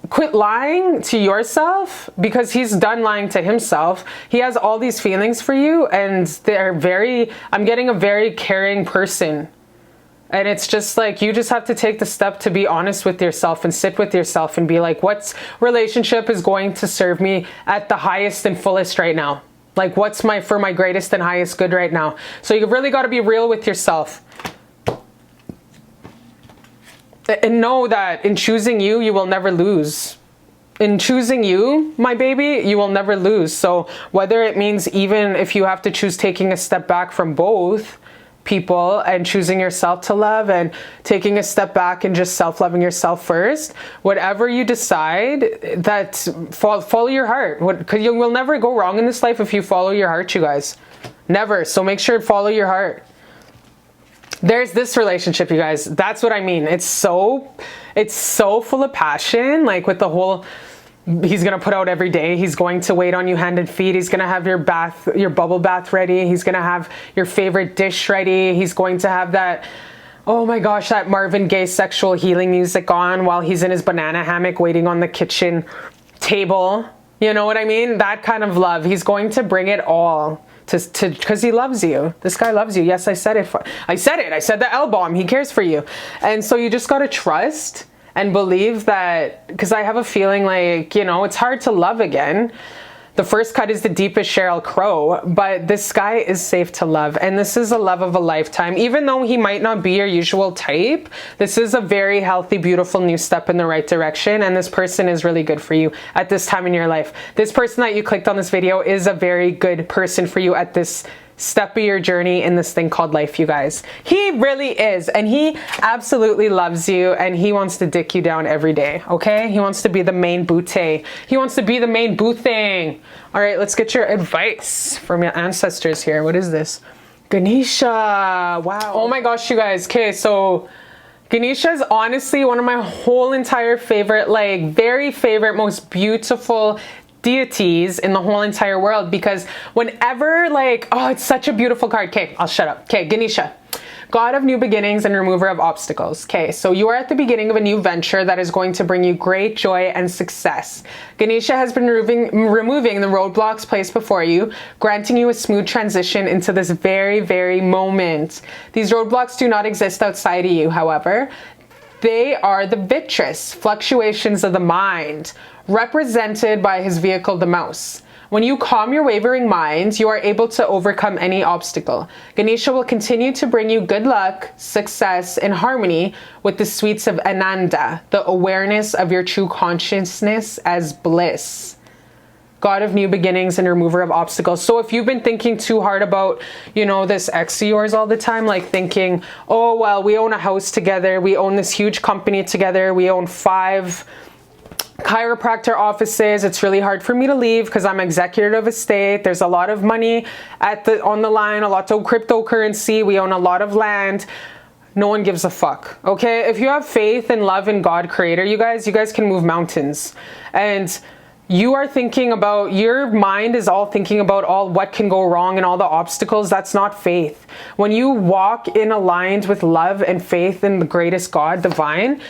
quit lying to yourself, because he's done lying to himself. He has all these feelings for you and I'm getting a very caring person. And it's just like, you just have to take the step to be honest with yourself and sit with yourself and be like, what relationship is going to serve me at the highest and fullest right now? Like, what's for my greatest and highest good right now? So you really got to be real with yourself. And know that in choosing you, you will never lose. In choosing you, my baby, you will never lose. So whether it means even if you have to choose taking a step back from both people and choosing yourself to love and taking a step back and just self-loving yourself first, whatever you decide, that follow your heart. Because you will never go wrong in this life if you follow your heart, you guys. Never. So make sure to follow your heart. There's this relationship, you guys. That's what I mean. It's so full of passion, like with the whole, he's going to put out every day. He's going to wait on you hand and feet. He's going to have your bubble bath ready. He's going to have your favorite dish ready. He's going to have that, oh my gosh, that Marvin Gaye sexual healing music on while he's in his banana hammock waiting on the kitchen table. You know what I mean? That kind of love. He's going to bring it all. Because he loves you. This guy loves you. Yes, I said it. I said the L bomb. He cares for you. And so you just got to trust and believe that, because I have a feeling like, you know, it's hard to love again. The first cut is the deepest, Sheryl Crow, but this guy is safe to love. And this is a love of a lifetime. Even though he might not be your usual type, this is a very healthy, beautiful new step in the right direction. And this person is really good for you at this time in your life. This person that you clicked on this video is a very good person for you at this step of your journey in this thing called life, you guys. He really is, and he absolutely loves you, and he wants to dick you down every day, okay? He wants to be the main booty. He wants to be the main boo thing. All right, let's get your advice from your ancestors here. What is this? Ganesha. Wow. Oh my gosh, you guys. Okay, so Ganesha is honestly one of my whole entire favorite, like very favorite, most beautiful deities in the whole entire world, because whenever, like, oh, it's such a beautiful card. Okay, I'll shut up. Okay, Ganesha, God of new beginnings and remover of obstacles. Okay, so you are at the beginning of a new venture that is going to bring you great joy and success. Ganesha has been removing the roadblocks placed before you, granting you a smooth transition into this very, very moment. These roadblocks do not exist outside of you, however. They are the vitreous fluctuations of the mind, represented by his vehicle, the mouse. When you calm your wavering mind, you are able to overcome any obstacle. Ganesha will continue to bring you good luck, success, and harmony with the sweets of Ananda, the awareness of your true consciousness as bliss. God of new beginnings and remover of obstacles. So if you've been thinking too hard about, you know, this ex of yours all the time, like thinking, oh, well, we own a house together, we own this huge company together, we own 5 chiropractor offices, it's really hard for me to leave because I'm executor of estate, there's a lot of money on the line, a lot of cryptocurrency, we own a lot of land. No one gives a fuck, okay? If you have faith and love in God creator, you guys can move mountains. And you are thinking about, your mind is all thinking about all what can go wrong and all the obstacles. That's not faith. When you walk in aligned with love and faith in the greatest God, divine,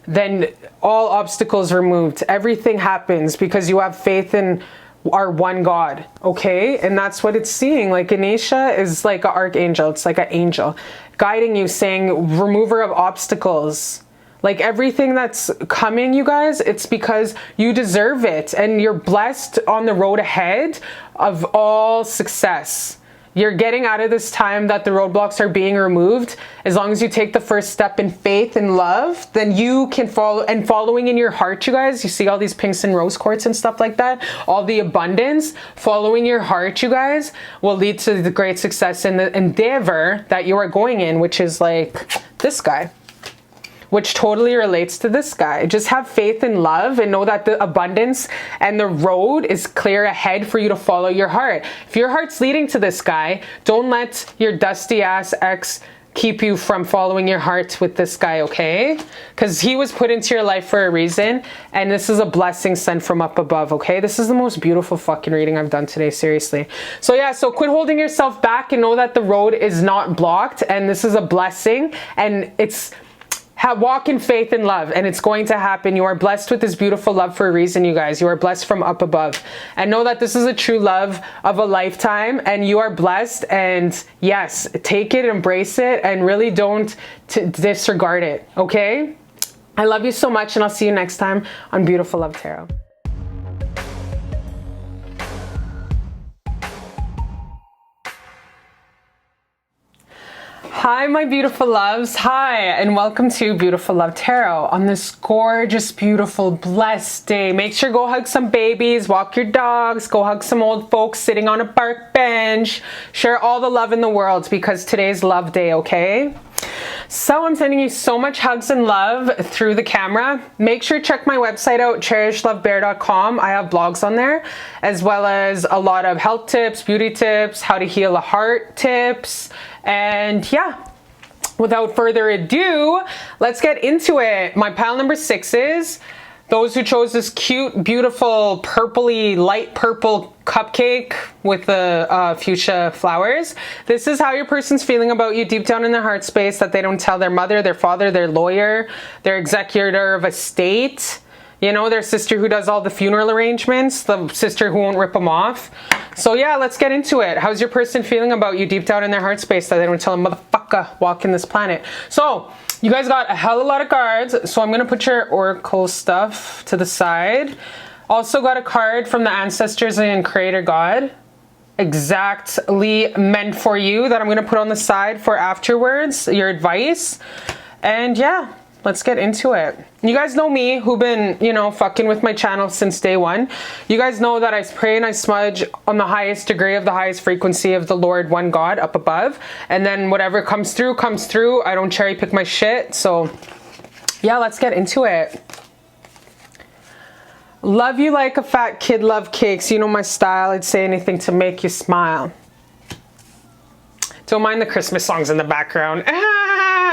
then all obstacles are removed. Everything happens because you have faith in our one God, okay? And that's what it's seeing. Like Ganesha is like an archangel. It's like an angel guiding you, saying remover of obstacles. Like everything that's coming, you guys, it's because you deserve it and you're blessed on the road ahead of all success. You're getting out of this time that the roadblocks are being removed. As long as you take the first step in faith and love, then you can follow, and following in your heart, you guys, you see all these pinks and rose quartz and stuff like that, all the abundance, following your heart, you guys, will lead to the great success in the endeavor that you are going in, which is like this guy, which totally relates to this guy. Just have faith and love and know that the abundance and the road is clear ahead for you to follow your heart. If your heart's leading to this guy, don't let your dusty ass ex keep you from following your heart with this guy, okay? Because he was put into your life for a reason, and this is a blessing sent from up above, okay? This is the most beautiful fucking reading I've done today, seriously. So yeah, so quit holding yourself back and know that the road is not blocked, and this is a blessing, and it's... walk in faith and love, and it's going to happen. You are blessed with this beautiful love for a reason, you guys. You are blessed from up above. And know that this is a true love of a lifetime, and you are blessed. And yes, take it, embrace it, and really don't disregard it, okay? I love you so much, and I'll see you next time on Beautiful Love Tarot. Hi, my beautiful loves. Hi, and welcome to Beautiful Love Tarot on this gorgeous, beautiful, blessed day. Make sure go hug some babies, walk your dogs, go hug some old folks sitting on a park bench. Share all the love in the world because today's love day, okay? So I'm sending you so much hugs and love through the camera. Make sure to check my website out, cherishlbear.com. I have blogs on there, as well as a lot of health tips, beauty tips, how to heal a heart tips. And yeah, without further ado, let's get into it. My pile number 6 is those who chose this cute, beautiful, purpley, light purple cupcake with the fuchsia flowers. This is how your person's feeling about you deep down in their heart space, that they don't tell their mother, their father, their lawyer, their executor of estate, you know, their sister who does all the funeral arrangements, the sister who won't rip them off. So yeah, let's get into it. How's your person feeling about you deep down in their heart space that they don't tell a motherfucker walking this planet? So you guys got a hell of a lot of cards, so I'm gonna put your oracle stuff to the side. Also got a card from the ancestors and creator God, exactly meant for you, that I'm gonna put on the side for afterwards, your advice. And yeah, Let's get into it. You guys know me, who've been, you know, fucking with my channel since day one. You guys know that I pray and I smudge on the highest degree of the highest frequency of the Lord, one God up above. And then whatever comes through, comes through. I don't cherry pick my shit. So yeah, let's get into it. Love you like a fat kid love cakes. You know my style. I'd say anything to make you smile. Don't mind the Christmas songs in the background.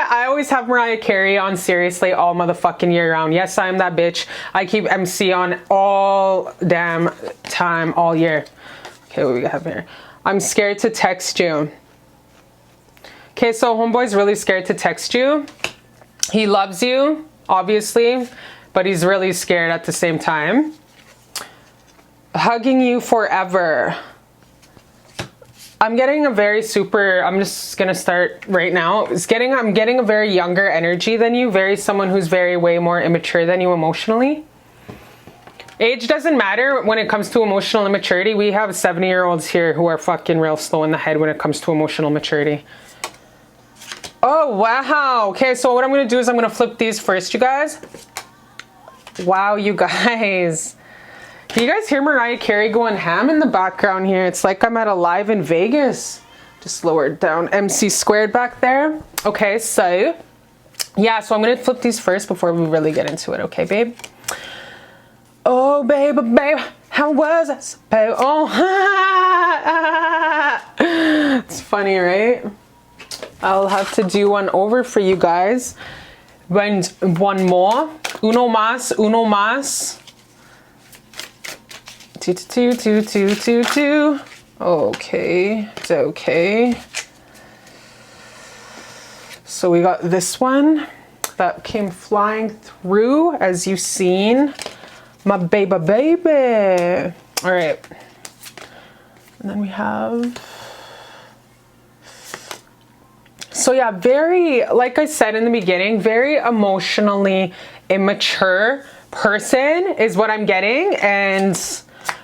I always have Mariah Carey on seriously all motherfucking year round. Yes, I am that bitch. I keep MC on all damn time, all year. Okay, what we have here? I'm scared to text you. Okay, so homeboy's really scared to text you. He loves you, obviously, but he's really scared at the same time. Hugging you forever. I'm getting a very super, I'm just gonna start right now. I'm getting a very younger energy than you, someone who's way more immature than you emotionally. Age doesn't matter when it comes to emotional immaturity. We have 70-year-olds here who are fucking real slow in the head when it comes to emotional maturity. Oh, wow. Okay, so what I'm gonna do is I'm gonna flip these first, you guys. Wow, you guys. Can you guys hear Mariah Carey going ham in the background here? It's like I'm at a live in Vegas. Just lowered down MC squared back there. Okay, so yeah, so I'm gonna flip these first before we really get into it. Okay, babe? Oh, babe, how was I supposed? Oh, it's funny, right? I'll have to do one over for you guys. One more. Uno más, uno más. Two. Okay, it's okay. So we got this one that came flying through, as you've seen. My baby. All right. And then we have... So yeah, like I said in the beginning, very emotionally immature person is what I'm getting. And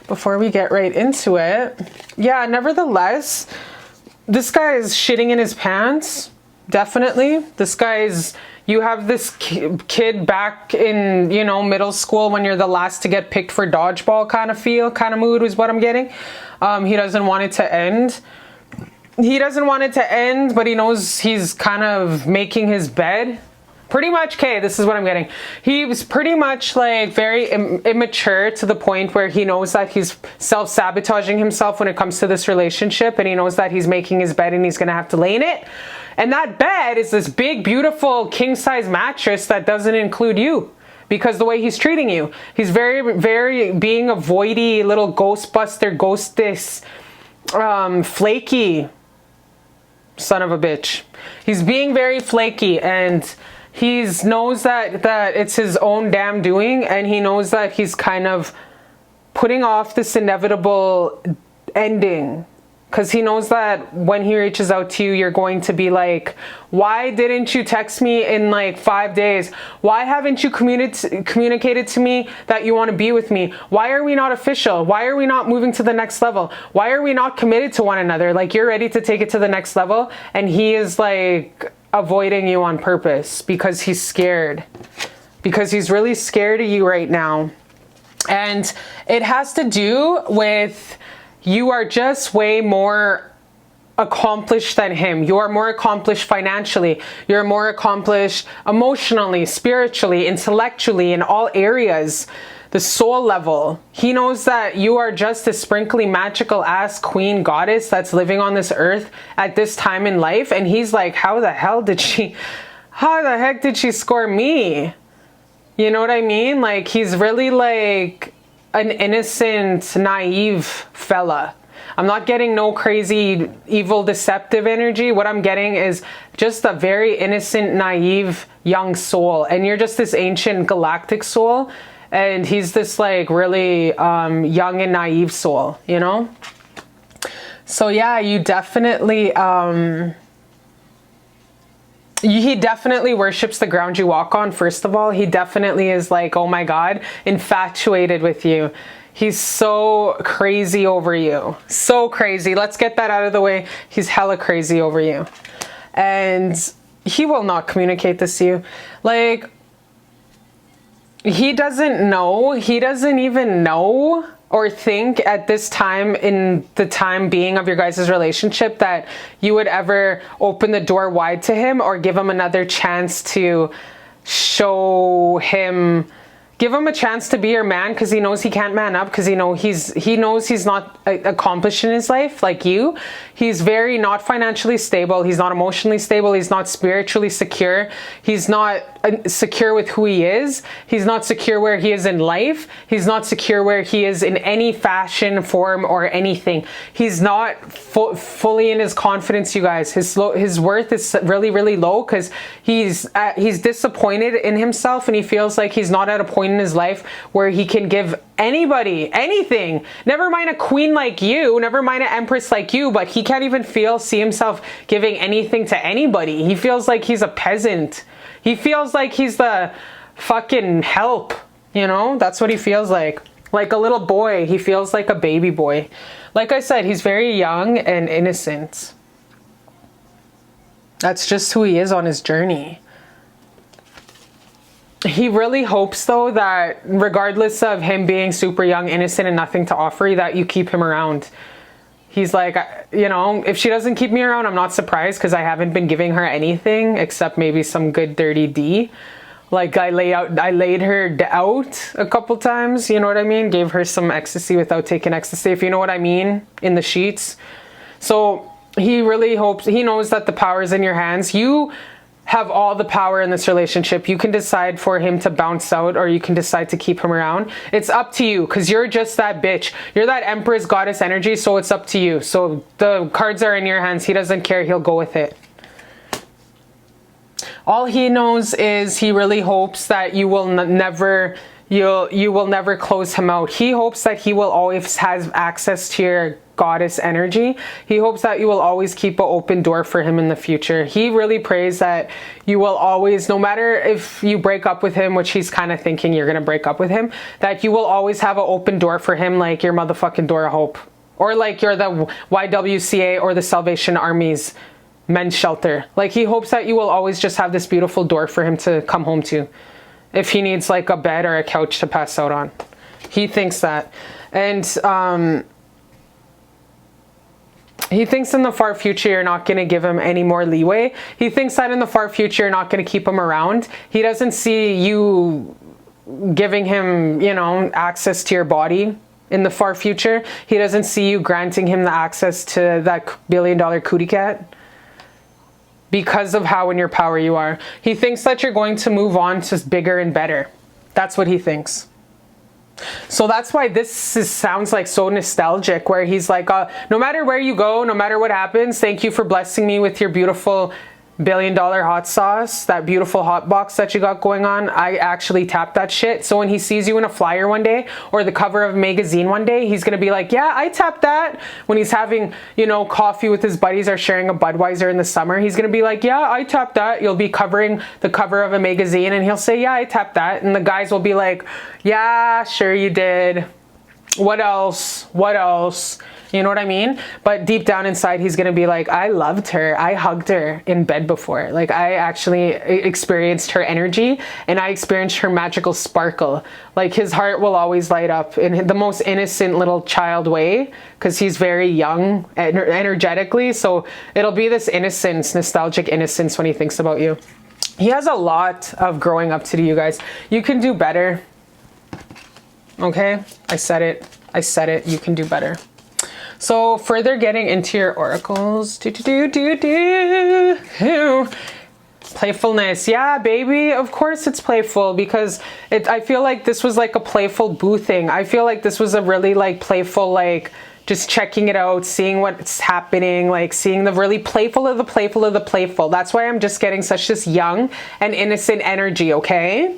before we get right into it, yeah, nevertheless, this guy is shitting in his pants. Definitely. This guy's, you have this kid back in, you know, middle school when you're the last to get picked for dodgeball kind of mood is what I'm getting. He doesn't want it to end. He doesn't want it to end, but he knows he's kind of making his bed. Pretty much, okay, this is what I'm getting. He was pretty much like very immature to the point where he knows that he's self-sabotaging himself when it comes to this relationship, and he knows that he's making his bed and he's gonna have to lay in it. And that bed is this big, beautiful king-size mattress that doesn't include you, because the way he's treating you. He's very being a voidy little ghostbuster, ghostess, flaky son of a bitch. He's being very flaky, and he knows that it's his own damn doing, and he knows that he's kind of putting off this inevitable ending, because he knows that when he reaches out to you, you're going to be like, why didn't you text me in like 5 days? Why haven't you communicated to me that you want to be with me? Why are we not official? Why are we not moving to the next level? Why are we not committed to one another? Like, you're ready to take it to the next level, and he is like avoiding you on purpose because he's scared. Because he's really scared of you right now. And it has to do with, you are just way more accomplished than him. You are more accomplished financially. You're more accomplished emotionally, spiritually, intellectually, in all areas. The soul level. He knows that you are just a sprinkly, magical ass queen goddess that's living on this earth at this time in life. And he's like, how the heck did she score me? You know what I mean? Like, he's really like an innocent, naive fella. I'm not getting no crazy, evil, deceptive energy. What I'm getting is just a very innocent, naive, young soul. And you're just this ancient galactic soul. And he's this like really young and naive soul, you know? So yeah, you definitely, he definitely worships the ground you walk on, first of all. He definitely is like, oh my God, infatuated with you. He's so crazy over you. So crazy. Let's get that out of the way. He's hella crazy over you. And he will not communicate this to you. Like, he doesn't know. He doesn't even know or think at this time in the time being of your guys' relationship that you would ever open the door wide to him or give him another chance to show him, give him a chance to be your man, because he knows he can't man up, because he knows he's not accomplished in his life like you. He's very not financially stable. He's not emotionally stable. He's not spiritually secure. He's not secure with who he is. He's not secure where he is in life. He's not secure where he is in any fashion, form, or anything. He's not fully in his confidence, you guys. His worth is really, really low, because he's disappointed in himself, and he feels like he's not at a point in his life where he can give anybody anything. Never mind a queen like you, never mind an empress like you, but he can't even see himself giving anything to anybody. He feels like he's a peasant. He feels like he's the fucking help, you know? That's what he feels like. Like a little boy. He feels like a baby boy. Like I said, he's very young and innocent. That's just who he is on his journey. He really hopes, though, that regardless of him being super young, innocent, and nothing to offer you, that you keep him around. He's like, you know, if she doesn't keep me around, I'm not surprised, because I haven't been giving her anything except maybe some good dirty D. Like, I laid her out a couple times, you know what I mean? Gave her some ecstasy without taking ecstasy, if you know what I mean, in the sheets. So he really hopes, he knows that the power is in your hands. You have all the power in this relationship. You can decide for him to bounce out, or you can decide to keep him around. It's up to you, because you're just that bitch. You're that empress goddess energy, so it's up to you. So the cards are in your hands. He doesn't care. He'll go with it. All he knows is he really hopes that you will never close him out. He hopes that he will always have access to your goddess energy. He hopes that you will always keep an open door for him in the future. He really prays that you will always, no matter if you break up with him, which he's kind of thinking you're going to break up with him, that you will always have an open door for him, like your motherfucking door of hope. Or like you're the YWCA or the Salvation Army's men's shelter. Like, he hopes that you will always just have this beautiful door for him to come home to, if he needs like a bed or a couch to pass out on. He thinks that. And he thinks in the far future you're not going to give him any more leeway. He thinks that in the far future you're not going to keep him around. He doesn't see you giving him, you know, access to your body in the far future. He doesn't see you granting him the access to that $1 billion cootie cat, because of how in your power you are. He thinks that you're going to move on to bigger and better. That's what he thinks. So that's why sounds like so nostalgic, where he's like, no matter where you go, no matter what happens, thank you for blessing me with your beautiful $1 billion hot sauce, that beautiful hot box that you got going on. I actually tapped that shit. So when he sees you in a flyer one day, or the cover of a magazine one day, he's gonna be like, yeah, I tapped that. When he's having, you know, coffee with his buddies or sharing a Budweiser in the summer, he's gonna be like, yeah, I tapped that. You'll be covering the cover of a magazine, and he'll say, yeah, I tapped that. And the guys will be like, yeah, sure you did. What else? What else? You know what I mean? But deep down inside, he's going to be like, I loved her. I hugged her in bed before. Like, I actually experienced her energy, and I experienced her magical sparkle. Like, his heart will always light up in the most innocent little child way, because he's very young energetically. So it'll be this innocence, nostalgic innocence when he thinks about you. He has a lot of growing up to do, you guys. You can do better. Okay? I said it. I said it. You can do better. So further getting into your oracles, playfulness. Yeah, baby, of course it's playful, because I feel like this was like a playful boo thing. I feel like this was a really like playful, like just checking it out, seeing what's happening, like seeing the really playful of the playful of the playful. That's why I'm just getting such this young and innocent energy, okay?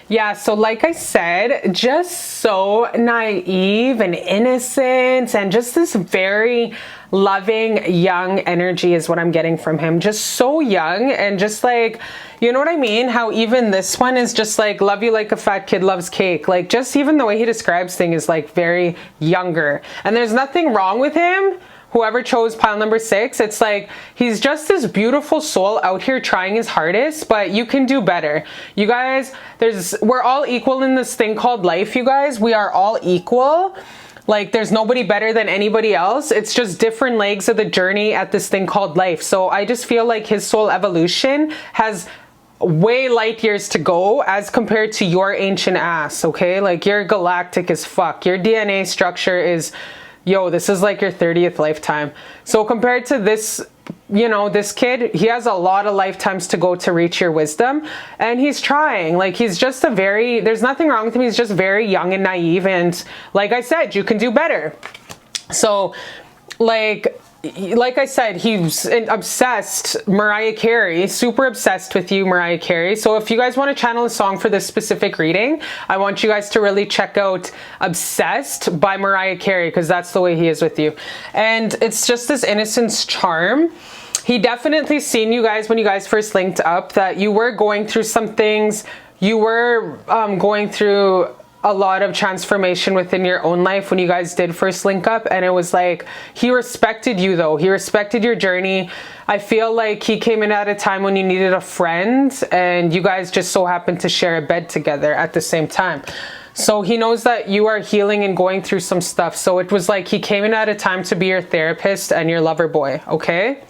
Yeah, so like I said, just so naive and innocent, and just this very loving young energy is what I'm getting from him. Just so young, and just like, you know what I mean? How even this one is just like, love you like a fat kid loves cake. Like, just even the way he describes things is like very younger. And there's nothing wrong with him whoever chose pile number 6, it's like he's just this beautiful soul out here trying his hardest, but you can do better. You guys, we're all equal in this thing called life, you guys. We are all equal. Like, there's nobody better than anybody else. It's just different legs of the journey at this thing called life. So I just feel like his soul evolution has way light years to go as compared to your ancient ass, okay? Like, you're galactic as fuck. Your DNA structure is, yo, this is like your 30th lifetime. So compared to this, you know, this kid, he has a lot of lifetimes to go to reach your wisdom, and he's trying. Like, he's just there's nothing wrong with him. He's just very young and naive, and like I said, you can do better. So like I said, he's obsessed, Mariah Carey, super obsessed with you, Mariah Carey. So if you guys want to channel a song for this specific reading, I want you guys to really check out Obsessed by Mariah Carey, because that's the way he is with you. And it's just this innocence charm. He definitely seen you guys when you guys first linked up, that you were going through some things. You were going through a lot of transformation within your own life when you guys did first link up, and it was like he respected you though. He respected your journey. I feel like he came in at a time when you needed a friend, and you guys just so happened to share a bed together at the same time. So he knows that you are healing and going through some stuff. So it was like he came in at a time to be your therapist and your lover boy, okay?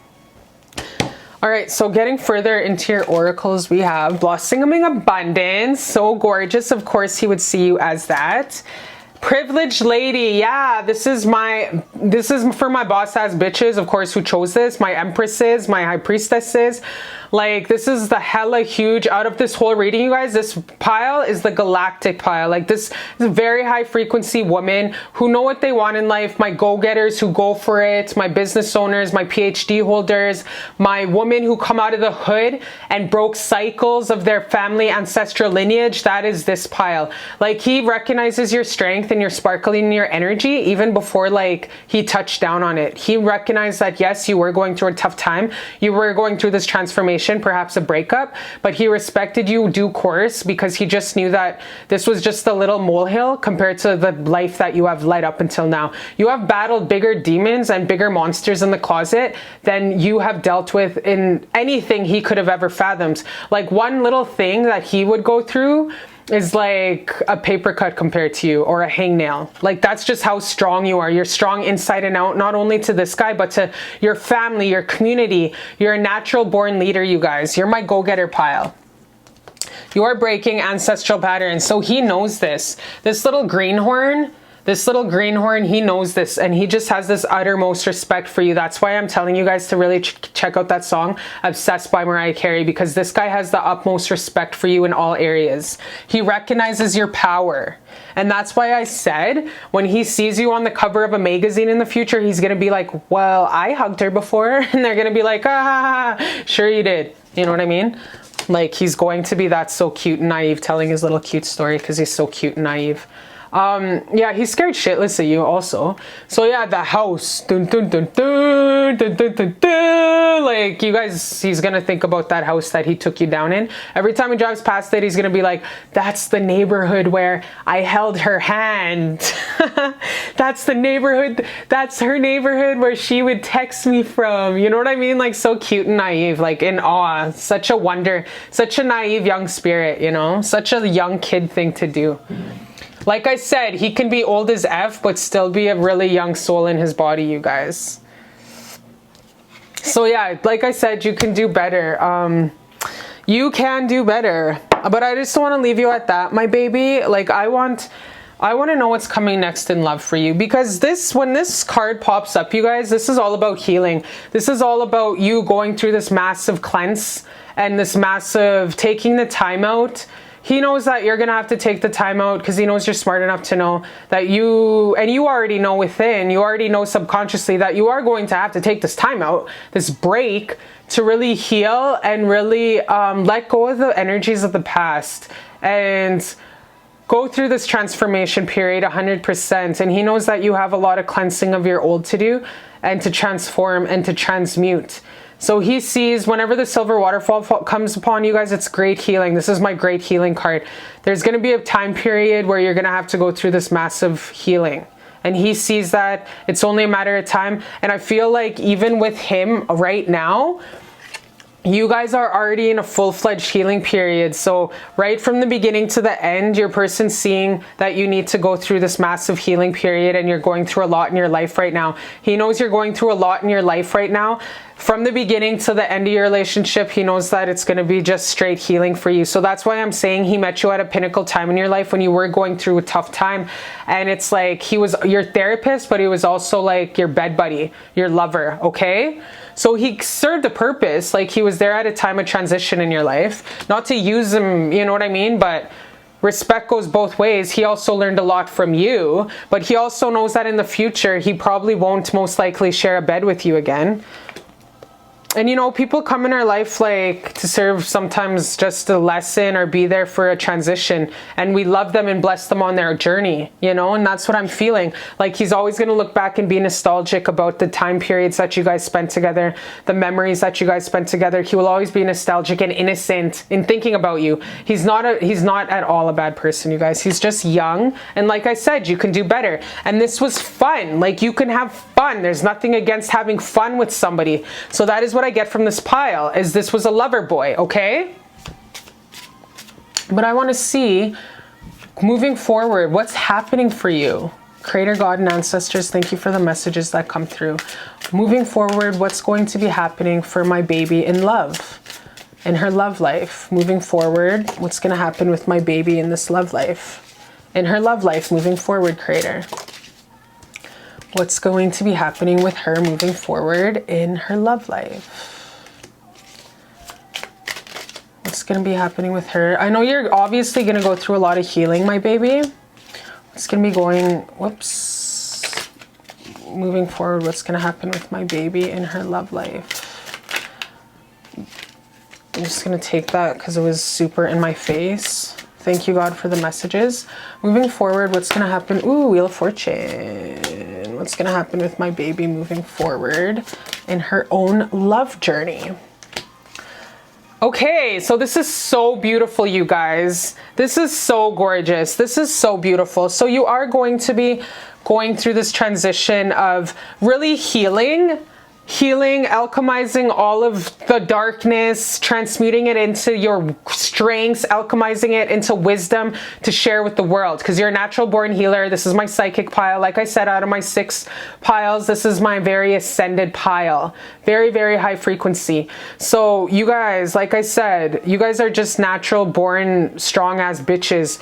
All right, so getting further into your oracles, we have blossoming abundance. So gorgeous. Of course, he would see you as that. Privileged lady. Yeah, this is for my boss ass bitches, of course, who chose this. My empresses, my high priestesses. Like, this is the hella huge out of this whole reading, you guys. This pile is the galactic pile. Like, this is a very high frequency woman who know what they want in life. My go-getters who go for it. My business owners, my PhD holders, my women who come out of the hood and broke cycles of their family ancestral lineage. That is this pile. Like, he recognizes your strength and your sparkling and your energy even before like he touched down on it. He recognized that yes, you were going through a tough time. You were going through this transformation, perhaps a breakup, but he respected you due course because he just knew that this was just a little molehill compared to the life that you have led up until now. You have battled bigger demons and bigger monsters in the closet than you have dealt with in anything he could have ever fathomed. Like, one little thing that he would go through is like a paper cut compared to you, or a hangnail. Like, that's just how strong you are. You're strong inside and out, not only to this guy, but to your family, your community. You're a natural born leader, you guys. You're my go-getter pile. You are breaking ancestral patterns. So he knows this. This little greenhorn, he knows this, and he just has this uttermost respect for you. That's why I'm telling you guys to really check out that song, Obsessed by Mariah Carey, because this guy has the utmost respect for you in all areas. He recognizes your power. And that's why I said, when he sees you on the cover of a magazine in the future, he's going to be like, well, I hugged her before. And they're going to be like, sure you did. You know what I mean? Like, he's going to be that so cute and naive, telling his little cute story because he's so cute and naive. Yeah, he's scared shitless of you also. So yeah, the house. Dun, dun, dun, dun, dun, dun, dun, dun. Like, you guys, he's gonna think about that house that he took you down in. Every time he drives past it, he's gonna be like, that's the neighborhood where I held her hand. That's the neighborhood, that's her neighborhood where she would text me from. You know what I mean? Like, so cute and naive, like in awe. Such a wonder, such a naive young spirit, you know? Such a young kid thing to do. Like I said, he can be old as F, but still be a really young soul in his body, you guys. So yeah, like I said, you can do better. You can do better. But I just don't want to leave you at that, my baby. Like, I want to know what's coming next in love for you, because when this card pops up, you guys, this is all about healing. This is all about you going through this massive cleanse and this massive taking the time out. He knows that you're going to have to take the time out because he knows you're smart enough to know that you already know within, you already know subconsciously that you are going to have to take this time out, this break, to really heal and really let go of the energies of the past and go through this transformation period 100%. And he knows that you have a lot of cleansing of your old to do and to transform and to transmute. So he sees whenever the silver waterfall comes upon you guys, it's great healing. This is my great healing card. There's going to be a time period where you're going to have to go through this massive healing And he sees that it's only a matter of time. And I feel like even with him right now, you guys are already in a full-fledged healing period. So right from the beginning to the end, your person's seeing that you need to go through this massive healing period, and you're going through a lot in your life right now. He knows you're going through a lot in your life right now. From the beginning to the end of your relationship, he knows that it's going to be just straight healing for you. So that's why I'm saying he met you at a pinnacle time in your life when you were going through a tough time. And it's like he was your therapist, but he was also like your bed buddy, your lover, okay? So he served a purpose. Like, he was there at a time of transition in your life. Not to use him, you know what I mean? But respect goes both ways. He also learned a lot from you, but he also knows that in the future, he probably won't most likely share a bed with you again. And you know, people come in our life like to serve sometimes just a lesson or be there for a transition, and we love them and bless them on their journey, you know, and that's what I'm feeling. Like, he's always going to look back and be nostalgic about the time periods that you guys spent together, the memories that you guys spent together. He will always be nostalgic and innocent in thinking about you. He's not at all a bad person, you guys. He's just young, and like I said, you can do better. And this was fun. Like, you can have fun. There's nothing against having fun with somebody. So that is what I get from this pile, is this was a lover boy, okay? But I want to see, moving forward, what's happening for you. Creator, God, and ancestors, thank you for the messages that come through. Moving forward, what's going to be happening for my baby in love, in her love life? Moving forward, what's going to happen with my baby in this love life, in her love life, moving forward, Creator? What's going to be happening with her moving forward in her love life? What's going to be happening with her? I know you're obviously going to go through a lot of healing, my baby. What's going to be going, whoops. Moving forward, what's going to happen with my baby in her love life? I'm just going to take that because it was super in my face. Thank you, God, for the messages. Moving forward, what's going to happen? Ooh, Wheel of Fortune. What's going to happen with my baby moving forward in her own love journey? Okay, so this is so beautiful, you guys. This is so gorgeous. This is so beautiful. So you are going to be going through this transition of really healing, alchemizing all of the darkness, transmuting it into your strengths, alchemizing it into wisdom to share with the world, because you're a natural born healer. This is my psychic pile. Like I said, out of my 6 piles, this is my very ascended pile. Very, very high frequency. So you guys, like I said, you guys are just natural born strong ass bitches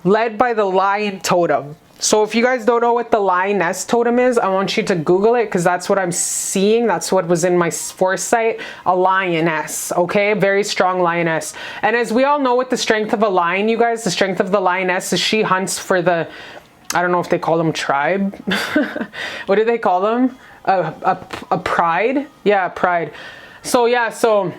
led by the lion totem. So if you guys don't know what the lioness totem is, I want you to Google it, because that's what I'm seeing. That's what was in my foresight. A lioness, okay? Very strong lioness. And as we all know, with the strength of a lion, you guys, the strength of the lioness is she hunts for the, I don't know if they call them tribe. What do they call them? A pride? Yeah, pride. So yeah, so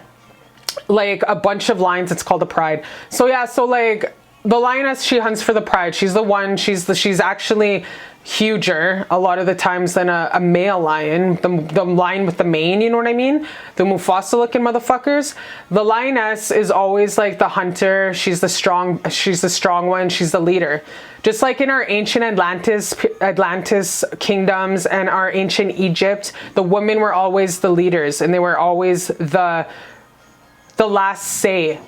like a bunch of lions, it's called a pride. So yeah, so like, the lioness, she hunts for the pride. She's the one, she's actually huger a lot of the times than a male lion, the lion with the mane, you know what I mean? The Mufasa looking motherfuckers. The lioness is always like the hunter. She's the strong one. She's the leader. Just like in our ancient Atlantis kingdoms and our ancient Egypt, the women were always the leaders, and they were always the last say.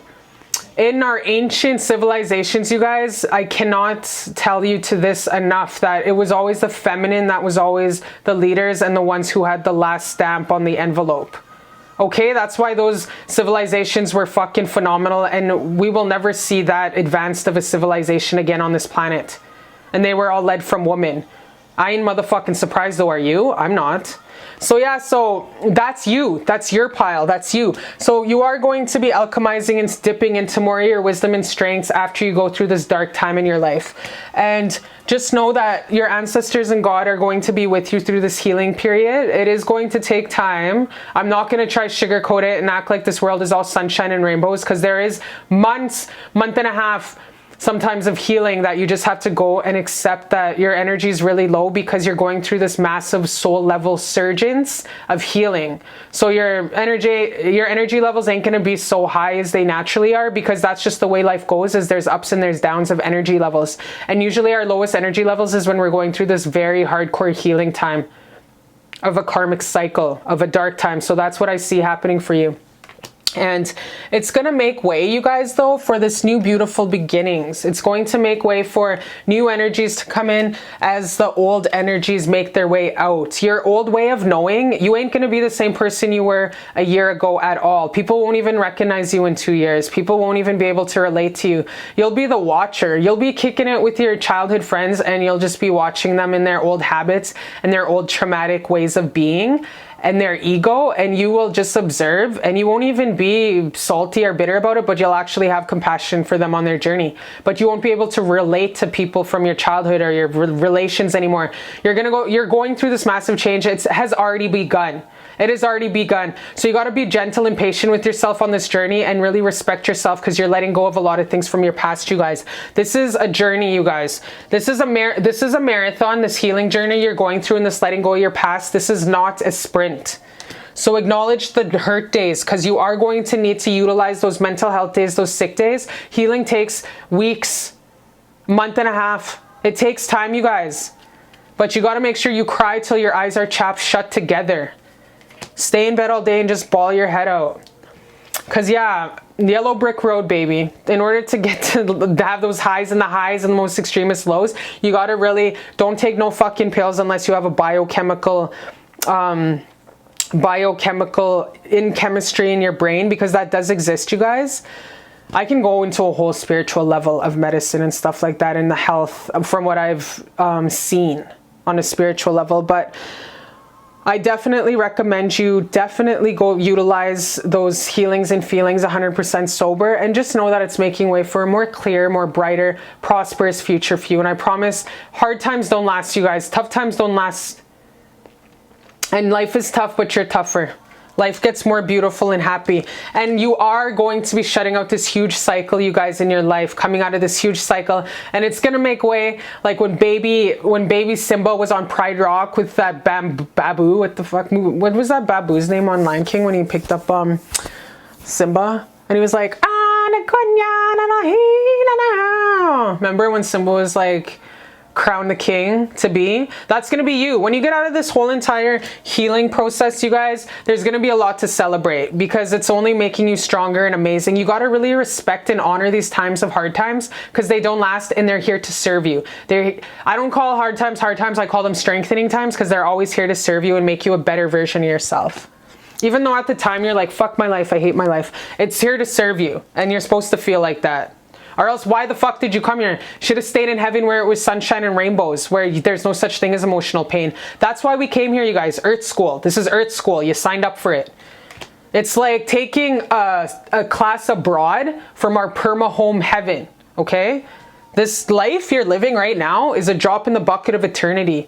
In our ancient civilizations, you guys, I cannot tell you to this enough that it was always the feminine that was always the leaders and the ones who had the last stamp on the envelope. Okay, that's why those civilizations were fucking phenomenal, and we will never see that advanced of a civilization again on this planet. And they were all led from women. I ain't motherfucking surprised though, are you? I'm not. So yeah, so that's you. That's your pile. That's you. So you are going to be alchemizing and dipping into more of your wisdom and strengths after you go through this dark time in your life. And just know that your ancestors and God are going to be with you through this healing period. It is going to take time. I'm not going to try to sugarcoat it and act like this world is all sunshine and rainbows, because there is months, month and a half, sometimes of healing, that you just have to go and accept that your energy is really low because you're going through this massive soul level surgence of healing. So your energy levels ain't going to be so high as they naturally are, because that's just the way life goes, is there's ups and there's downs of energy levels. And usually our lowest energy levels is when we're going through this very hardcore healing time of a karmic cycle, of a dark time. So that's what I see happening for you. And it's going to make way, you guys, though, for this new beautiful beginnings. It's going to make way for new energies to come in as the old energies make their way out. Your old way of knowing, you ain't going to be the same person you were a year ago at all. People won't even recognize you in 2 years. People won't even be able to relate to you. You'll be the watcher. You'll be kicking it with your childhood friends, and you'll just be watching them in their old habits and their old traumatic ways of being and their ego, and you will just observe, and you won't even be salty or bitter about it, but you'll actually have compassion for them on their journey. But you won't be able to relate to people from your childhood or your relations anymore. You're going through this massive change. It has already begun. It has already begun. So you got to be gentle and patient with yourself on this journey, and really respect yourself, because you're letting go of a lot of things from your past, you guys. This is a journey, you guys. This is a marathon, this healing journey you're going through, and this letting go of your past. This is not a sprint. So acknowledge the hurt days, because you are going to need to utilize those mental health days, those sick days. Healing takes weeks, month and a half. It takes time, you guys. But you got to make sure you cry till your eyes are chapped shut together. Stay in bed all day and just bawl your head out. Because yeah, yellow brick road, baby. In order to get to have those highs and the most extremist lows, you got to really, don't take no fucking pills unless you have a biochemical in chemistry in your brain, because that does exist, you guys. I can go into a whole spiritual level of medicine and stuff like that in the health from what I've seen on a spiritual level, but I definitely recommend you definitely go utilize those healings and feelings 100% sober, and just know that it's making way for a more clear, more brighter, prosperous future for you. And I promise, hard times don't last, you guys. Tough times don't last. And life is tough, but you're tougher. Life gets more beautiful and happy. And you are going to be shutting out this huge cycle, you guys, in your life, coming out of this huge cycle. And it's going to make way, like when baby Simba was on Pride Rock with that babu, what the fuck, what was that babu's name on Lion King when he picked up Simba? And he was like, remember when Simba was like, crown the king to be? That's going to be you. When you get out of this whole entire healing process, you guys, there's going to be a lot to celebrate, because it's only making you stronger and amazing. You got to really respect and honor these times of hard times, because they don't last and they're here to serve you. I don't call hard times, I call them strengthening times, because they're always here to serve you and make you a better version of yourself. Even though at the time you're like, fuck my life, I hate my life. It's here to serve you, and you're supposed to feel like that. Or else, why the fuck did you come here? Should have stayed in heaven where it was sunshine and rainbows, where there's no such thing as emotional pain. That's why we came here, you guys. Earth School. This is Earth School. You signed up for it. It's like taking a class abroad from our perma home heaven, okay? This life you're living right now is a drop in the bucket of eternity.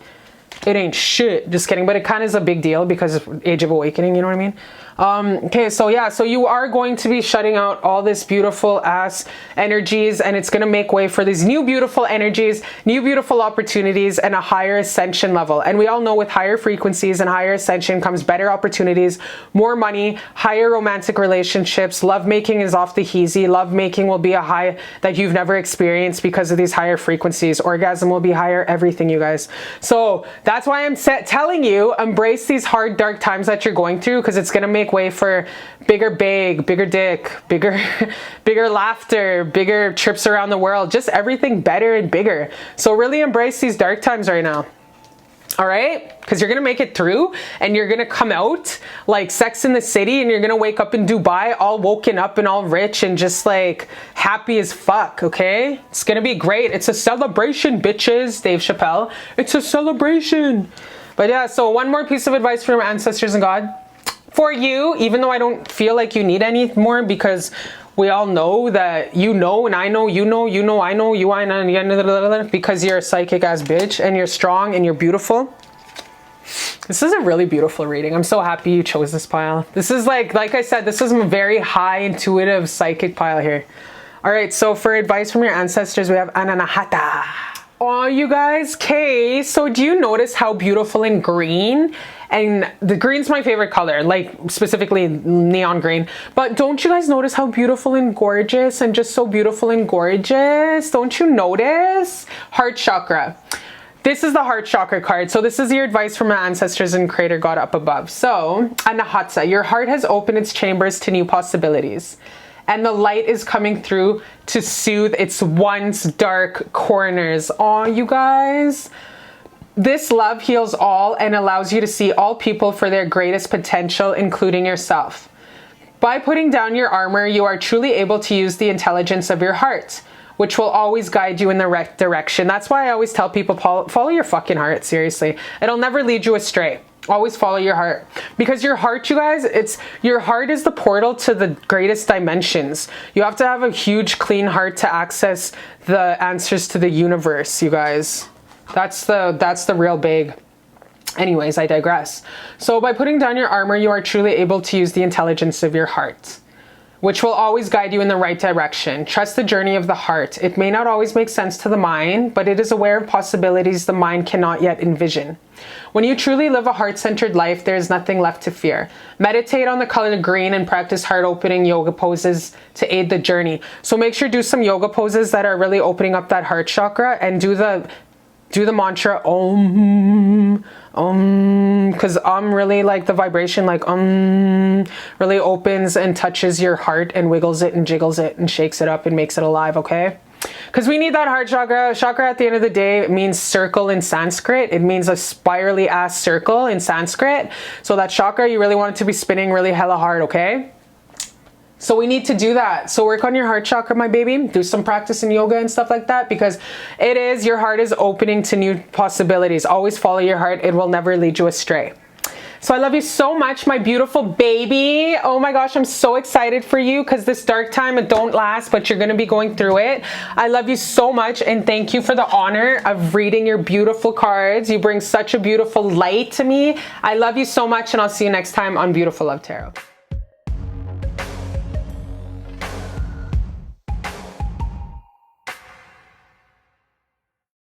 It ain't shit. Just kidding. But it kind of is a big deal because of Age of Awakening, you know what I mean? Okay, so yeah, so you are going to be shutting out all this beautiful ass energies, and it's going to make way for these new beautiful energies, new beautiful opportunities, and a higher ascension level. And we all know with higher frequencies and higher ascension comes better opportunities, more money, higher romantic relationships. Lovemaking is off the heezy. Lovemaking will be a high that you've never experienced because of these higher frequencies. Orgasm will be higher, everything, you guys. So that's why I'm telling you, embrace these hard, dark times that you're going through, because it's going to make way for bigger bigger dick, bigger laughter, bigger trips around the world, just everything better and bigger. So really embrace these dark times right now. All right? Because you're going to make it through, and you're going to come out like Sex in the City, and you're going to wake up in Dubai all woken up and all rich and just like happy as fuck, okay? It's going to be great. It's a celebration, bitches. Dave Chappelle. It's a celebration. But yeah, so one more piece of advice from your ancestors and God. For you, even though I don't feel like you need any more, because we all know that you know, and I know, you know, I know, you, I know, because you're a psychic ass bitch, and you're strong, and you're beautiful. This is a really beautiful reading. I'm so happy you chose this pile. This is like I said, this is a very high intuitive psychic pile here. All right, so for advice from your ancestors, we have Ananahata. Oh, you guys, okay, so do you notice how beautiful in green? And the green's my favorite color, like specifically neon green. But don't you guys notice how beautiful and gorgeous and just so beautiful and gorgeous? Don't you notice? Heart chakra. This is the heart chakra card. So this is your advice from our ancestors and creator God up above. So, Anahata, your heart has opened its chambers to new possibilities. And the light is coming through to soothe its once dark corners. Oh, you guys. This love heals all and allows you to see all people for their greatest potential, including yourself. By putting down your armor, you are truly able to use the intelligence of your heart, which will always guide you in the right direction. That's why I always tell people, follow your fucking heart, seriously. It'll never lead you astray. Always follow your heart, because your heart, you guys, your heart is the portal to the greatest dimensions. You have to have a huge clean heart to access the answers to the universe, you guys. That's the real big. Anyways, I digress. So by putting down your armor, you are truly able to use the intelligence of your heart, which will always guide you in the right direction. Trust the journey of the heart. It may not always make sense to the mind, but it is aware of possibilities the mind cannot yet envision. When you truly live a heart-centered life, there is nothing left to fear. Meditate on the color green and practice heart-opening yoga poses to aid the journey. So make sure do some yoga poses that are really opening up that heart chakra, and do the mantra Om, Om, because really like the vibration, like really opens and touches your heart and wiggles it and jiggles it and shakes it up and makes it alive, okay? Because we need that heart chakra. Chakra at the end of the day, it means circle in Sanskrit. It means a spirally ass circle in Sanskrit. So that chakra, you really want it to be spinning really hella hard, okay? So we need to do that. So work on your heart chakra, my baby. Do some practice in yoga and stuff like that, because your heart is opening to new possibilities. Always follow your heart. It will never lead you astray. So I love you so much, my beautiful baby. Oh my gosh, I'm so excited for you, because this dark time, it don't last, but you're going to be going through it. I love you so much, and thank you for the honor of reading your beautiful cards. You bring such a beautiful light to me. I love you so much, and I'll see you next time on Beautiful Love Tarot.